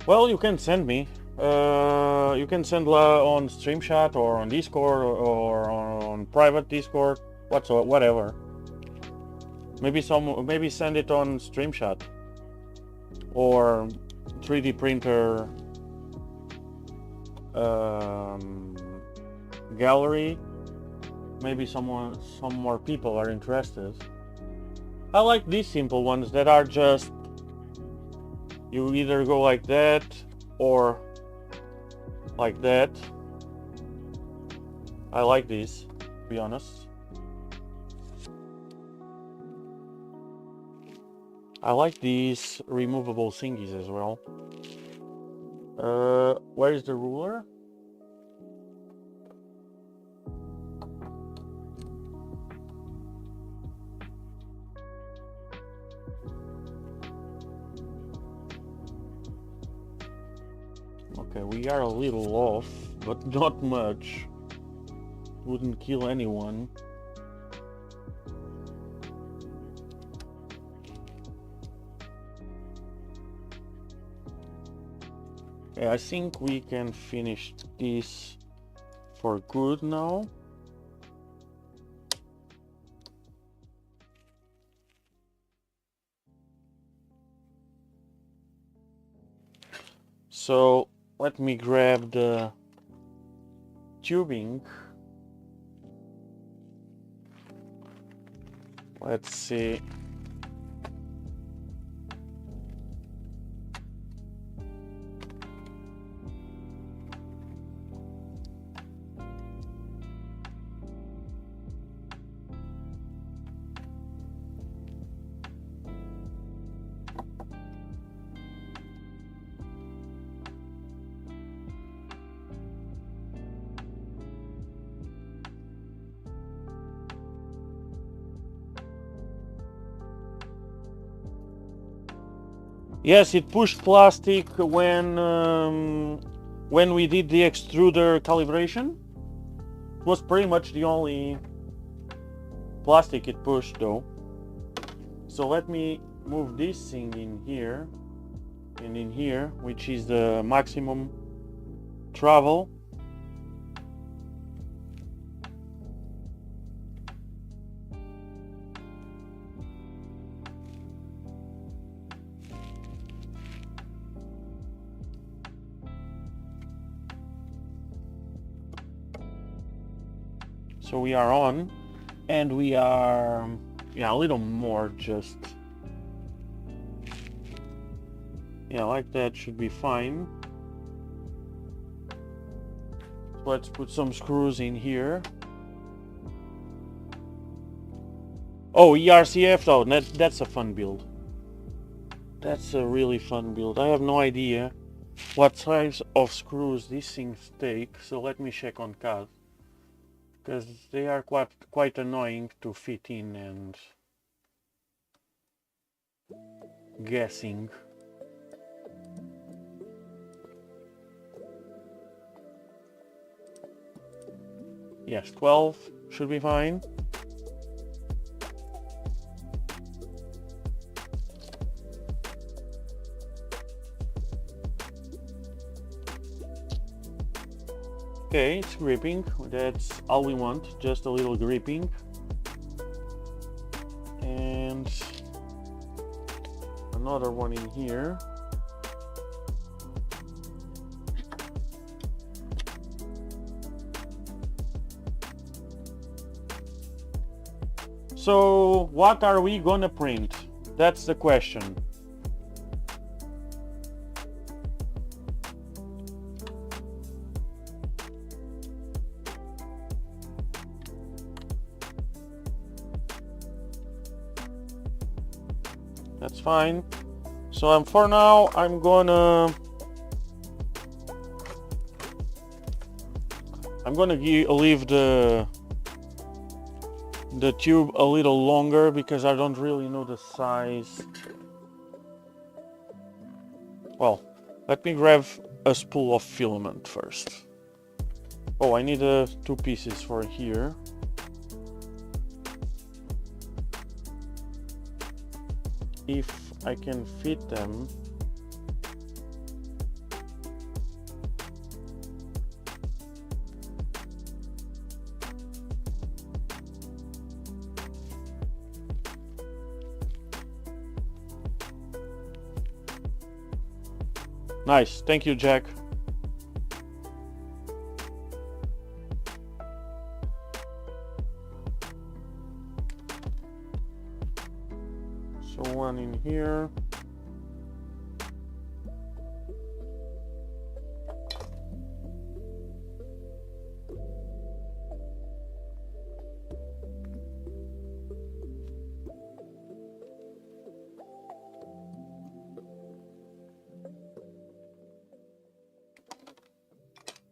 Well, you can send me. You can send on StreamChat or on Discord or on private Discord, whatever. Maybe send it on StreamChat or 3D printer gallery. Maybe some more people are interested. I like these simple ones that are just, you either go like that or like that. I like these, to be honest. I like these removable thingies as well. Where is the ruler? Okay, we are a little off, but not much. Wouldn't kill anyone. Yeah, I think we can finish this for good now. So let me grab the tubing. Let's see. Yes, it pushed plastic when we did the extruder calibration. It was pretty much the only plastic it pushed though. So let me move this thing in here and in here, which is the maximum travel. So we are on, and we are, yeah, a little more just, yeah, like that should be fine. So let's put some screws in here. Oh, ERCF though, that's a fun build. That's a really fun build. I have no idea what size of screws these things take, so let me check on CAD. Because they are quite annoying to fit in and guessing. Yes, 12 should be fine. Okay, it's gripping. That's all we want, just a little gripping. And another one in here. So what are we gonna print? That's the question. That's fine. So for now I'm gonna leave the tube a little longer because I don't really know the size. Well, let me grab a spool of filament first. Oh, I need 2 pieces for here. If I can fit them. Nice, thank you, Jack. So one in here.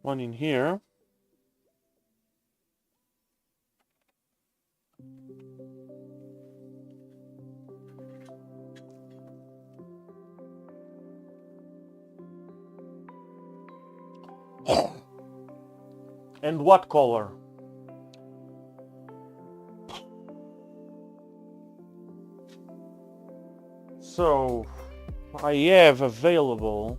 One in here. And what color? So I have available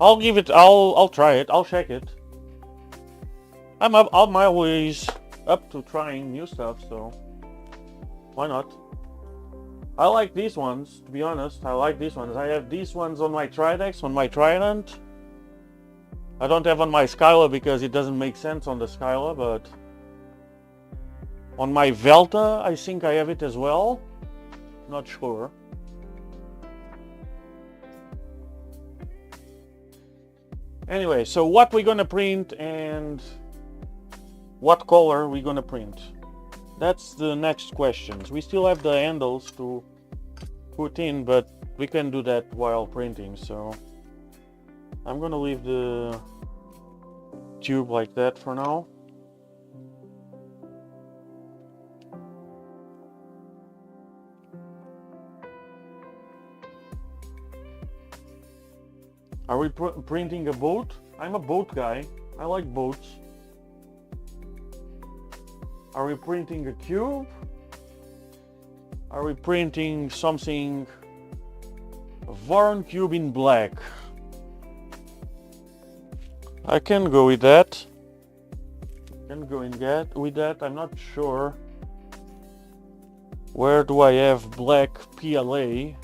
I'll try it. I'll check it. I'm always up to trying new stuff, so why not? I like these ones, to be honest. I like these ones. I have these ones on my Tridex, on my Trident. I don't have on my Skyla because it doesn't make sense on the Skyla, but on my Velta, I think I have it as well. Not sure. Anyway, so what we're gonna print and what color we're gonna print? That's the next questions. We still have the handles to put in, but we can do that while printing, so I'm gonna leave the tube like that for now. Are we printing a boat? I'm a boat guy. I like boats. Are we printing a cube? Are we printing something? A Voron cube in black. I can go with that. With that. I'm not sure. Where do I have black PLA?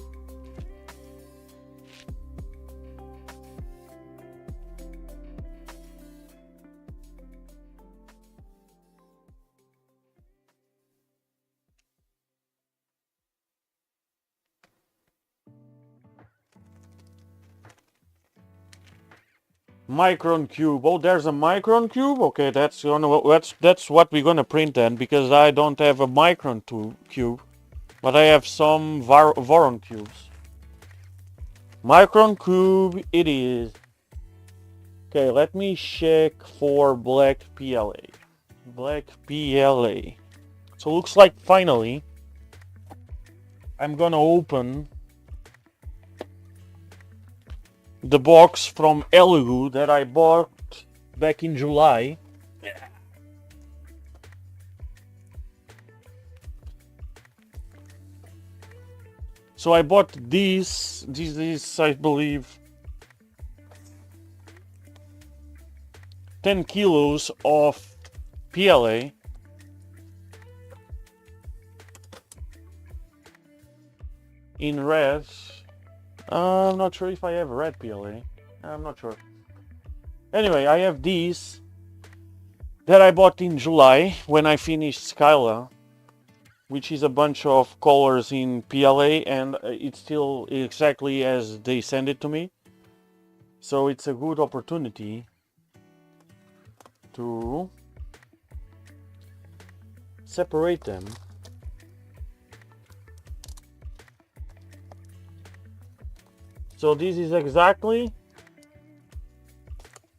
Micron cube. Oh, there's a micron cube. Okay, that's what we're gonna print then, because I don't have a micron cube, but I have some Voron cubes. Micron cube it is. Okay, let me check for black PLA. Black PLA. So looks like finally I'm gonna open the box from Elugu that I bought back in July. So I bought these I believe 10 kilos of PLA. In red. I'm not sure if I have red PLA. I'm not sure. Anyway, I have these that I bought in July when I finished Skyla, which is a bunch of colors in PLA, and it's still exactly as they send it to me. So it's a good opportunity to separate them. So this is exactly,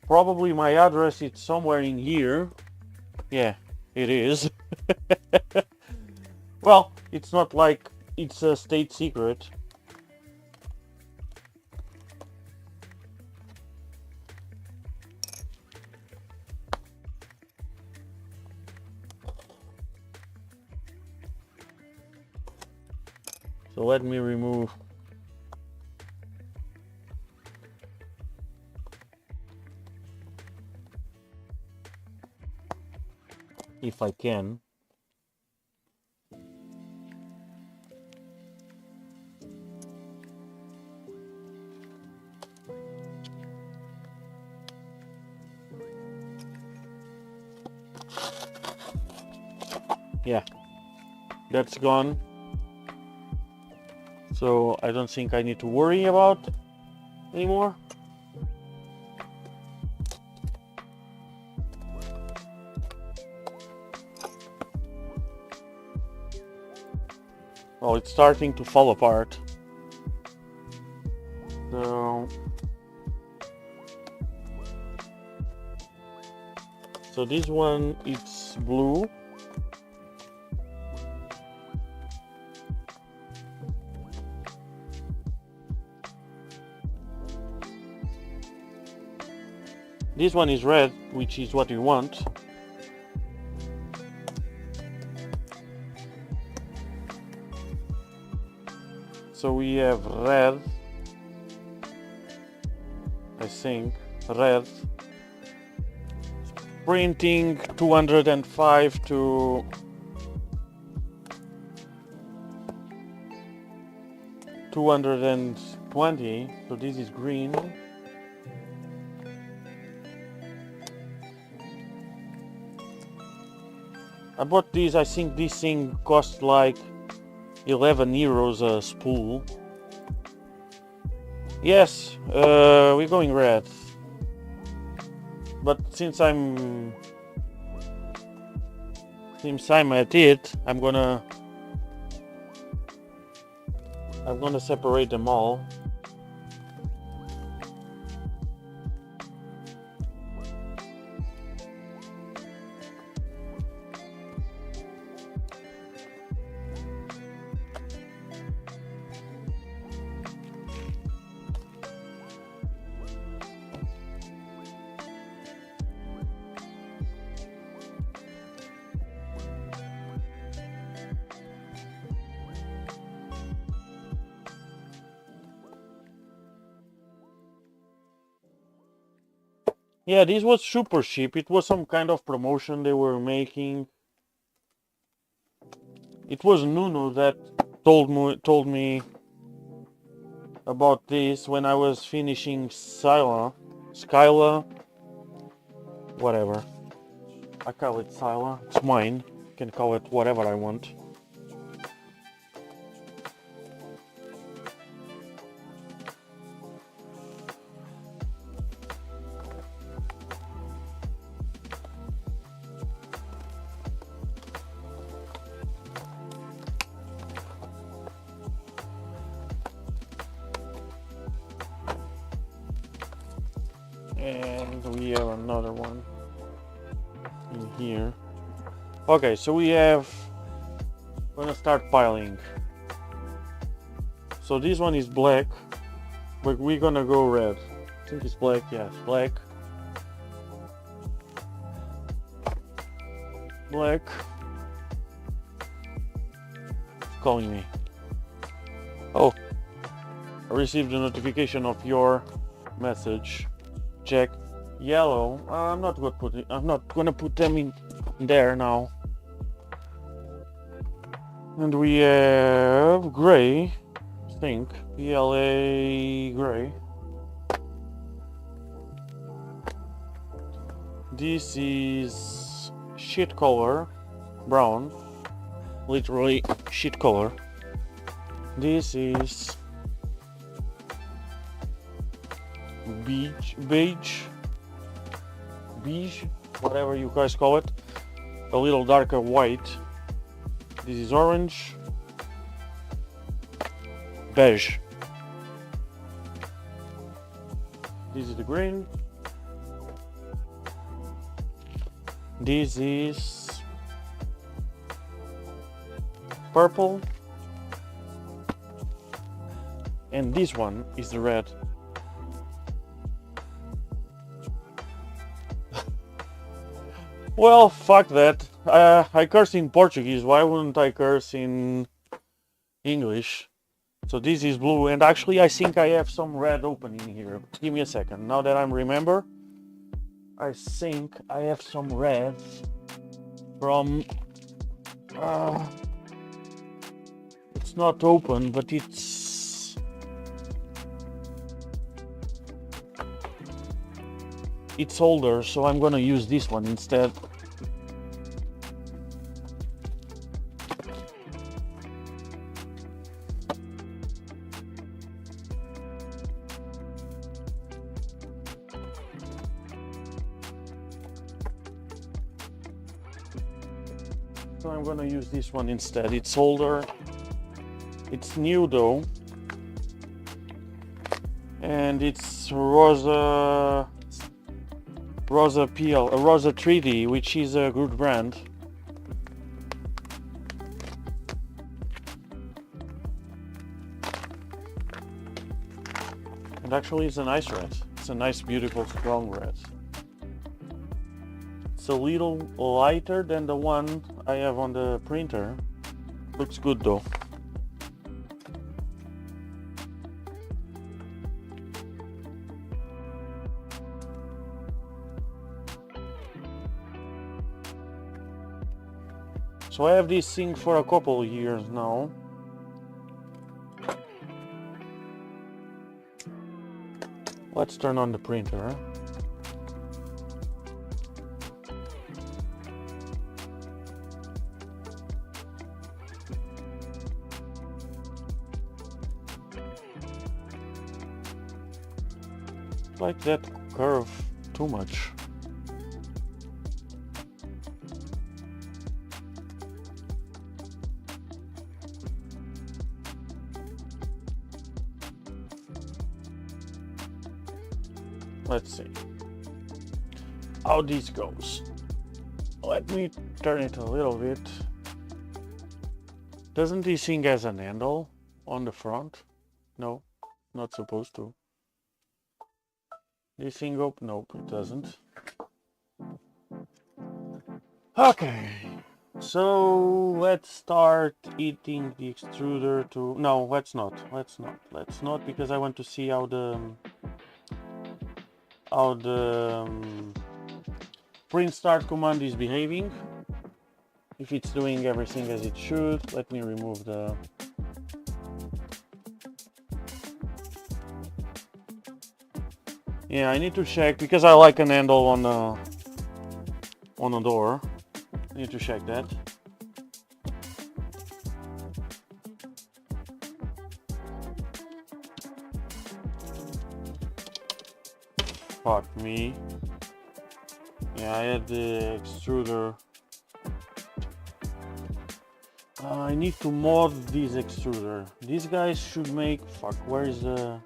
probably my address is somewhere in here. Yeah, it is. Well, it's not like it's a state secret. So let me remove if I can. Yeah, that's gone. So I don't think I need to worry about anymore. Well, it's starting to fall apart. So this one, it's blue. This one is red, which is what you want. So we have red, I think, red. Printing 205 to 220, so this is green. I bought these, I think this thing cost like 11 euros a spool. Yes, we're going red. But since I'm at it, I'm gonna separate them all. Yeah, this was super cheap. It was some kind of promotion they were making. It was Nuno that told me about this when I was finishing Scylla, whatever. I call it Scylla. It's mine. I can call it whatever I want. And we have another one in here. Okay, so we have, gonna start piling. So this one is black, but we're gonna go red. I think it's black, yes, black. Black. It's calling me. Oh, I received a notification of your message. Check. Yellow. I'm not gonna put them in there now. And we have gray. I think PLA gray. This is shit color, brown. Literally shit color. This is beige, whatever you guys call it, a little darker white. This is orange, beige. This is the green. This is purple, and this one is the red. Well, fuck that. I curse in Portuguese, why wouldn't I curse in English? So this is blue, and actually I think I have some red open in here. Give me a second. Now that I remember, I think I have some red from... it's not open, but it's older, so I'm gonna use this one instead. So I'm gonna use this one instead. It's older. It's new though. And it's Rosa PL, Rosa 3D, which is a good brand. And actually it's a nice red. It's a nice, beautiful, strong red. It's a little lighter than the one I have on the printer. Looks good though. So I have this thing for a couple of years now. Let's turn on the printer. Like that curve too much. Let's see how this goes. Let me turn it a little bit. Doesn't this thing has an handle on the front? No, not supposed to. This thing go? Nope, it doesn't. Okay, so let's start eating the extruder to... No, let's not, because I want to see how the print start command is behaving. If it's doing everything as it should. Let me remove the... Yeah, I need to check because I like an handle on a door. I need to check that. Fuck me. Yeah, I had the extruder. I need to mod this extruder. These guys should make... Fuck, where is the...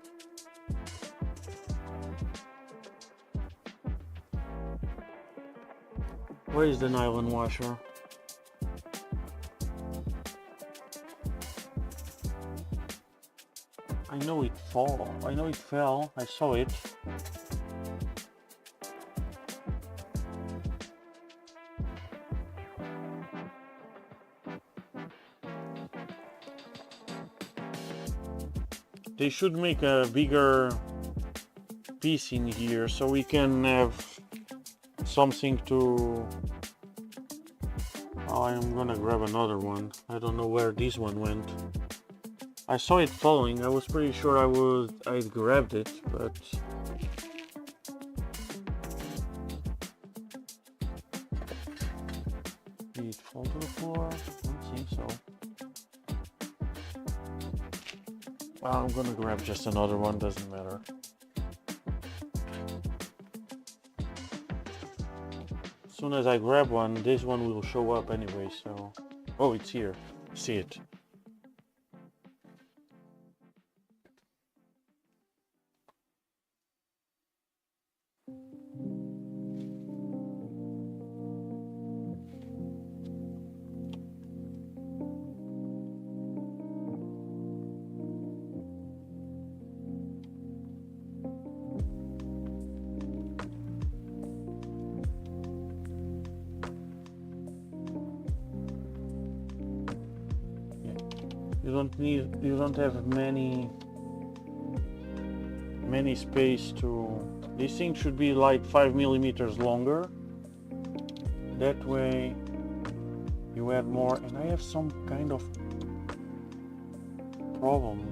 Where is the nylon washer? I know it fell. I saw it. They should make a bigger piece in here so we can have something to... Oh, I'm gonna grab another one. I don't know where this one went. I saw it falling. I was pretty sure I'd grabbed it, but... Did it fall to the floor? I don't think so. I'm gonna grab just another one, doesn't matter. As soon as I grab one, this one will show up anyway, so... Oh, it's here. See it. You don't have many space to... This thing should be like 5 millimeters longer. That way you add more, and I have some kind of problem.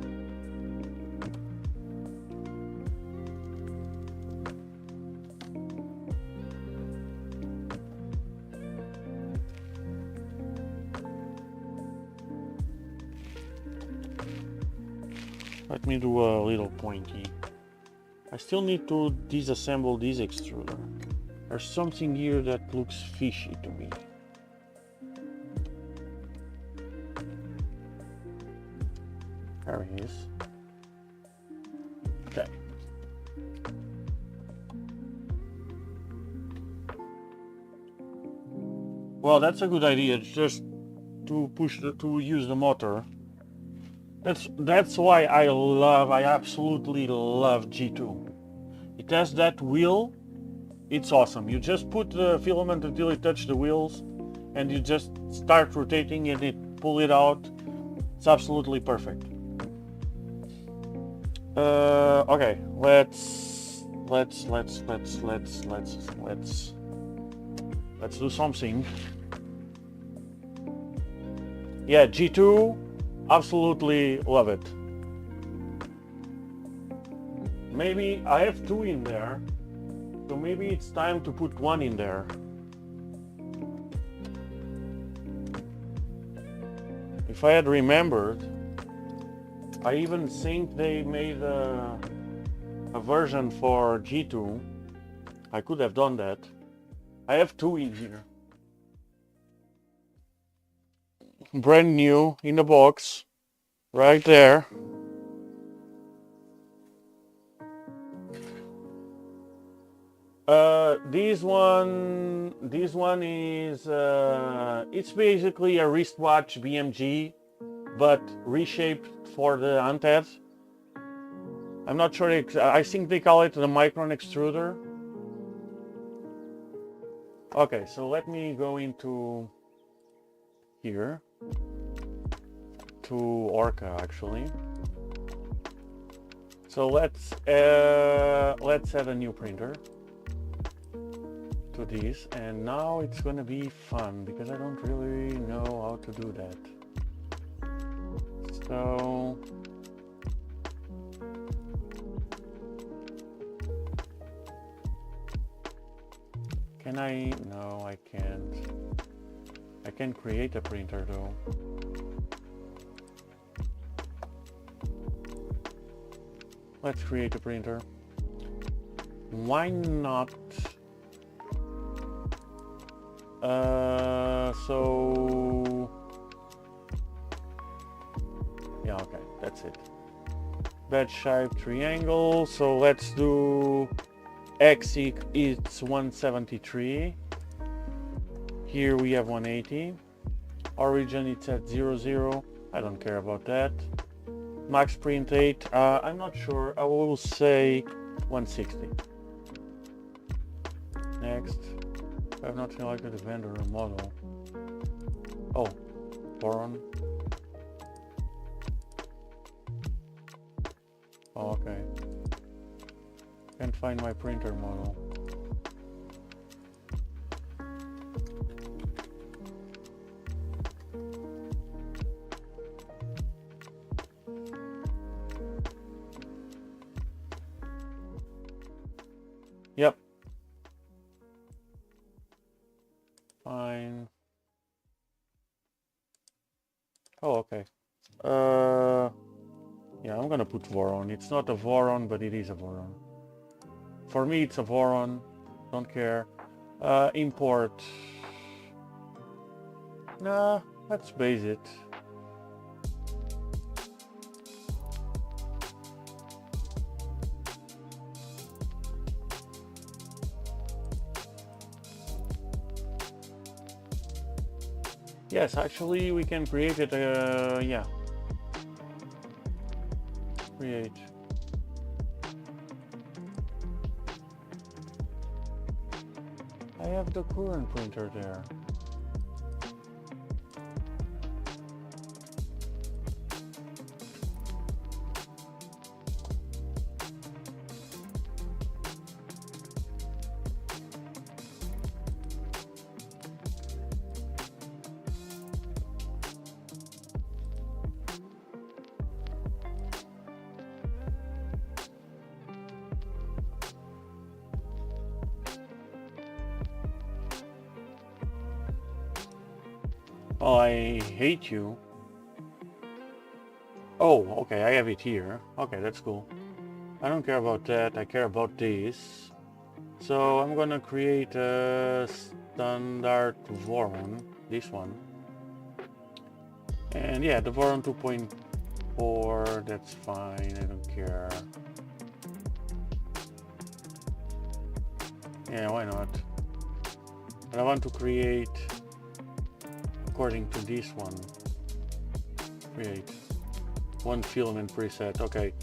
Let me do a little pointy. I still need to disassemble this extruder. There's something here that looks fishy to me. There he is. Okay. Well, that's a good idea. It's just to use the motor. That's why I absolutely love G2. It has that wheel. It's awesome. You just put the filament until you touch the wheels, and you just start rotating and it pull it out. It's absolutely perfect. Okay, let's do something. Yeah, G2, absolutely love it. Maybe I have 2 in there, so maybe it's time to put 1 in there. If I had remembered, I even think they made a version for G2. I could have done that. I have 2 in here. Brand new in the box, right there. This one is it's basically a wristwatch BMG, but reshaped for the Hotend. I'm not sure. I think they call it the Micron extruder. Okay, so let me go into here to Orca actually. So let's add a new printer to this, and now it's gonna be fun because I don't really know how to do that. So can I? No, I can't. I can create a printer though. Let's create a printer. Why not? So yeah, okay, that's it. Badge shape triangle. So let's do X it's 173. Here we have 180. Origin it's at 00. I don't care about that. Max print 8. I'm not sure. I will say 160. Next. I have not selected the vendor model. Oh, boron. Oh, okay. Can't find my printer model. Yep. Fine. Oh, okay. Yeah, I'm gonna put Voron. It's not a Voron, but it is a Voron. For me, it's a Voron. Don't care. Import. Nah, let's base it. Yes, actually we can create it, yeah. Create. I have the current printer there. Oh, I hate you. Oh, okay, I have it here. Okay, that's cool. I don't care about that, I care about this. So I'm gonna create a standard Voron, this one. And yeah, the Voron 2.0 4, that's fine, I don't care. Yeah, why not? But I want to create according to this one. Create one filament preset. Okay.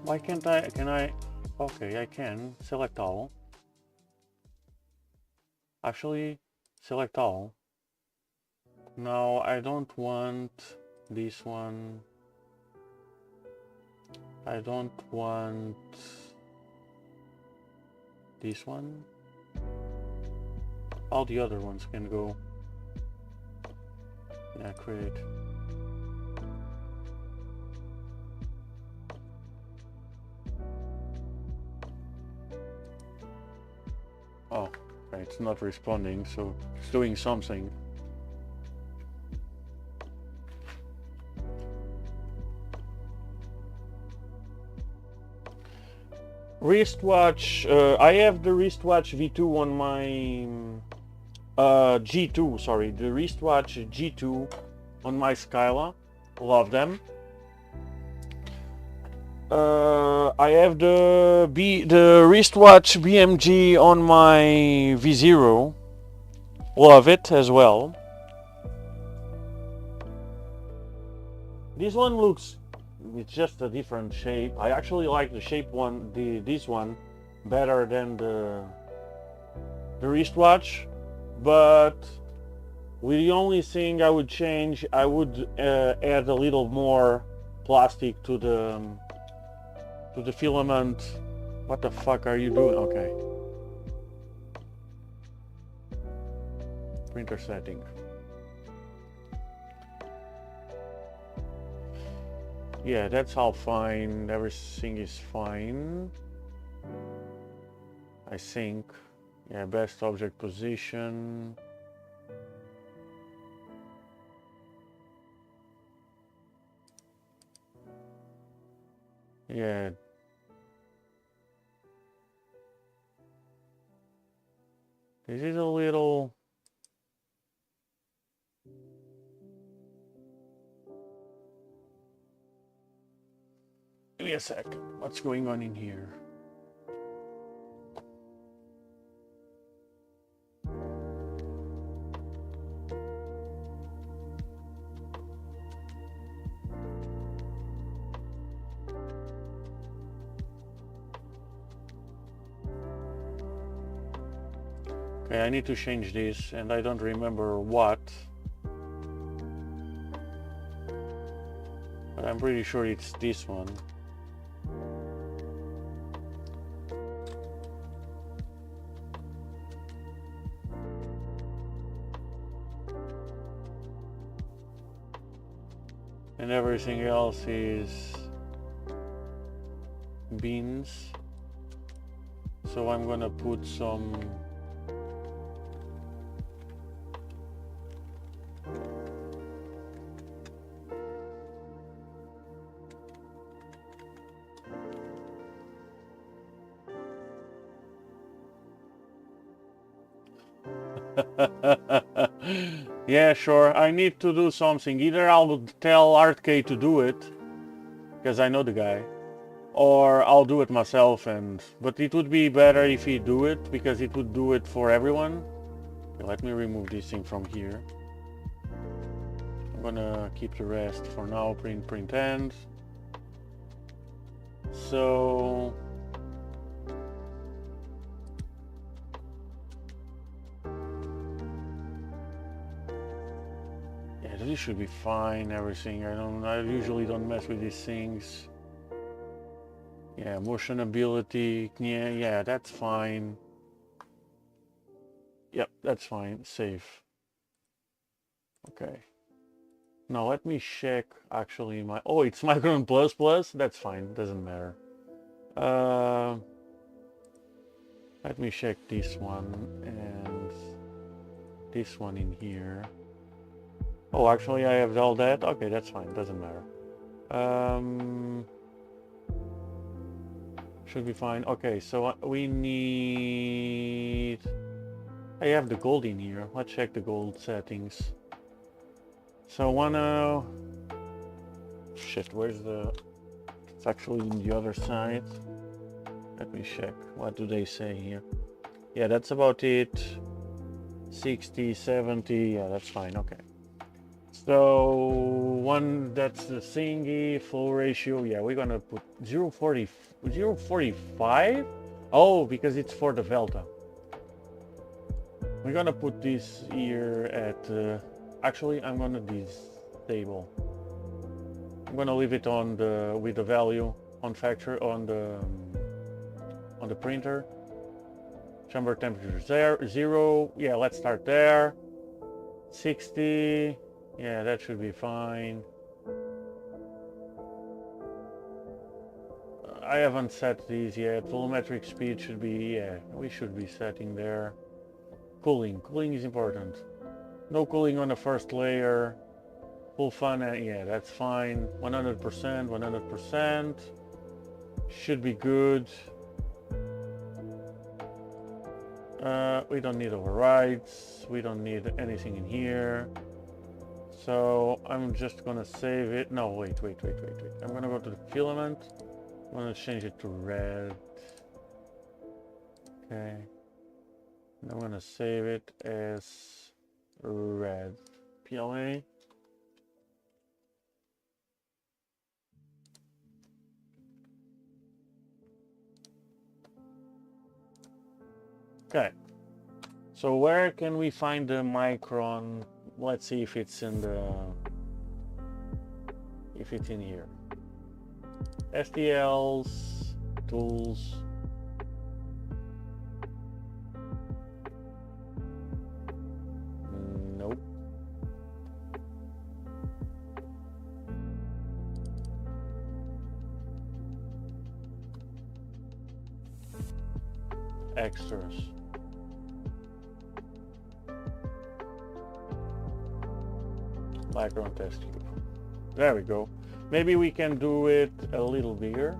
Why can't I? Can I? Okay, I can select all. Actually, select all. No, I don't want this one. I don't want this one. All the other ones can go. Yeah, create. Oh, okay, it's not responding, so it's doing something. Wristwatch, I have the wristwatch V2 on my G2, sorry, the wristwatch G2 on my Skyla. Love them. I have the wristwatch BMG on my V0. Love it as well. This one looks, it's just a different shape. I actually like the shape one, this one, better than the wristwatch. But with the only thing I would change, I would add a little more plastic to the filament. What the fuck are you doing? Okay. Printer setting. Yeah, that's all fine. Everything is fine. I think. Yeah, best object position. Yeah. This is a little... Give me a sec. What's going on in here? Okay, I need to change this, and I don't remember what. But I'm pretty sure it's this one. And everything else is beans. So I'm gonna put some yeah, sure. I need to do something. Either I'll tell ArtK to do it, because I know the guy, or I'll do it myself. But it would be better if he do it, because it would do it for everyone. Okay, let me remove this thing from here. I'm gonna keep the rest for now. Print end. So this should be fine. Everything. I usually don't mess with these things. Yeah, motion ability. Yeah, that's fine. Yep, that's fine. Save. Okay. Now let me check actually my... Oh, it's Micron plus plus. That's fine. Doesn't matter. Let me check this one and this one in here. Oh, actually I have all that. Okay, that's fine. Doesn't matter. should be fine. Okay, so we need... I have the gold in here. Let's check the gold settings. So wanna... Shit, where's the... It's actually in the other side. Let me check. What do they say here? Yeah, that's about it. 60, 70, yeah, that's fine, okay. So, one, that's the thingy, flow ratio, yeah, we're gonna put 0.45? Oh, because it's for the Velta. We're gonna put this here at, actually, I'm gonna disable. I'm gonna leave it on the, with the value on factory, on the printer. Chamber temperature there, 0, yeah, let's start there. 60, yeah, that should be fine. I haven't set these yet. Volumetric speed should be, yeah, we should be setting there. Cooling is important. No cooling on the first layer. Full fan, yeah, that's fine. 100%. Should be good. We don't need overrides. We don't need anything in here. So I'm just gonna save it. No, wait. I'm gonna go to the filament. I'm gonna change it to red. Okay. And I'm gonna save it as red. PLA. Okay. So where can we find the micron? Let's see if it's in the... if it's in here. STLs, tools. Nope. Extras. Micron test tube. There we go. Maybe we can do it a little bigger.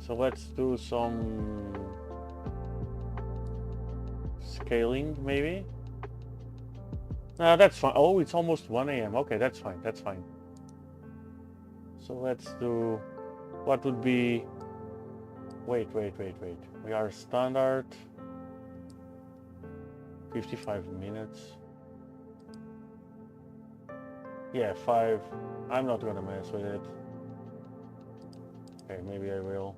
So let's do some scaling, maybe. No, that's fine. Oh, it's almost 1 AM. Okay, that's fine. That's fine. So let's do... what would be... Wait. We are standard. 55 minutes. Yeah, 5. I'm not gonna mess with it. Okay, maybe I will.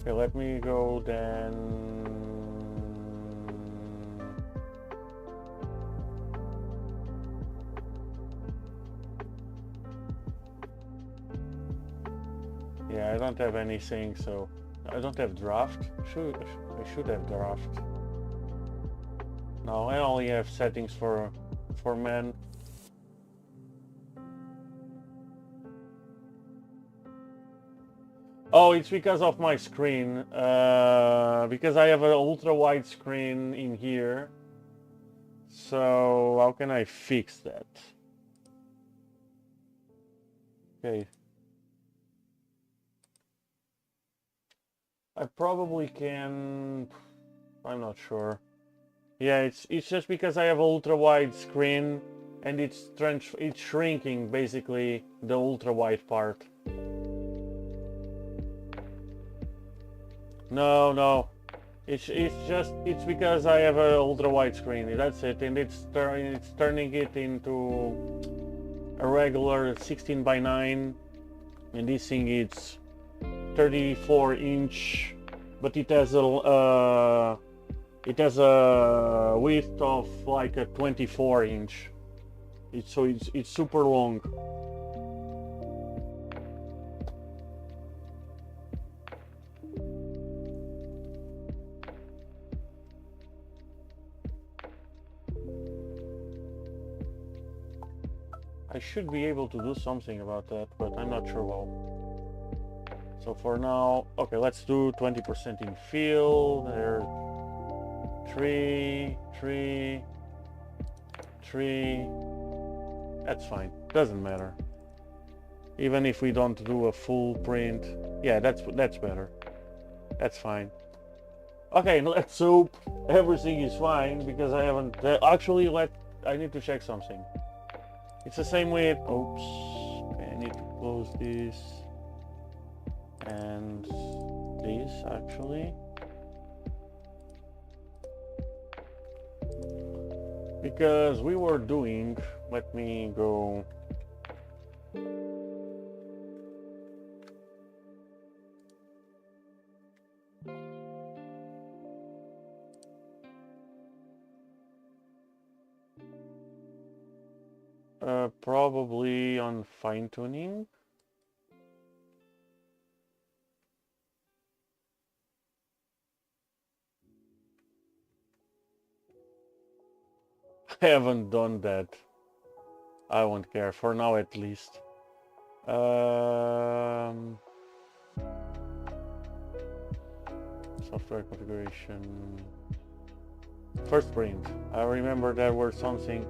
Okay, let me go then. Yeah, I don't have anything, so I don't have draft. I should have draft. No, I only have settings for men. Oh, it's because of my screen. Because I have an ultra wide screen in here. So how can I fix that? Okay. I probably can. I'm not sure. Yeah, it's just because I have an ultra wide screen and it's shrinking basically the ultra wide part. No. It's because I have an ultra wide screen. That's it, and it's turning it into a regular 16:9, and this thing is 34-inch, but it has a width of like a 24-inch. It's super long. I should be able to do something about that, but I'm not sure well. So for now, okay, let's do 20% in fill. There, 3. That's fine. Doesn't matter. Even if we don't do a full print. Yeah, that's better. That's fine. Okay, let's hope everything is fine, because I haven't actually I need to check something. It's the same with oops. Okay, I need to close this and this actually, because we were doing, let me go. Probably on fine-tuning. I haven't done that. I won't care, for now at least. Software configuration. First print. I remember there were something.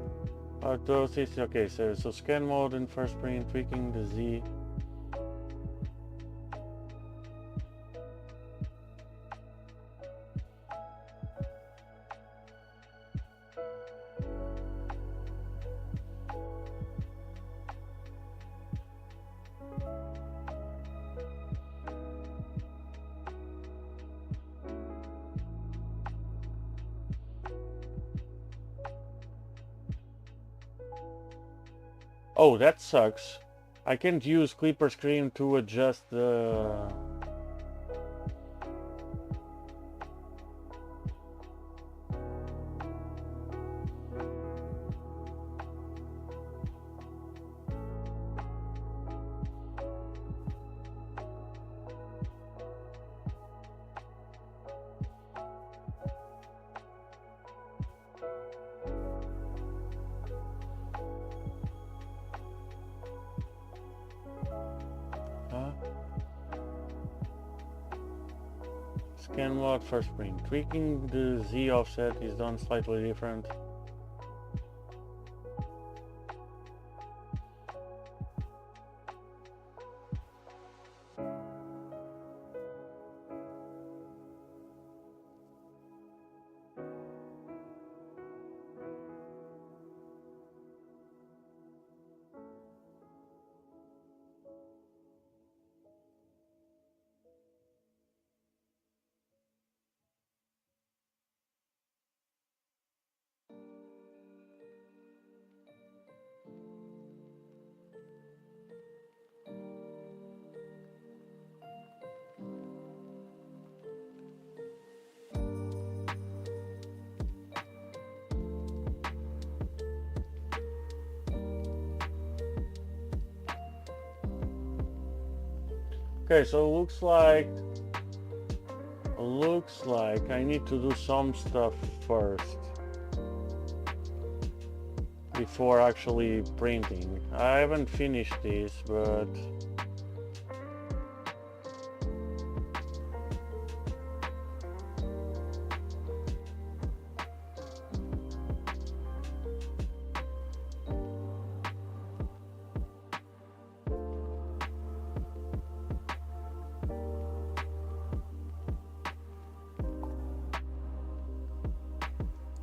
Okay, so scan mode in first print, tweaking the Z. Oh, that sucks. I can't use Clipper Screen to adjust the... Scan mode first print. Tweaking the Z offset is done slightly different. Okay, so looks like I need to do some stuff first before actually printing. I haven't finished this, but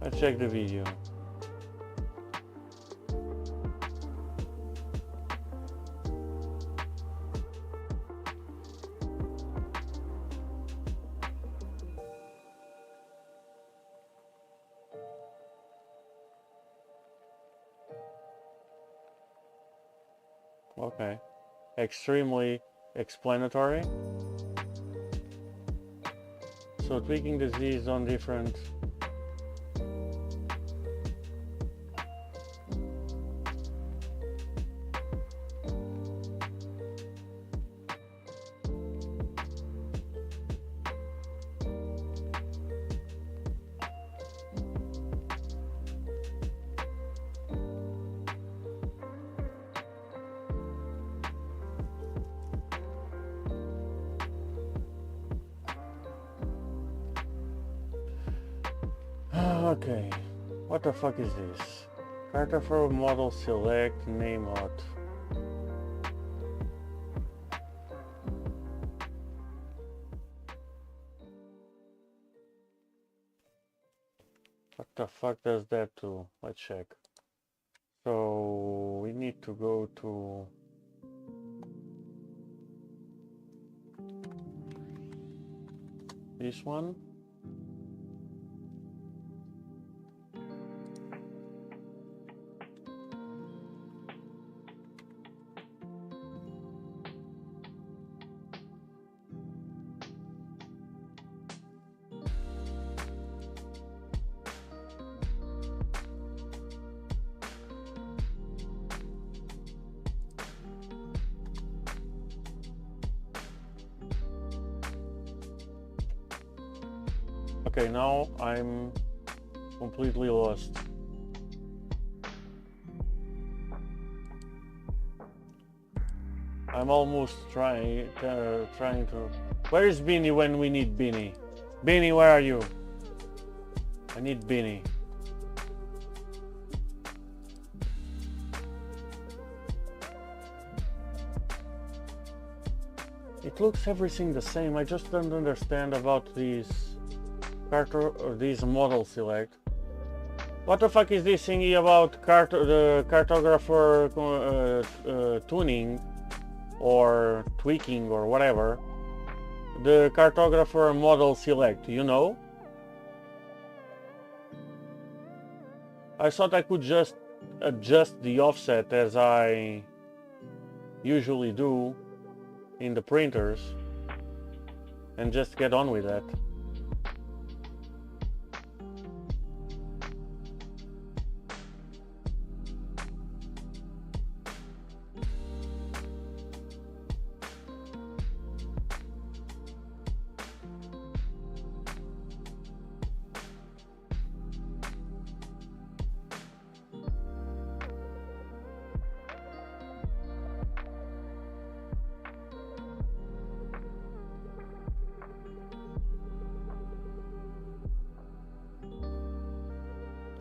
let's check the video. Okay, extremely explanatory. So tweaking the Z is on different. Okay, what the fuck is this? Character for model select, name what? the fuck does that do? Let's check. So we need to go to this one. Okay, now I'm completely lost. I'm almost trying to... Where is Beanie when we need Beanie? Beanie, where are you? I need Beanie. It looks everything the same. I just don't understand about these model select. What the fuck is this thingy about the cartographer tuning or tweaking or whatever? The cartographer model select, you know? I thought I could just adjust the offset as I usually do in the printers and just get on with that.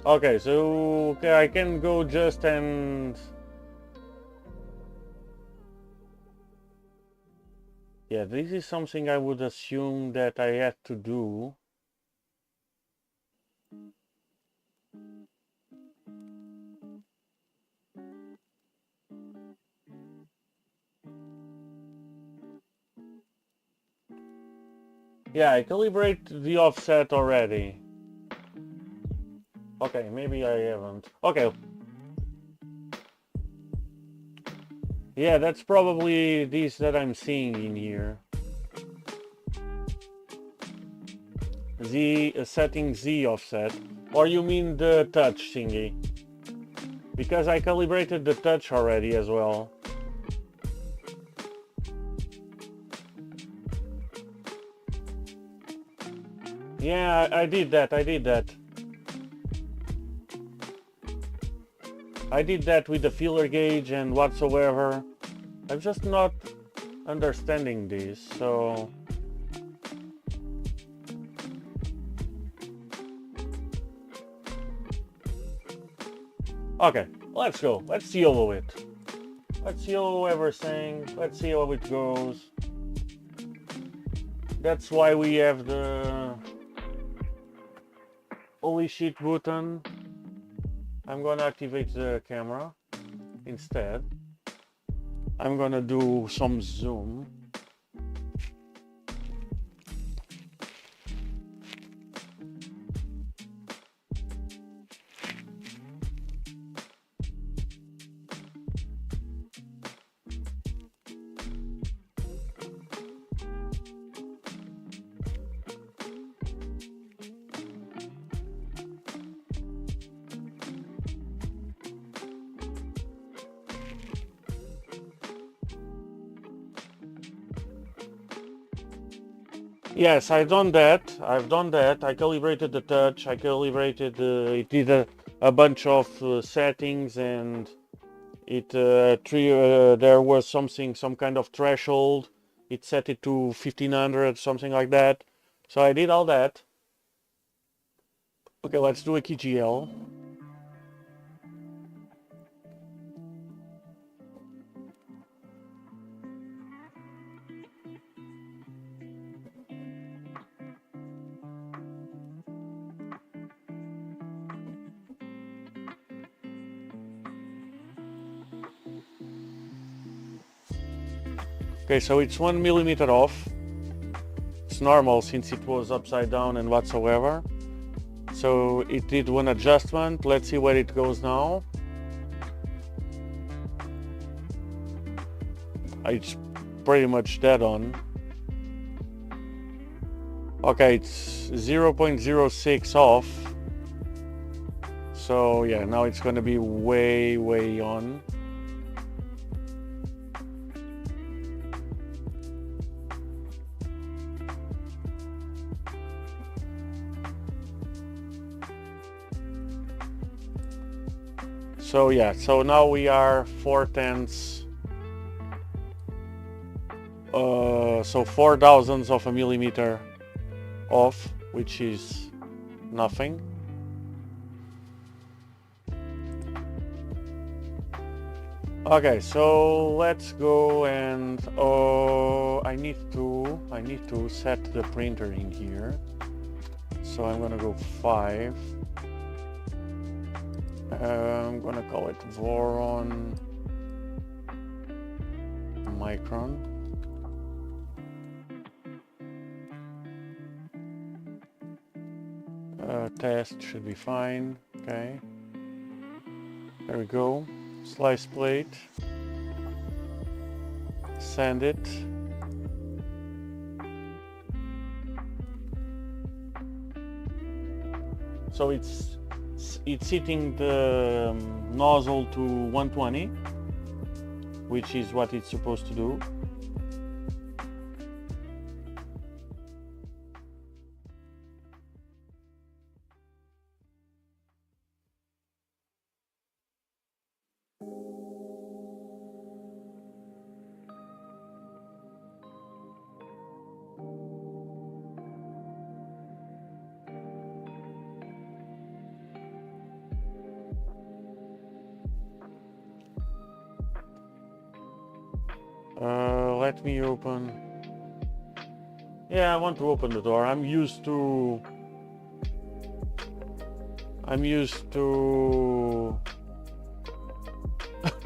Okay, so I can go just and... Yeah, this is something I would assume that I had to do. Yeah, I calibrate the offset already. Okay, maybe I haven't. Okay. Yeah, that's probably these that I'm seeing in here. Setting Z offset. Or you mean the touch thingy? Because I calibrated the touch already as well. Yeah, I did that. I did that with the feeler gauge and whatsoever. I'm just not understanding this, so... Okay, let's go. Let's see over it. Let's see over everything. Let's see how it goes. That's why we have the holy shit button. I'm gonna activate the camera instead. I'm gonna do some zoom. Yes, I've done that. I calibrated the touch. I calibrated. It did a bunch of settings, and it there was some kind of threshold. It set it to 1500, something like that. So I did all that. Okay, let's do a KGL. Okay, so it's 1 millimeter off. It's normal since it was upside down and whatsoever. So it did one adjustment. Let's see where it goes now. It's pretty much dead on. Okay, it's 0.06 off. So yeah, now it's going to be way on. So yeah, so now we are 4/10, so 0.4 of a millimeter off, which is nothing. Okay, so let's go and I need to set the printer in here. So I'm gonna go 5. I'm gonna call it Voron Micron. Test should be fine. Okay, there we go. Slice plate, sand it. So it's hitting the nozzle to 120, which is what it's supposed to do. Let me open. Yeah, I want to open the door. I'm used to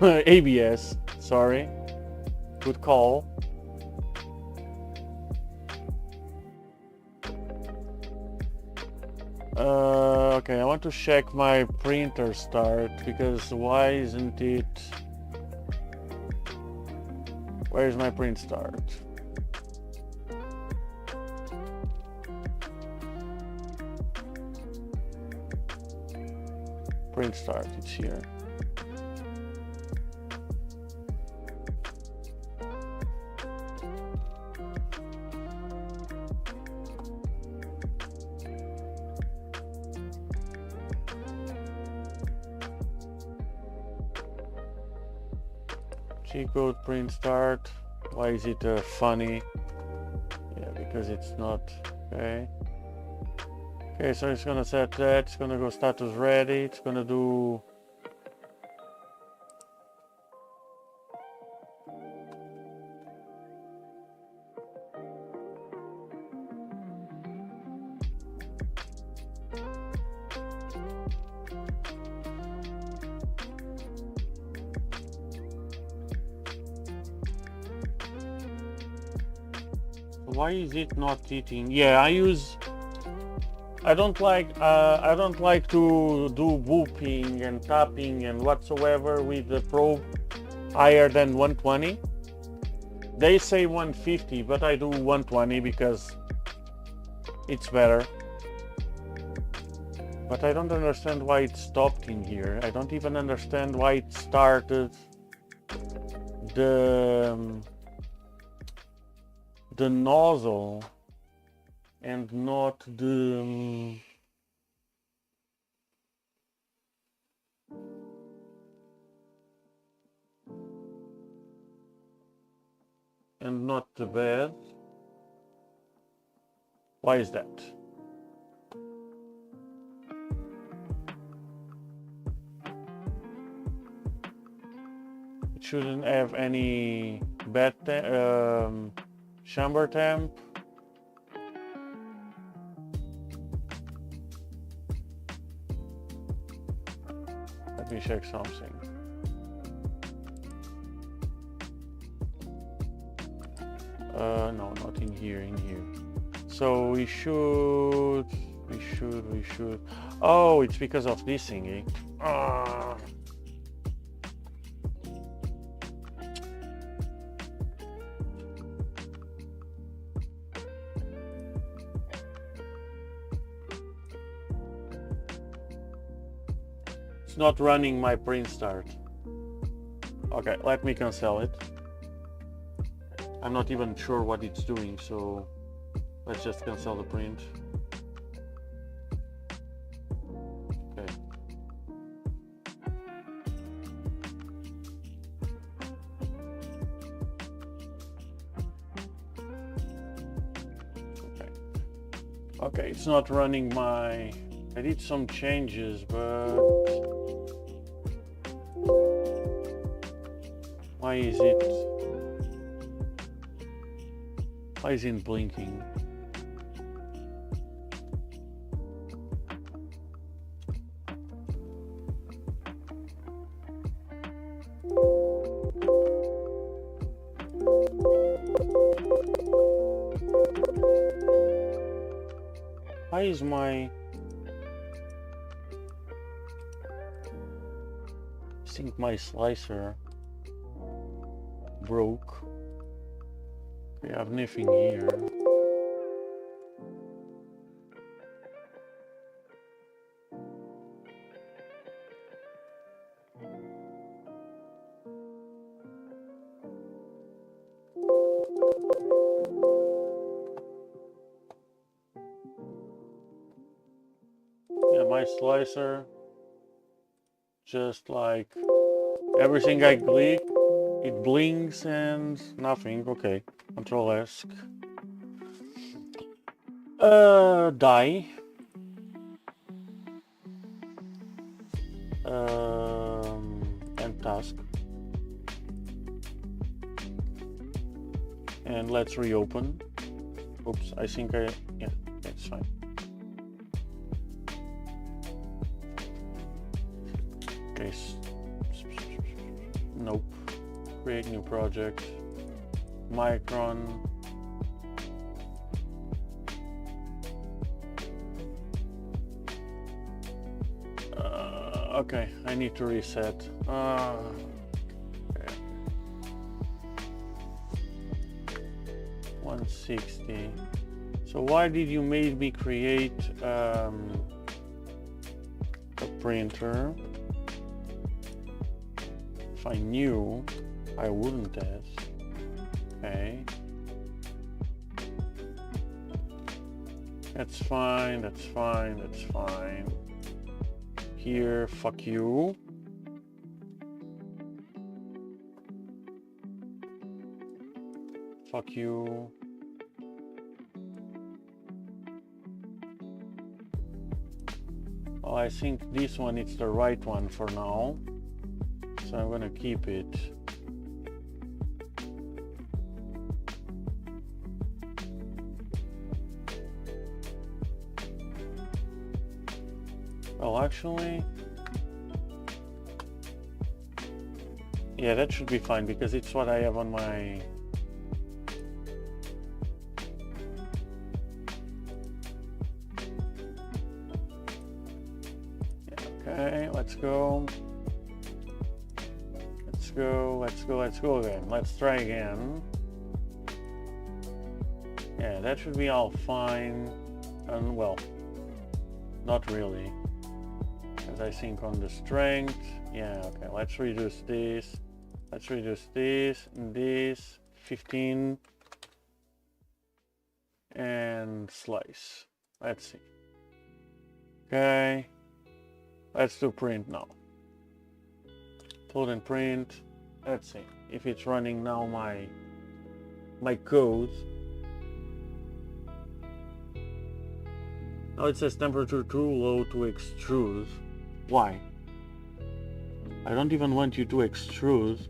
ABS. Sorry. Good call. Okay, I want to check my printer start, because why isn't it? Where's my print start? Print start, it's here. G-code print start. Why is it funny? Yeah, because it's not. Okay. Okay, so it's gonna set that. It's gonna go status ready. It's gonna do. Why is it not hitting? Yeah, I don't like to do whooping and tapping and whatsoever with the probe higher than 120. They say 150, but I do 120 because it's better. But I don't understand why it stopped in here. I don't even understand why it started the nozzle and not the bed. Why is that? It shouldn't have any bed chamber temp. Let me check something. No, not in here, in here. So we should. Oh, it's because of this thingy. It's not running my print start. Okay, let me cancel it. I'm not even sure what it's doing, so let's just cancel the print. Okay. Okay, it's not running my... I did some changes, but... Why is it blinking? Why is my... I think my slicer broke. Okay, I have nothing here. Yeah, my slicer, just like everything I click, it blinks and nothing. Okay, Control S. Die. And task. And let's reopen. Oops, I think yeah, it's fine. Okay, nope. Create new project. Micron. Okay, I need to reset. Okay. 160. So why did you make me create a printer? If I knew, I wouldn't have. Okay. That's fine, that's fine, that's fine. Here, fuck you. Fuck you. Well, I think this one is the right one for now. So I'm gonna keep it. Well, actually, yeah, that should be fine because it's what I have on my... Yeah, okay, let's go. Let's go again. Let's try again. Yeah, that should be all fine. And well, not really. As I think on the strength. Yeah, okay, let's reduce this. Let's reduce this and this. 15. And slice. Let's see. Okay. Let's do print now. Put in print. Let's see if it's running now my code. Now it says temperature too low to extrude. Why? I don't even want you to extrude.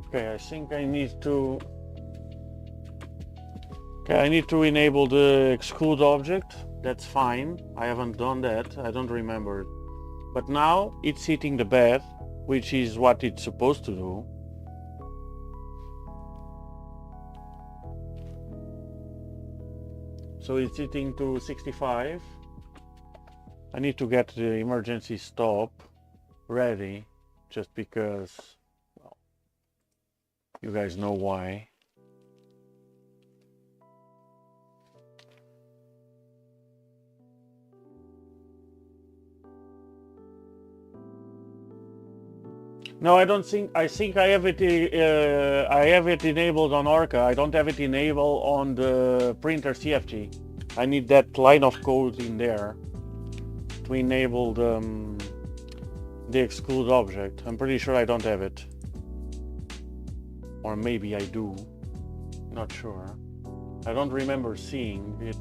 Okay, I think I need to... Okay, I need to enable the exclude object. That's fine. I haven't done that. I don't remember. But now it's hitting the bed, which is what it's supposed to do. So it's hitting to 65. I need to get the emergency stop ready, just because, well, you guys know why. No, I don't think. I think I have it. I have it enabled on Orca. I don't have it enabled on the printer CFG. I need that line of code in there to enable the exclude object. I'm pretty sure I don't have it, or maybe I do. Not sure. I don't remember seeing it.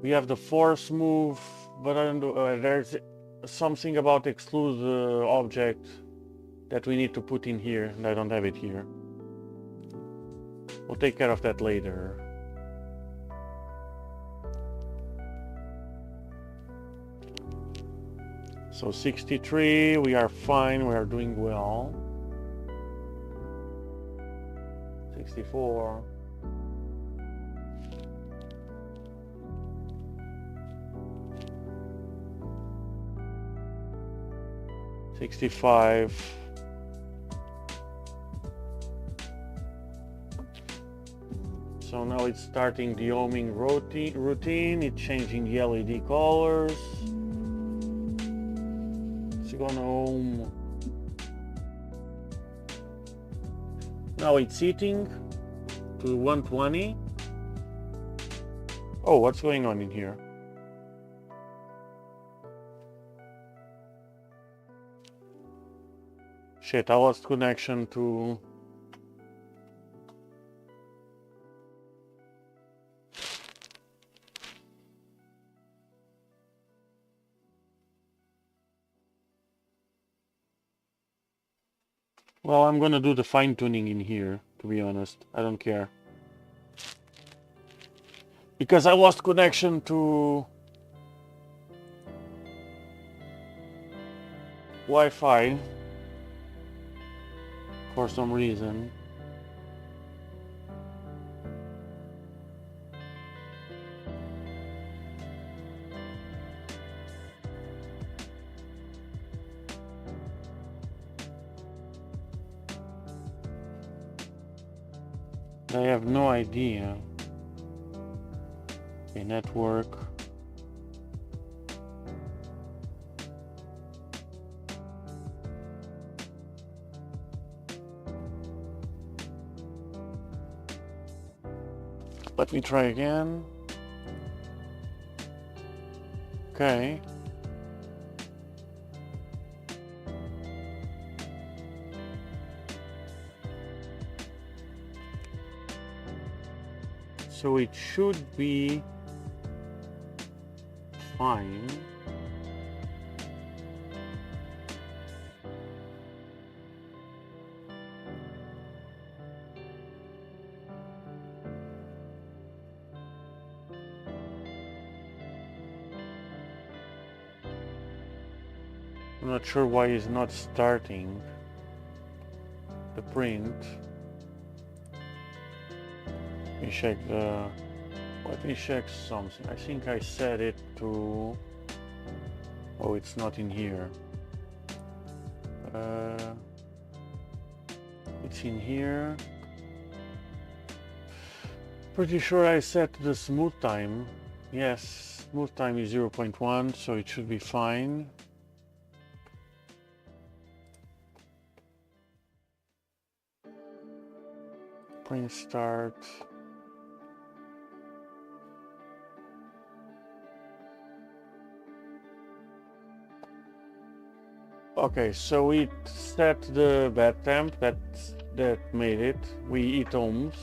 We have the force move, but I don't know. There's something about exclude object that we need to put in here, and I don't have it here. We'll take care of that later. So 63, we are fine, we are doing well. 64. $65. So now it's starting the homing routine. It's changing the LED colors. It's gonna home. Now it's hitting to 120. Oh, what's going on in here? Shit, I lost connection to... Well, I'm gonna do the fine-tuning in here, to be honest. I don't care. Because I lost connection to... Wi-Fi. For some reason. I have no idea. Okay, network. Let me try again. Okay. So it should be fine. I'm not sure why it's not starting the print. Let me check the... Let me check something. I think I set it to... Oh, it's not in here. It's in here. Pretty sure I set the smooth time. Yes, smooth time is 0.1, so it should be fine. Print start. Okay, so it set the bed temp, that made it. We hit ohms.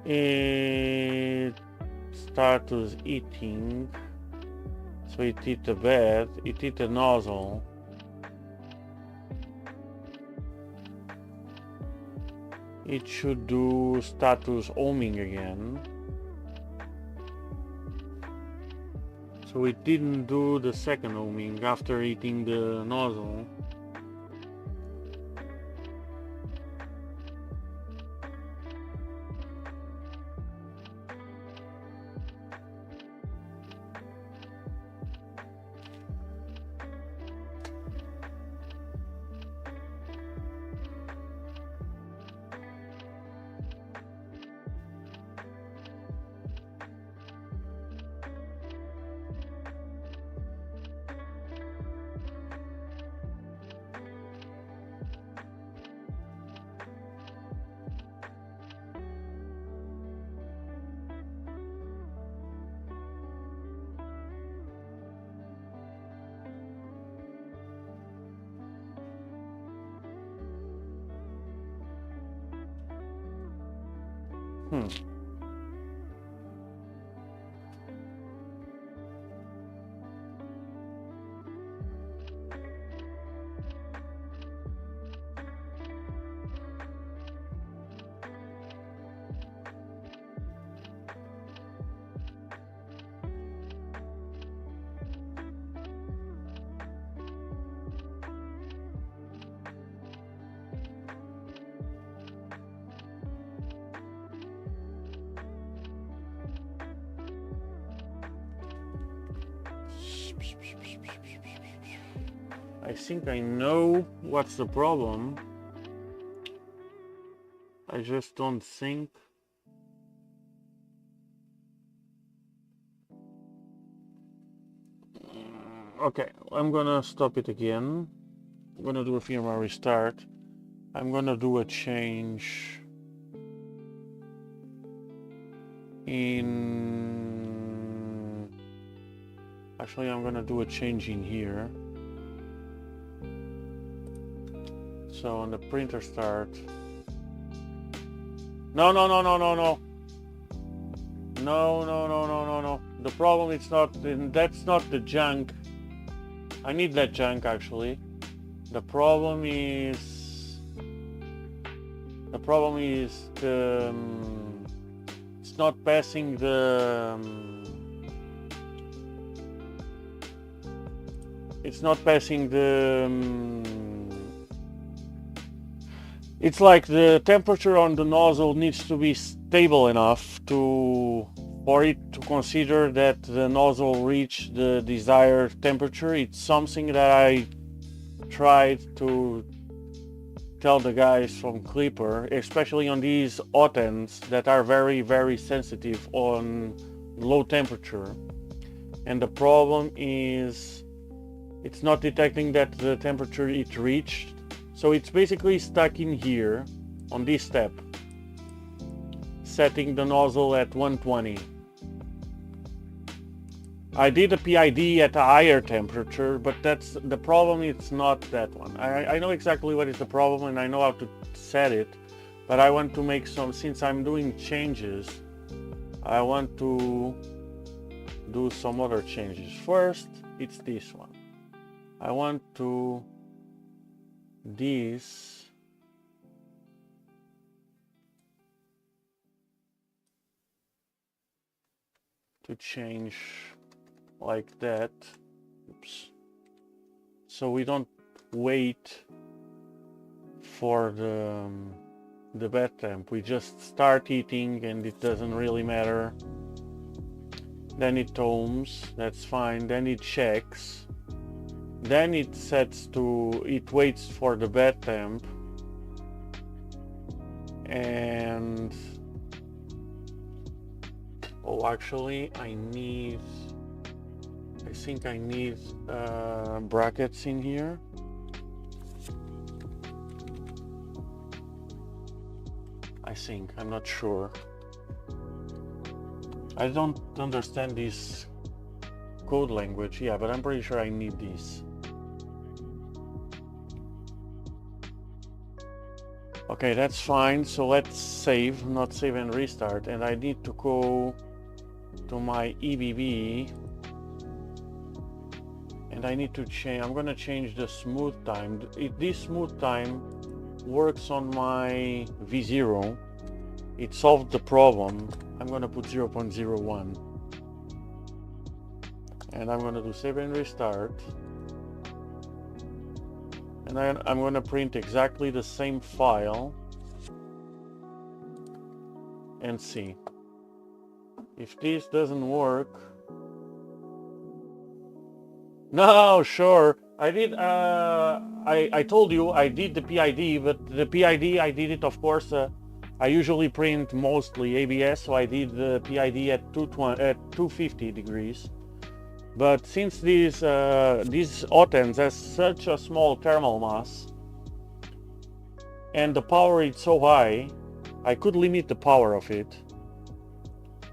It starts eating. So it hit the bed, it hit the nozzle. It should do status ohming again. So it didn't do the second ohming after hitting the nozzle. I think I know what's the problem. I just don't think. Okay, I'm gonna stop it again. I'm gonna do a firmware restart. I'm gonna do a change in... Actually, I'm gonna do a change in here. So on the printer start. No. The problem is not, that's not the junk. I need that junk actually. The problem is the, it's not passing the, it's like the temperature on the nozzle needs to be stable enough for it to consider that the nozzle reached the desired temperature. It's something that I tried to tell the guys from Clipper, especially on these Hotends that are very, very sensitive on low temperature. And the problem is it's not detecting that the temperature it reached. So it's basically stuck in here on this step, setting the nozzle at 120. I did a PID at a higher temperature, but that's the problem. It's not that one. I know exactly what is the problem and I know how to set it, but I want to make some, since I'm doing changes, I want to do some other changes. First, it's this one. I want to this to change like that. Oops. So we don't wait for the bed temp. We just start eating and it doesn't really matter. Then it ohms, that's fine. Then it checks. Then it sets to, it waits for the bed temp, and oh, actually I think I need brackets in here. I'm not sure. I don't understand this code language, yeah, but I'm pretty sure I need these. Okay, that's fine. So let's save, not save and restart. And I need to go to my EBB I need to change. I'm gonna change the smooth time. This smooth time works on my V0. It solved the problem. I'm gonna put 0.01, and I'm gonna do save and restart, and then I'm gonna print exactly the same file and see if this doesn't work. No, sure. I did. I told you I did the PID, but the PID I did it, of course. I usually print mostly ABS, so I did the PID at 250 degrees. But since these Hotends has such a small thermal mass and the power is so high, I could limit the power of it.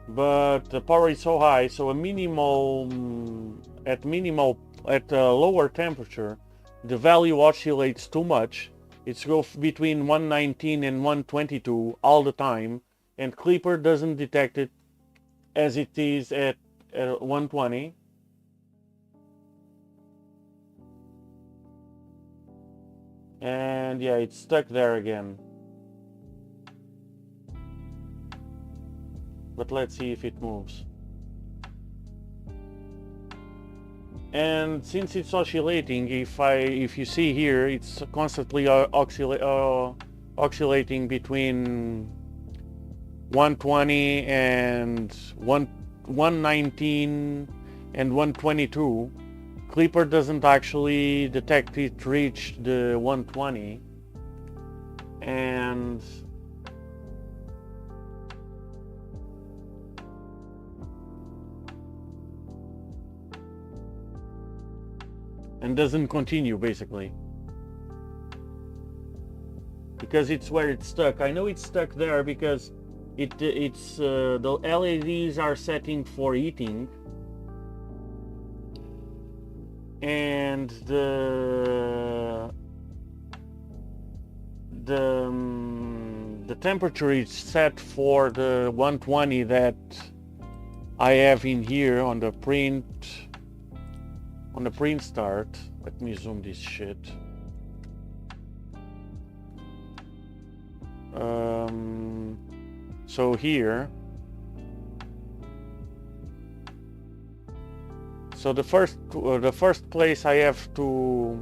But the power is so high, so at a lower temperature, the value oscillates too much. It's go between 119 and 122 all the time, and Clipper doesn't detect it as it is at 120. And yeah, it's stuck there again. But let's see if it moves. And since it's oscillating, if you see here, it's constantly oscillating between 120 and 119 and 122. Clipper doesn't actually detect it reached the 120, and doesn't continue basically, because it's where it's stuck. I know it's stuck there because it's the LEDs are setting for heating, and the temperature is set for the 120 that I have in here on the print start. Let me zoom this shit. So here, so the first place I have to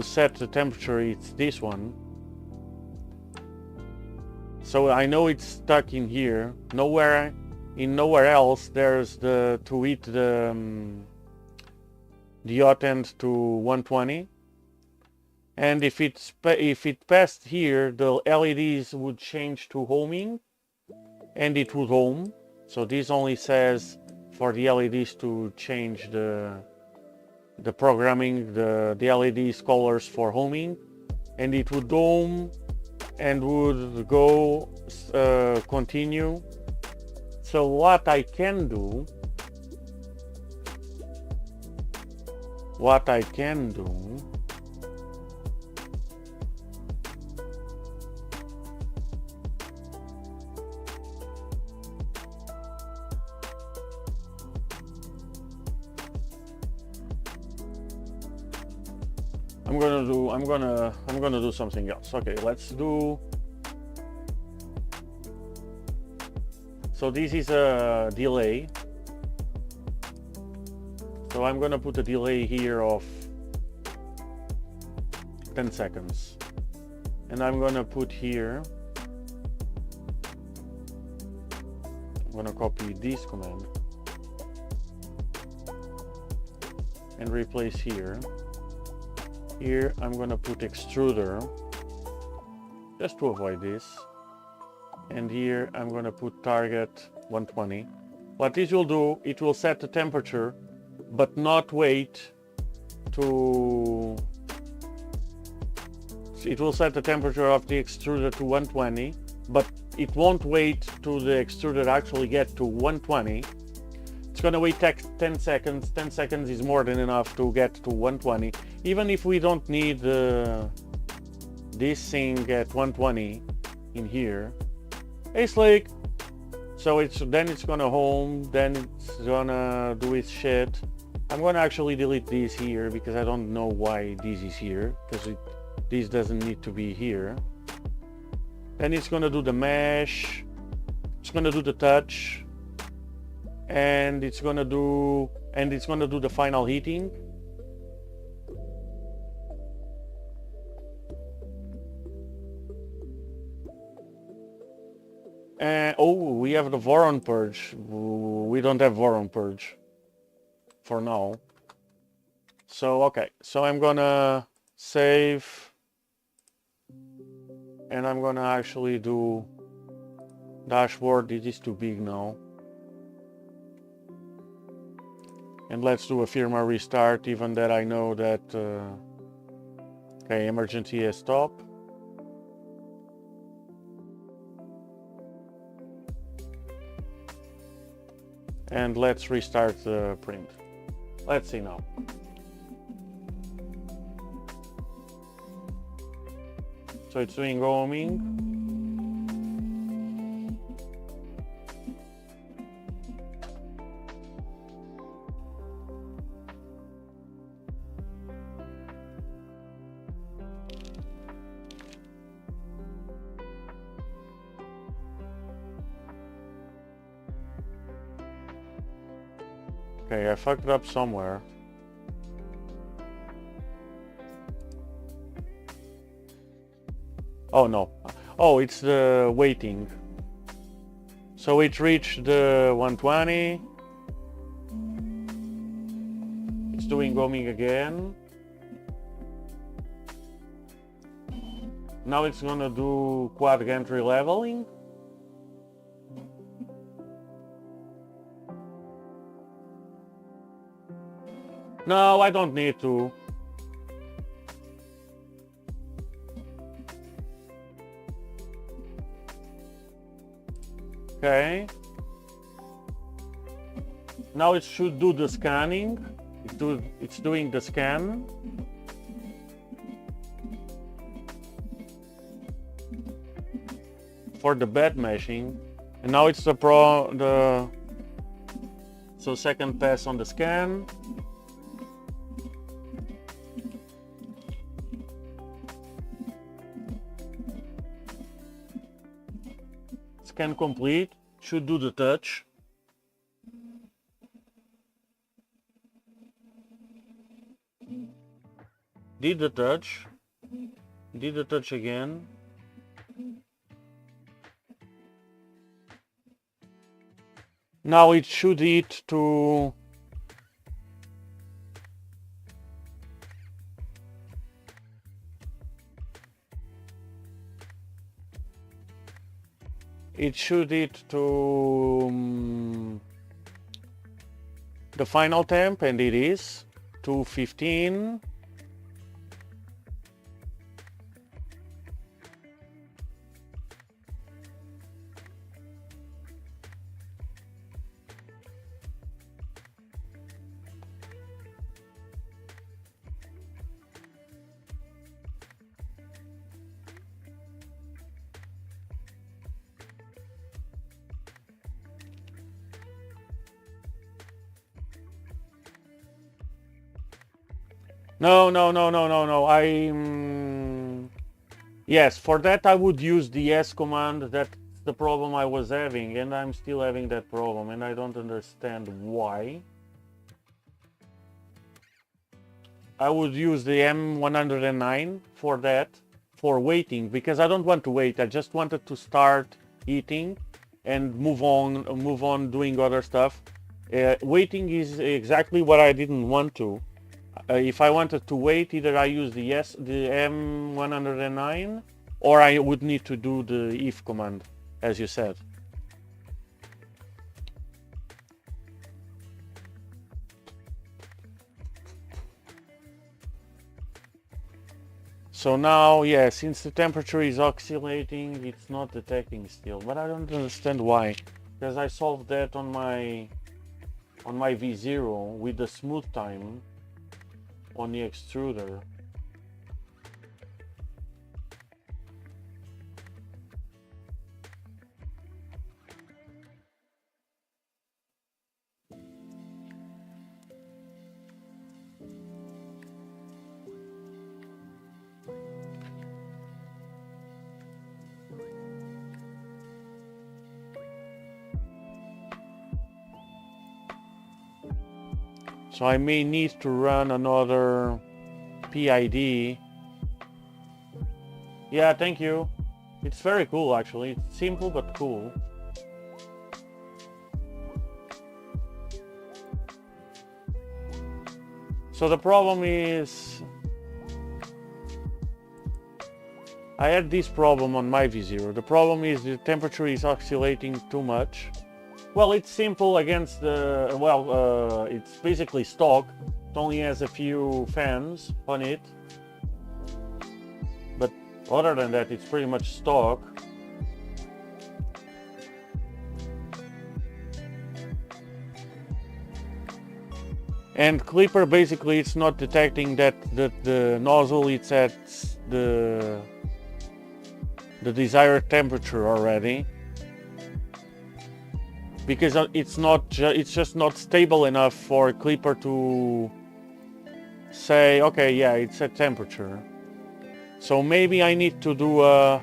set the temperature is this one. So I know it's stuck in here. Nowhere else there's to heat the Hotend to 120. And if it passed here, the LEDs would change to homing, and it would home. So this only says for the LEDs to change the programming, the LEDs colors for homing, and it would home and would go continue. So what I can do I'm gonna do something else. Okay, let's do. So this is a delay. So I'm gonna put a delay here of 10 seconds. And I'm gonna put here, I'm gonna copy this command and replace here. Here I'm gonna put extruder just to avoid this. And here I'm gonna put target 120. What this will do, it will set the temperature, but not wait to... It will set the temperature of the extruder to 120, but it won't wait to the extruder actually get to 120. It's gonna wait 10 seconds. 10 seconds is more than enough to get to 120. Even if we don't need this thing at 120 in here. Hey Slick! So then it's gonna home, then it's gonna do its shit. I'm gonna actually delete this here because I don't know why this is here, because this doesn't need to be here. Then it's gonna do the mesh, it's gonna do the touch, and it's gonna do the final heating. And oh, we have the Voron purge. We don't have Voron purge for now. So okay, so I'm gonna save, and I'm gonna actually do dashboard. It is too big now. And let's do a firmware restart, even that I know that okay, emergency has stopped. And let's restart the print. Let's see now. So it's doing roaming. Okay, I fucked it up somewhere. Oh no. Oh, it's the waiting. So it reached the 120. It's doing roaming again. Now it's gonna do quad gantry leveling. No, I don't need to. Okay. Now it should do the scanning. It's doing the scan. For the bed meshing. And now it's so second pass on the scan. Scan complete, should do the touch. Did the touch again. Now it should hit to the final temp, and it is 215. No. Yes, for that I would use the S command. That's the problem I was having, and I'm still having that problem, and I don't understand why. I would use the M109 for that, for waiting, because I don't want to wait. I just wanted to start eating and move on doing other stuff. Waiting is exactly what I didn't want to. If I wanted to wait, either I use the M109, or I would need to do the if command, as you said. So now, yeah, since the temperature is oscillating, it's not detecting still, but I don't understand why, because I solved that on my V0 with the smooth time on the extruder. So I may need to run another PID. Yeah, thank you. It's very cool actually. It's simple but cool. So the problem is I had this problem on my V0. The problem is the temperature is oscillating too much. Well, it's simple against the, well, it's basically stock. It only has a few fans on it. But other than that, it's pretty much stock. And Clipper, basically, it's not detecting that the nozzle it's at the desired temperature already. Because it's just not stable enough for Clipper to say, okay, yeah, it's at temperature. So maybe I need to do a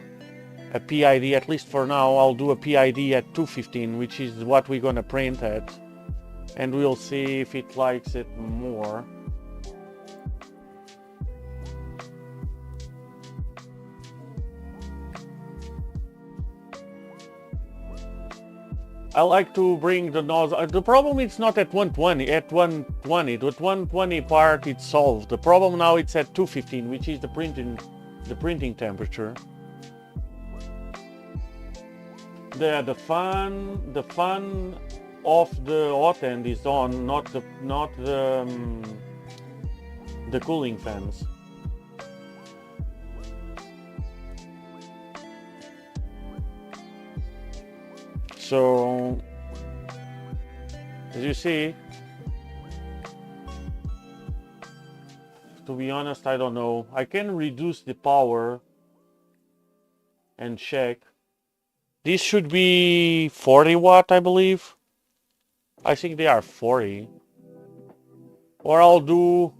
PID, at least for now. I'll do a PID at 215, which is what we're gonna print at, and we'll see if it likes it more. I like to bring the nozzle. The problem is not at 120. At 120, the 120 part it's solved. The problem now it's at 215, which is the printing temperature. The fan of the Hotend is on, not the cooling fans. So, as you see, to be honest, I don't know. I can reduce the power and check. This should be 40 watt, I believe. I think they are 40. Or I'll do...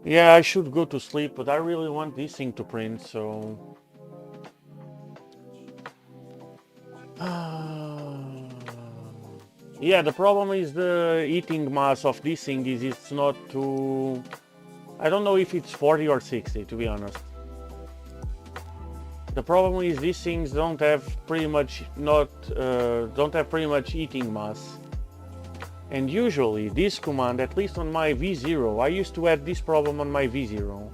Yeah, I should go to sleep, but I really want this thing to print, so... Yeah, the problem is the heating mass of this thing is it's not too... I don't know if it's 40 or 60, to be honest. The problem is these things don't have pretty much heating mass. And usually this command, at least on my V0, I used to have this problem on my V0.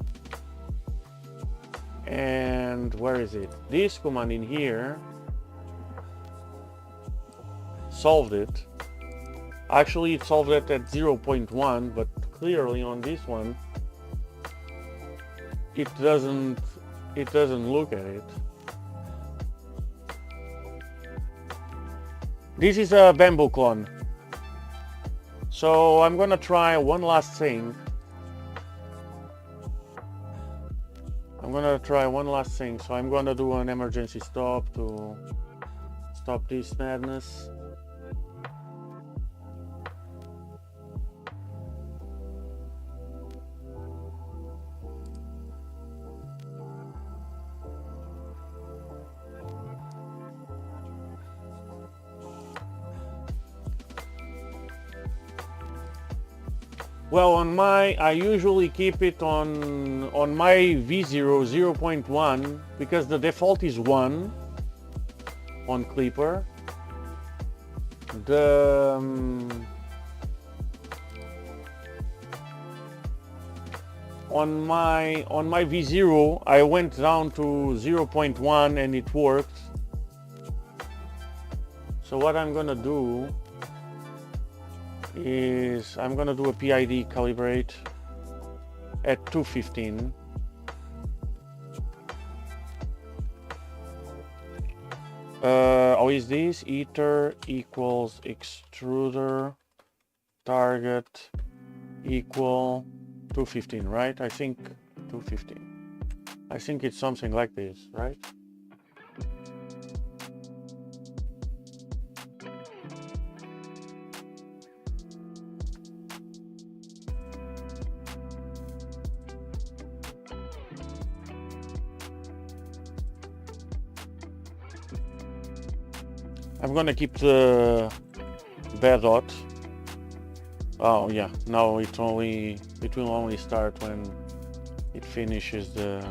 And where is it? This command in here solved it. Actually, it solved it at 0.1, but clearly on this one it doesn't look at it. This is a bamboo clone. So I'm gonna try one last thing. So I'm gonna do an emergency stop to stop this madness. Well, I usually keep it on my V0 0.1 because the default is 1 on Clipper. On my V0 I went down to 0.1 and it worked. So what I'm gonna do is I'm gonna do a PID calibrate at 215. How is this? Heater equals extruder target equal 215, right? I think 215. I think it's something like this, right? I'm gonna keep the bed hot. Oh yeah, no, it will only start when it finishes the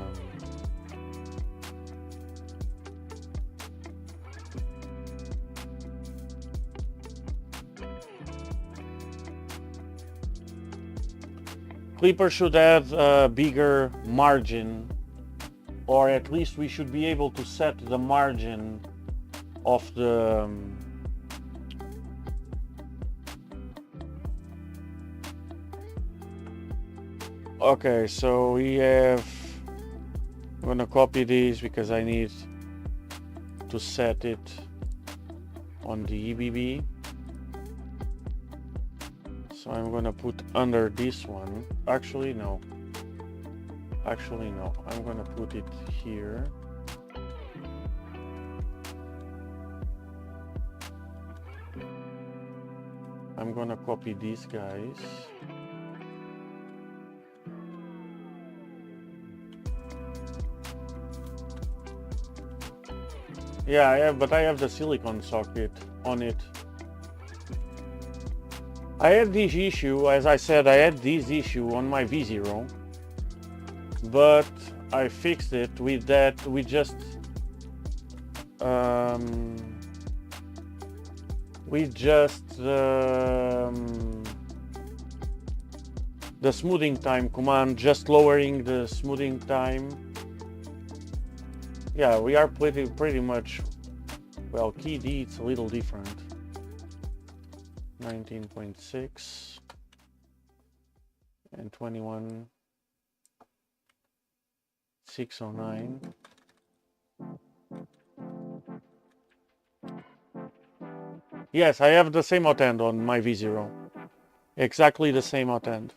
Clipper should have a bigger margin, or at least we should be able to set the margin of the okay, so we have, I'm gonna copy these because I need to set it on the EBB. So I'm gonna put under this one. Actually no, I'm gonna put it here. I'm gonna copy these guys. Yeah, but I have the silicon socket on it. I had this issue, as I said, I had this issue on my V0, but I fixed it with that, with just the smoothing time command, just lowering the smoothing time. Yeah, we are pretty much, well, key D, it's a little different. 19.6 and 21.609. Yes, I have the same Hotend on my V0. Exactly the same Hotend.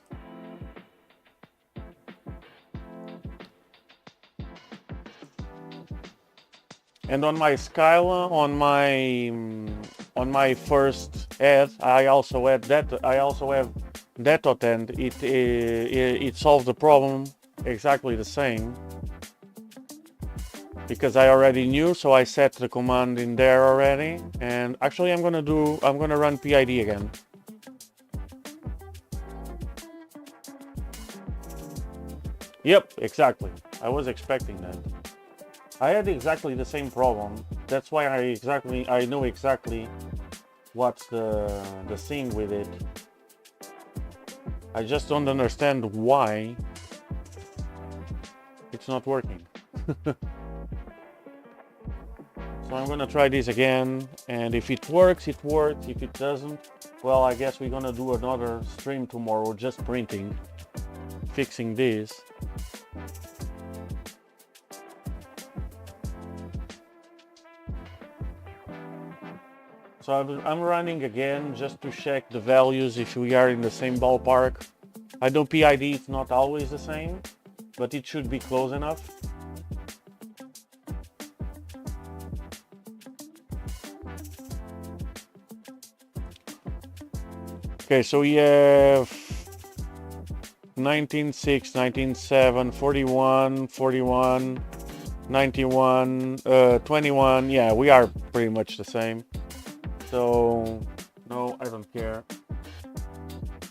And on my Scala, on my first head, I also had that. I also have that Hotend. It solved the problem exactly the same because I already knew. So I set the command in there already. And actually, I'm gonna run PID again. Yep, exactly. I was expecting that. I had exactly the same problem. That's why I know exactly what's the thing with it. I just don't understand why it's not working. So I'm gonna try this again, and if it works, it works. If it doesn't, well, I guess we're gonna do another stream tomorrow, just printing, fixing this. So I'm running again just to check the values if we are in the same ballpark. I know PID is not always the same, but it should be close enough. Okay, so we have 19.6, 19.7, 41, 41, 91, 21. Yeah, we are pretty much the same. So, no, I don't care.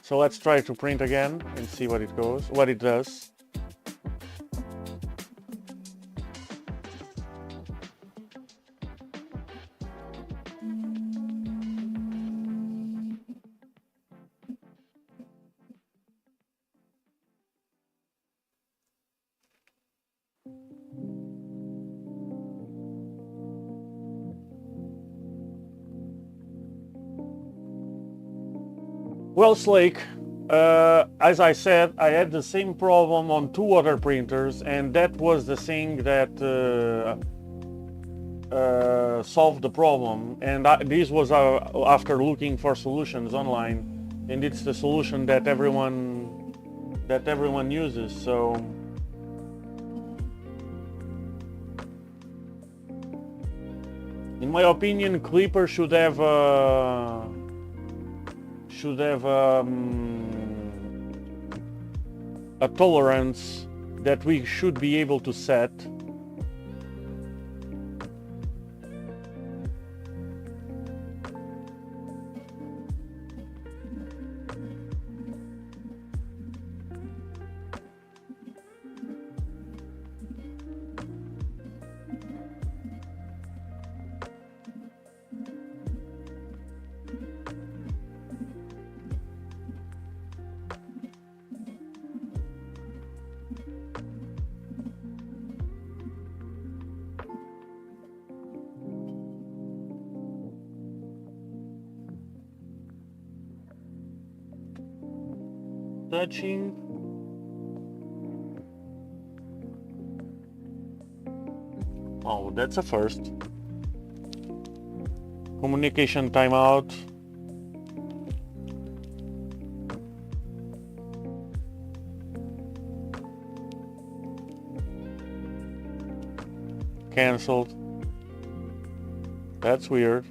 So let's try to print again and see what it does. Well, Slake, as I said, I had the same problem on 2 other printers, and that was the thing that solved the problem. And this was after looking for solutions online, and it's the solution that everyone uses. So in my opinion, Clipper should have a tolerance that we should be able to set. touching. Oh, that's a first. Communication timeout. Cancelled. That's weird.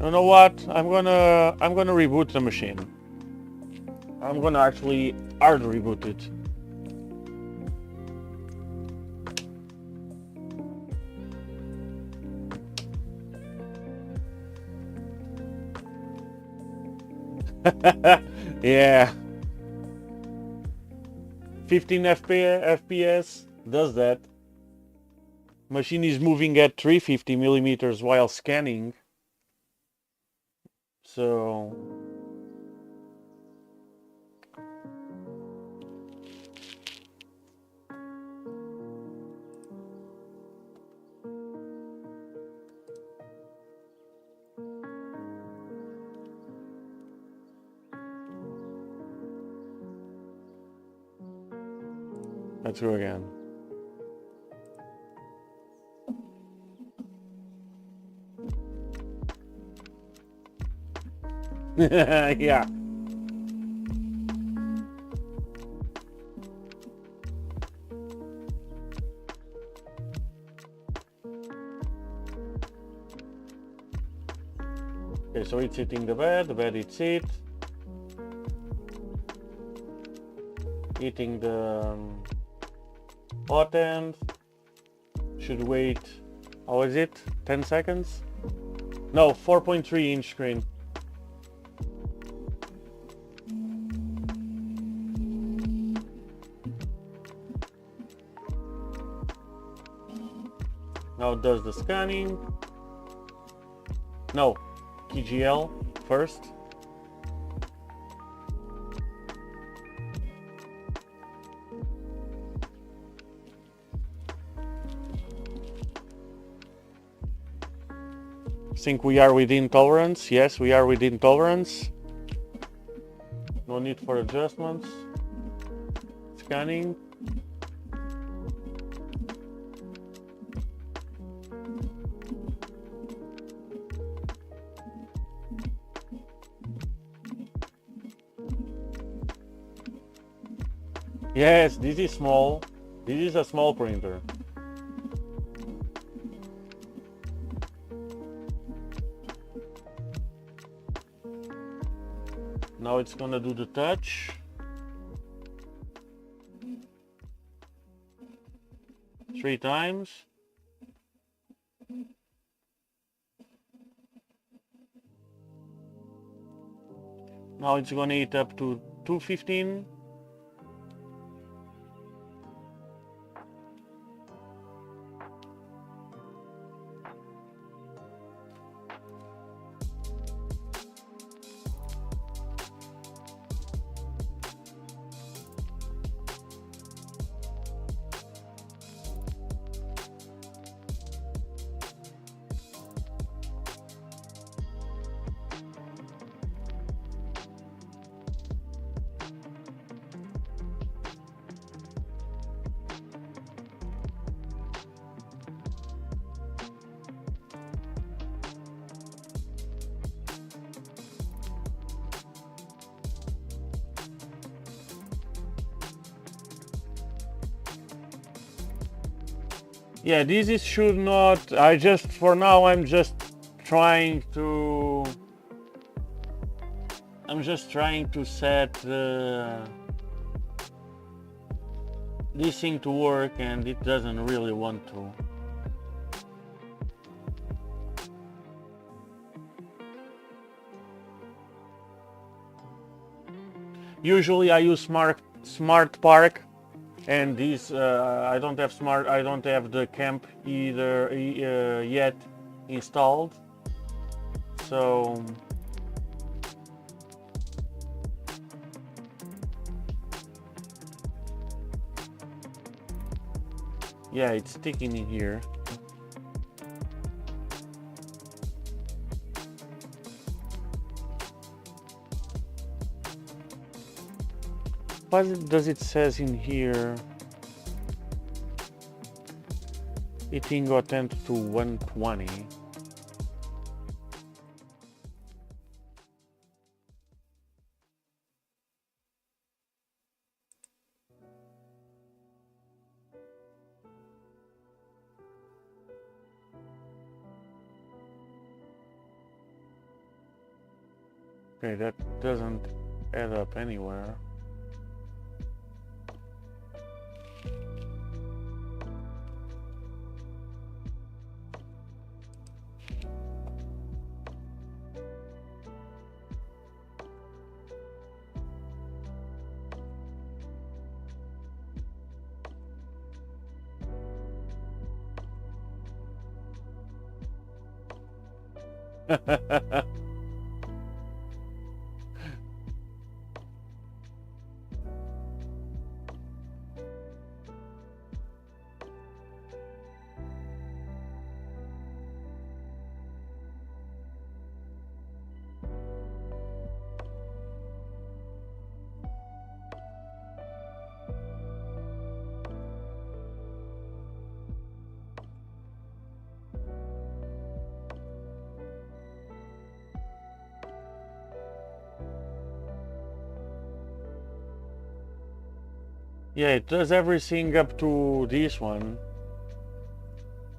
You know what? I'm gonna reboot the machine. I'm gonna actually hard reboot it. Yeah. 15 FPS does that. Machine is moving at 350 millimeters while scanning. So let's go again. Yeah. Okay, so it's hitting the bed hits it. Hitting the hot end. Should wait, how is it? 10 seconds? No, 4.3 inch screen. Now it does the scanning. No, TGL first. Think we are within tolerance. Yes, we are within tolerance. No need for adjustments. Scanning. Yes, this is small. This is a small printer. Now it's gonna do the touch. Three times. Now it's gonna hit up to 215. Yeah, this is should not, for now I'm just trying to set this thing to work, and it doesn't really want to. Usually I use Smart Park, and this I don't have the camp either yet installed, so yeah, it's sticking in here. does it says in here? Eating Hotend to 120. Okay, that doesn't add up anywhere. Yeah, it does everything up to this one,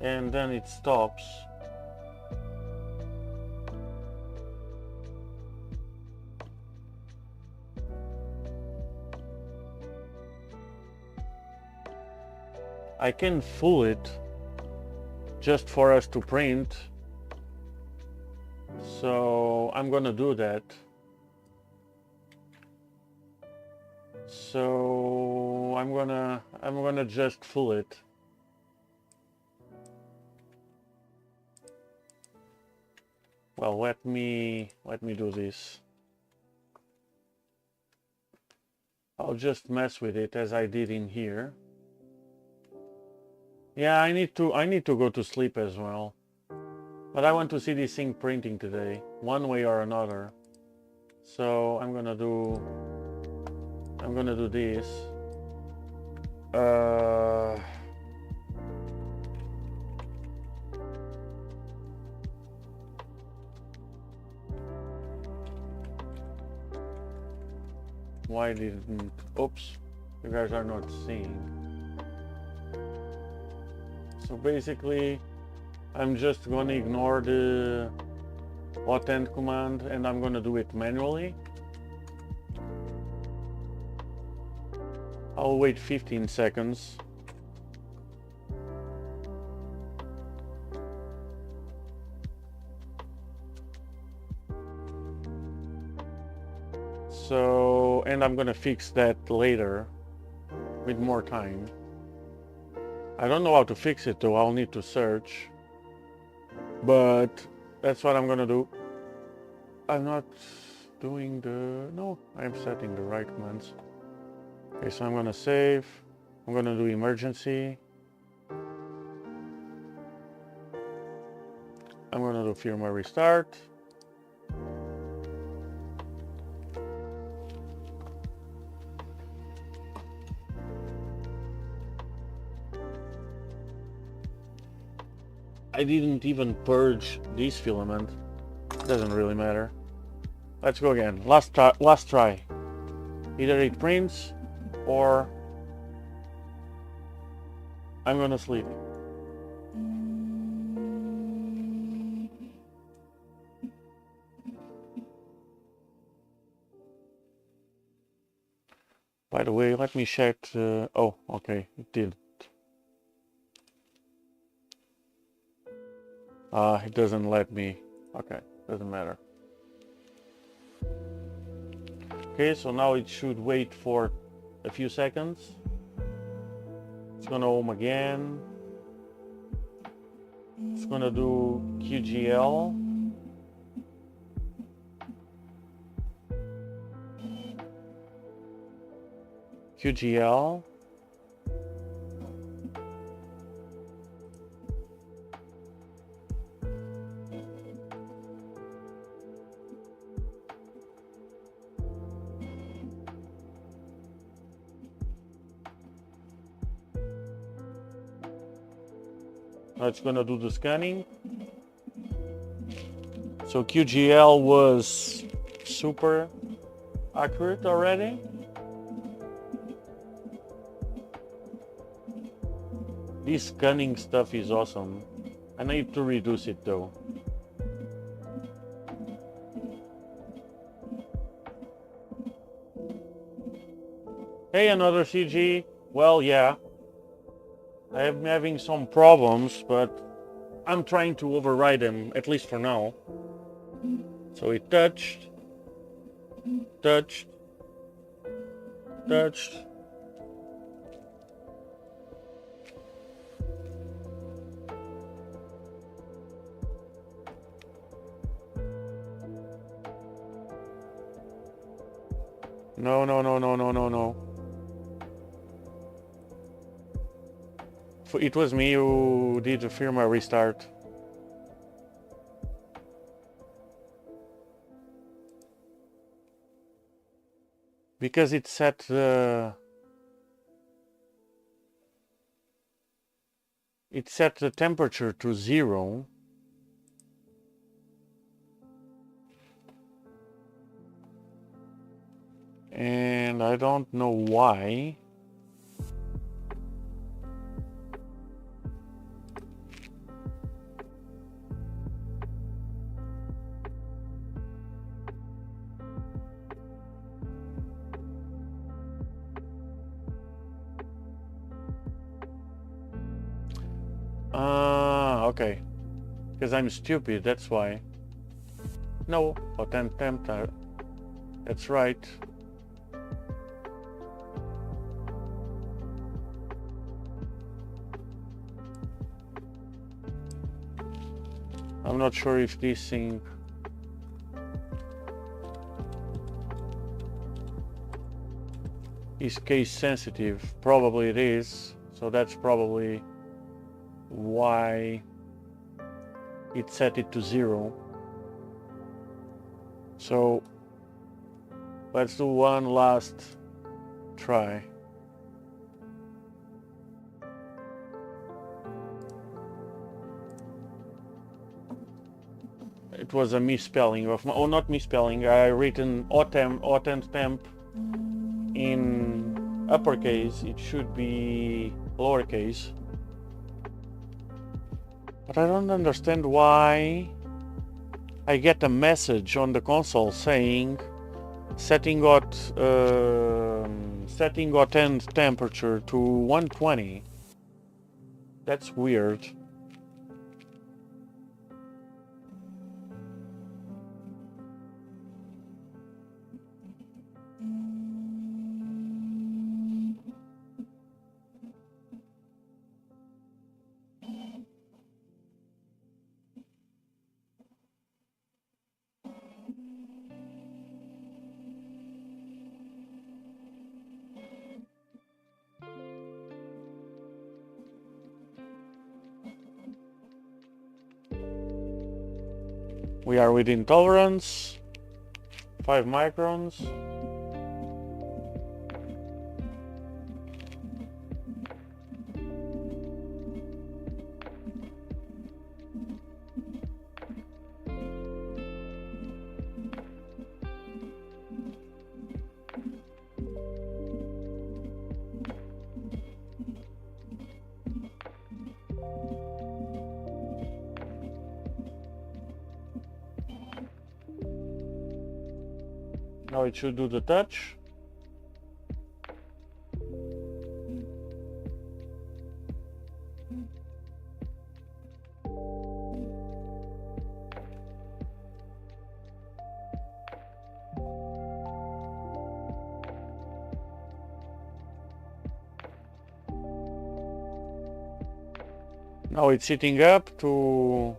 and then it stops. I can full it just for us to print, so I'm gonna do that. So I'm gonna just full it. Well, let me do this. I'll just mess with it as I did in here. Yeah, I need to go to sleep as well. But I want to see this thing printing today, one way or another. So I'm gonna do this. Why didn't... Oops, you guys are not seeing. So basically, I'm just gonna ignore the Hotend command and I'm gonna do it manually. I'll wait 15 seconds. So, and I'm gonna fix that later with more time. I don't know how to fix it though, I'll need to search. But that's what I'm gonna do. I'm not doing the... No, I'm setting the right commands. Okay, so I'm gonna save. I'm gonna do emergency. I'm gonna do firmware restart. I didn't even purge this filament. Doesn't really matter. Let's go again. Last try. Either it prints or I'm gonna sleep. By the way, let me check. Oh, okay, it did. It doesn't let me. Okay, doesn't matter. Okay, so now it should wait for a few seconds. It's gonna home again. It's gonna do QGL. QGL. Now it's gonna do the scanning. So QGL was super accurate already. This scanning stuff is awesome. I need to reduce it though. Hey, another CG. Well, yeah. I am having some problems, but I'm trying to override them, at least for now. So it touched, touched, touched. No, no, no, no, no, no, no. It was me who did the firmware restart. Because it set the temperature to 0. And I don't know why. Okay. Because I'm stupid, that's why. No, Hotend temp. That's right. I'm not sure if this thing is case sensitive. Probably it is. So that's probably why it set it to 0. So let's do one last try. It was a misspelling of my, oh, not misspelling. I written Hotend temp in uppercase. It should be lowercase. But I don't understand why I get a message on the console saying setting Hotend temperature to 120. That's weird. We are within tolerance, 5 microns. Now it should do the touch. Now it's heating up to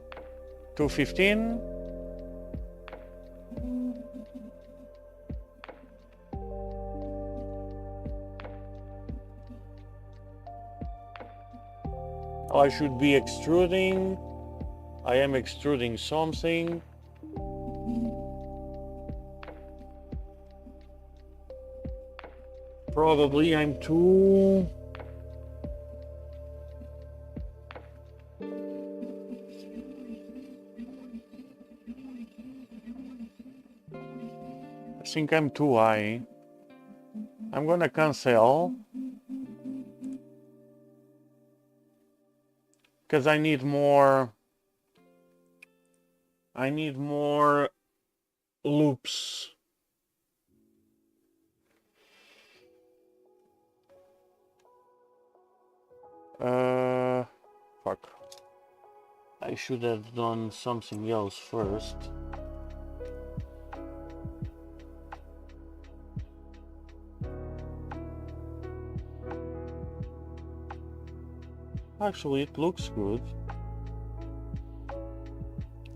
215. I should be extruding. I am extruding something. Probably I'm too think I'm too high. I'm gonna cancel. Because I need more loops. Fuck. I should have done something else first. Actually, it looks good.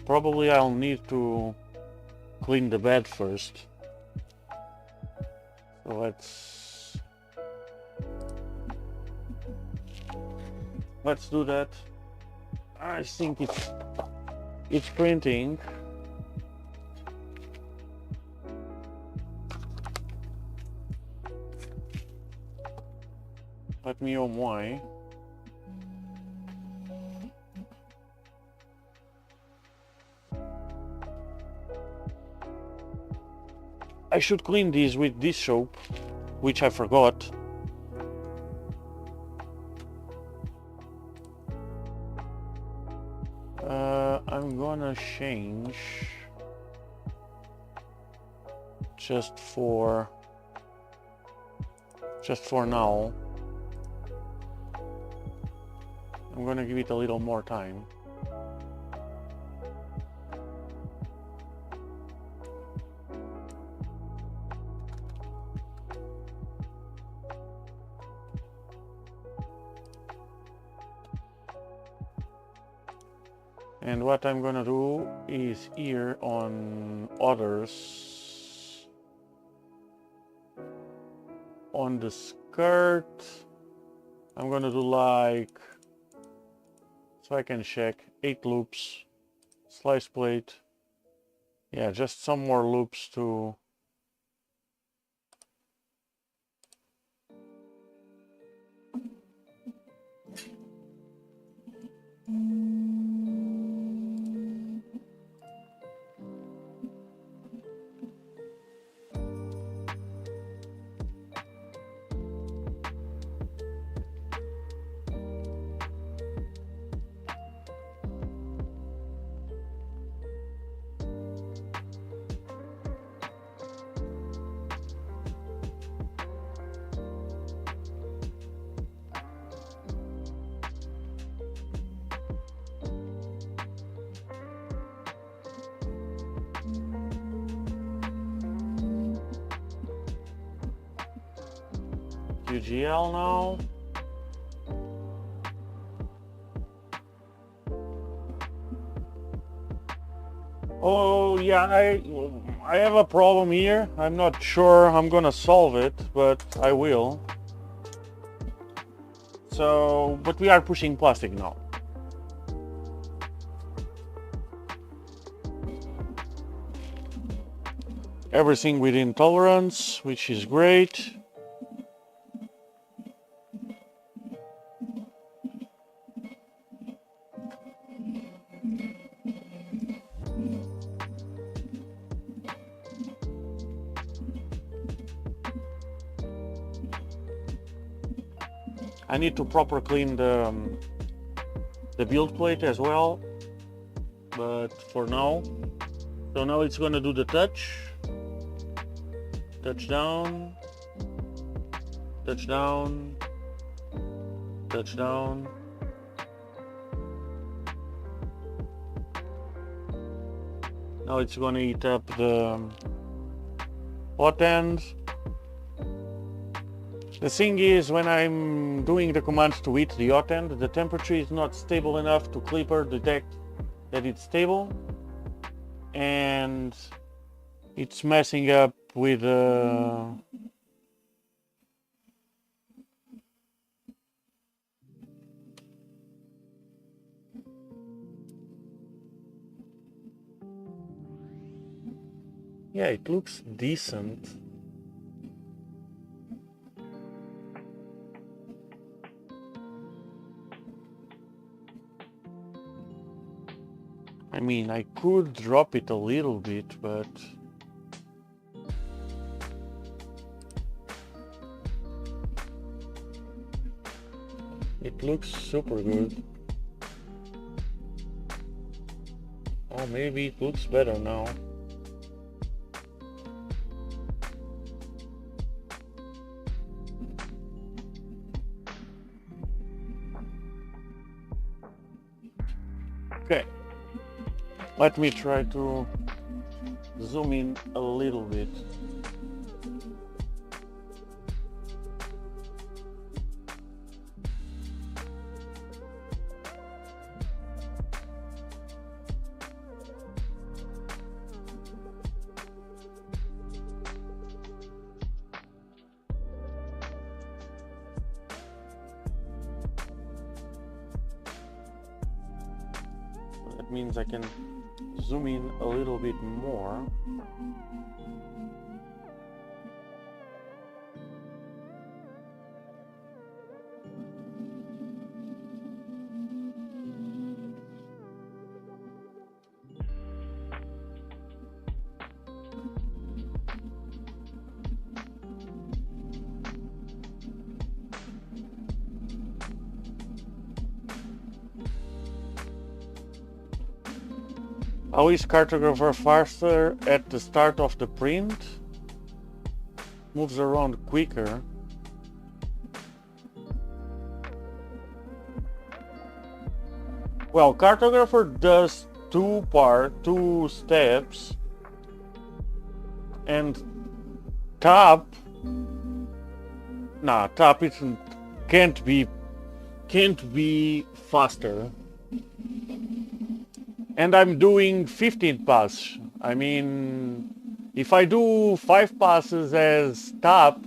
Probably I'll need to clean the bed first. So let's do that. I think it's printing. Let me know why. I should clean these with this soap, which I forgot. I'm gonna change just for now. I'm gonna give it a little more time. And what I'm gonna do is here on others, on the skirt, I'm gonna do like, so I can check, 8 loops, slice plate, yeah, just some more loops to UGL now. Oh yeah, I have a problem here. I'm not sure I'm gonna solve it, but I will. So, but we are pushing plastic now. Everything within tolerance, which is great. I need to proper clean the build plate as well, but for now, so now it's gonna do the touch down, touch down, touch down. Now it's gonna eat up the hot end. The thing is, when I'm doing the commands to eat the hot end, the temperature is not stable enough to Clipper detect that it's stable, and it's messing up with yeah, it looks decent. I mean, I could drop it a little bit, but It looks super good. Oh, maybe it looks better now. Okay, let me try to zoom in a little bit. That means I can zoom in a little bit more. How is cartographer faster at the start of the print? Moves around quicker. Well, cartographer does two steps, and tap isn't can't be faster. And I'm doing 15 passes. I mean, if I do 5 passes as tap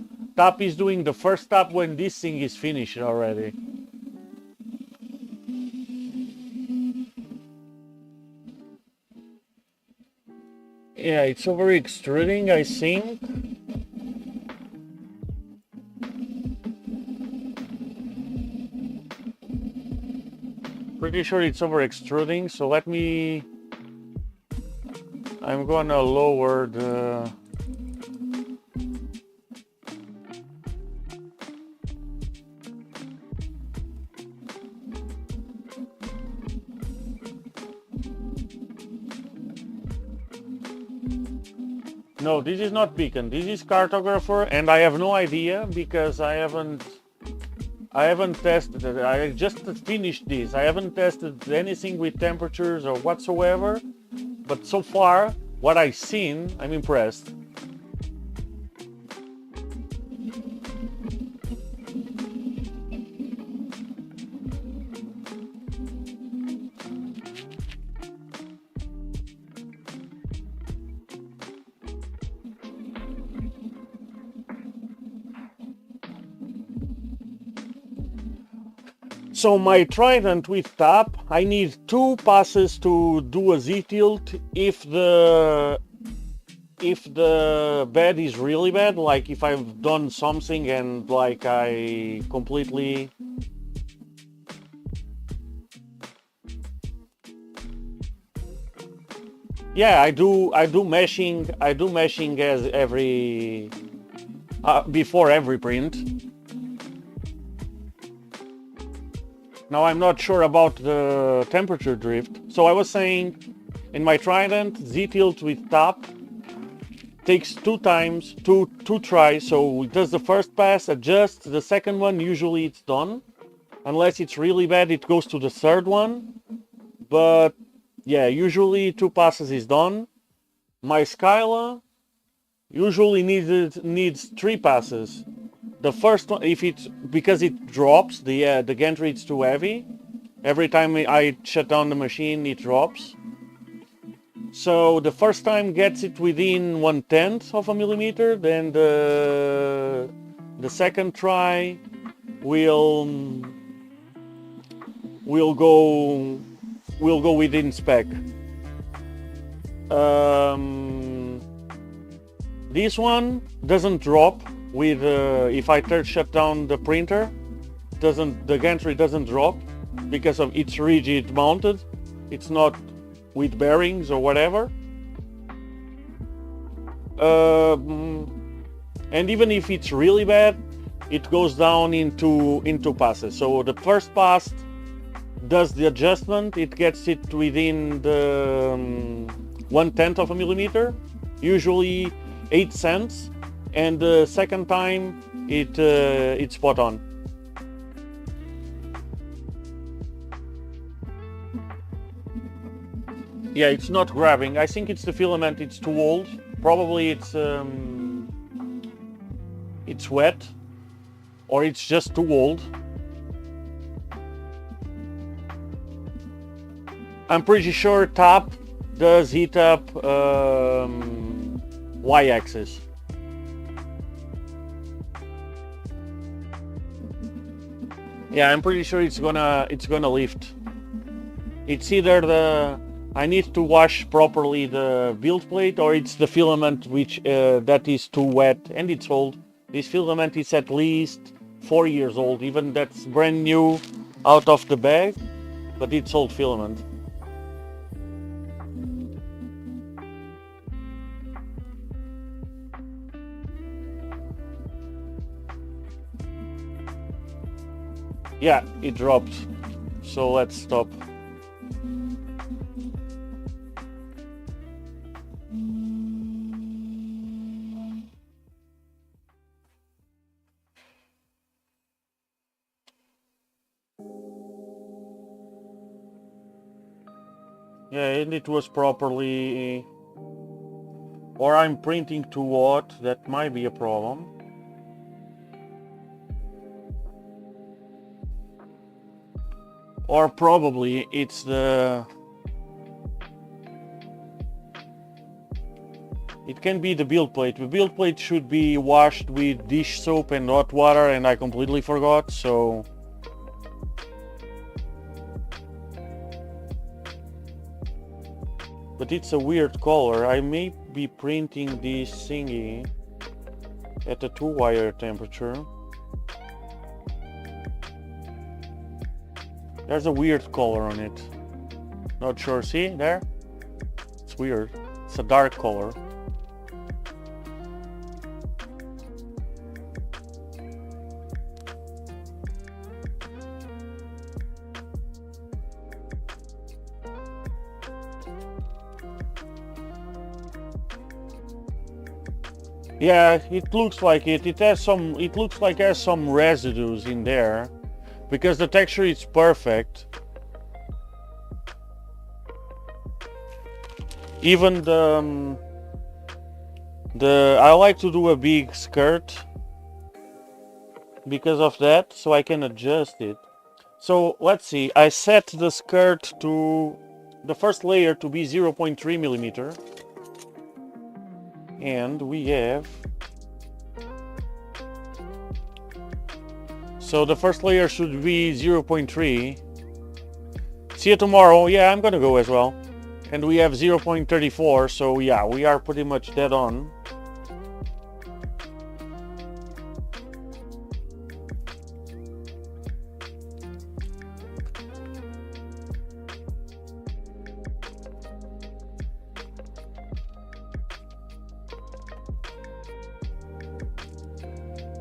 is doing the first tap when this thing is finished already. Yeah, it's over extruding, I think. Pretty sure it's over extruding, so I'm gonna lower the... No, this is not beacon, this is cartographer, and I have no idea because I haven't tested it. I just finished this. I haven't tested anything with temperatures or whatsoever, but so far, what I've seen, I'm impressed. So my trident with tap, I need 2 passes to do a Z-tilt if the bed is really bad, like if I've done something and like I completely... Yeah, I do meshing as every... before every print. Now I'm not sure about the temperature drift. So I was saying, in my trident, Z-tilt with tap takes 2 tries. So it does the first pass, adjusts, the second one, usually it's done. Unless it's really bad, it goes to the third one. But yeah, usually 2 passes is done. My Skyla usually needs 3 passes. The first one, because it drops, the gantry is too heavy. Every time I shut down the machine, it drops. So the first time gets it within 1/10 of a millimeter. Then the second try will go within spec. This one doesn't drop. With if I shut down the printer, the gantry doesn't drop because of it's rigid mounted. It's not with bearings or whatever. And even if it's really bad, it goes down into passes. So the first pass does the adjustment, it gets it within the 1/10 of a millimeter, usually 8 cents, and the second time it's spot on. Yeah, it's not grabbing. I think it's the filament, it's too old. Probably it's wet, or it's just too old. I'm pretty sure top does heat up y-axis. Yeah, I'm pretty sure it's gonna lift. It's either I need to wash properly the build plate, or it's the filament which that is too wet and it's old. This filament is at least 4 years old, even that's brand new out of the bag, but it's old filament. Yeah, it dropped. So let's stop. Yeah, and it was properly... Or I'm printing too hot, that might be a problem. Or probably it's the... It can be the build plate. The build plate should be washed with dish soap and hot water, and I completely forgot, so... But it's a weird color. I may be printing this thingy at a 2-wire temperature. There's a weird color on it. Not sure. See there? It's weird. It's a dark color. Yeah, it looks like it. It has some. It looks like it has some residues in there, because the texture is perfect. Even the I like to do a big skirt because of that, so I can adjust it. So let's see. I set the skirt to the first layer to be 0.3 millimeter. And we have, so the first layer should be 0.3. See you tomorrow. Yeah, I'm gonna go as well. And we have 0.34, so yeah, we are pretty much dead on.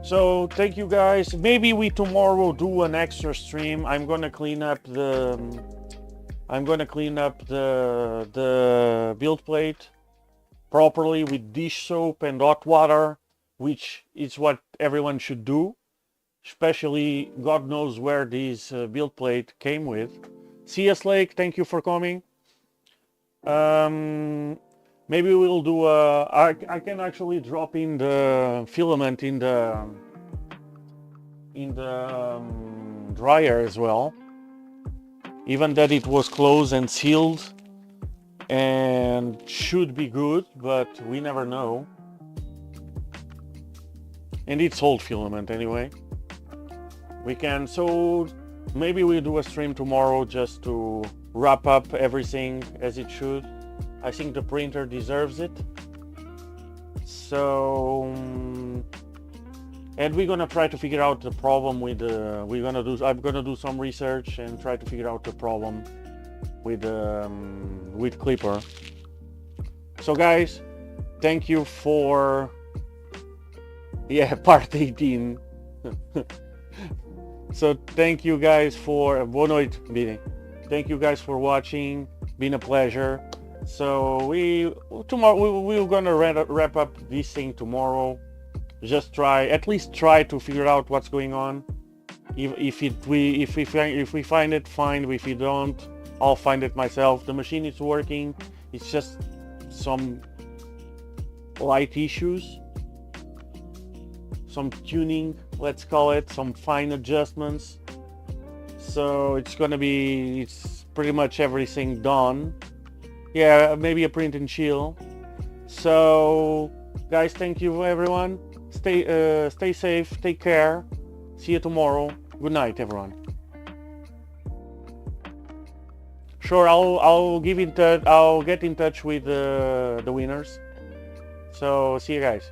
So thank you guys. Maybe we tomorrow do an extra stream. I'm gonna clean up the build plate properly with dish soap and hot water, which is what everyone should do. Especially, God knows where this build plate came with. CS Lake, thank you for coming. Maybe we'll do I can actually drop in the filament in the dryer as well, even that it was closed and sealed and should be good, but we never know. And it's old filament anyway. We can, so maybe we'll do a stream tomorrow just to wrap up everything as it should. I think the printer deserves it. So, and we're gonna try to figure out the problem with the. I'm gonna do some research and try to figure out the problem with Clipper. So, guys, thank you for part 18. So thank you guys for boa noite, Bini. Thank you guys for watching. Been a pleasure. So we're gonna wrap up this thing tomorrow. Just at least try to figure out what's going on. If we find it, fine. If we don't, I'll find it myself. The machine is working. It's just some light issues, some tuning, let's call it, some fine adjustments. So it's pretty much everything done. Yeah, maybe a print and chill. So guys, thank you everyone. Stay safe, take care. See you tomorrow. Good night, everyone. Sure, I'll get in touch with the winners. So see you guys.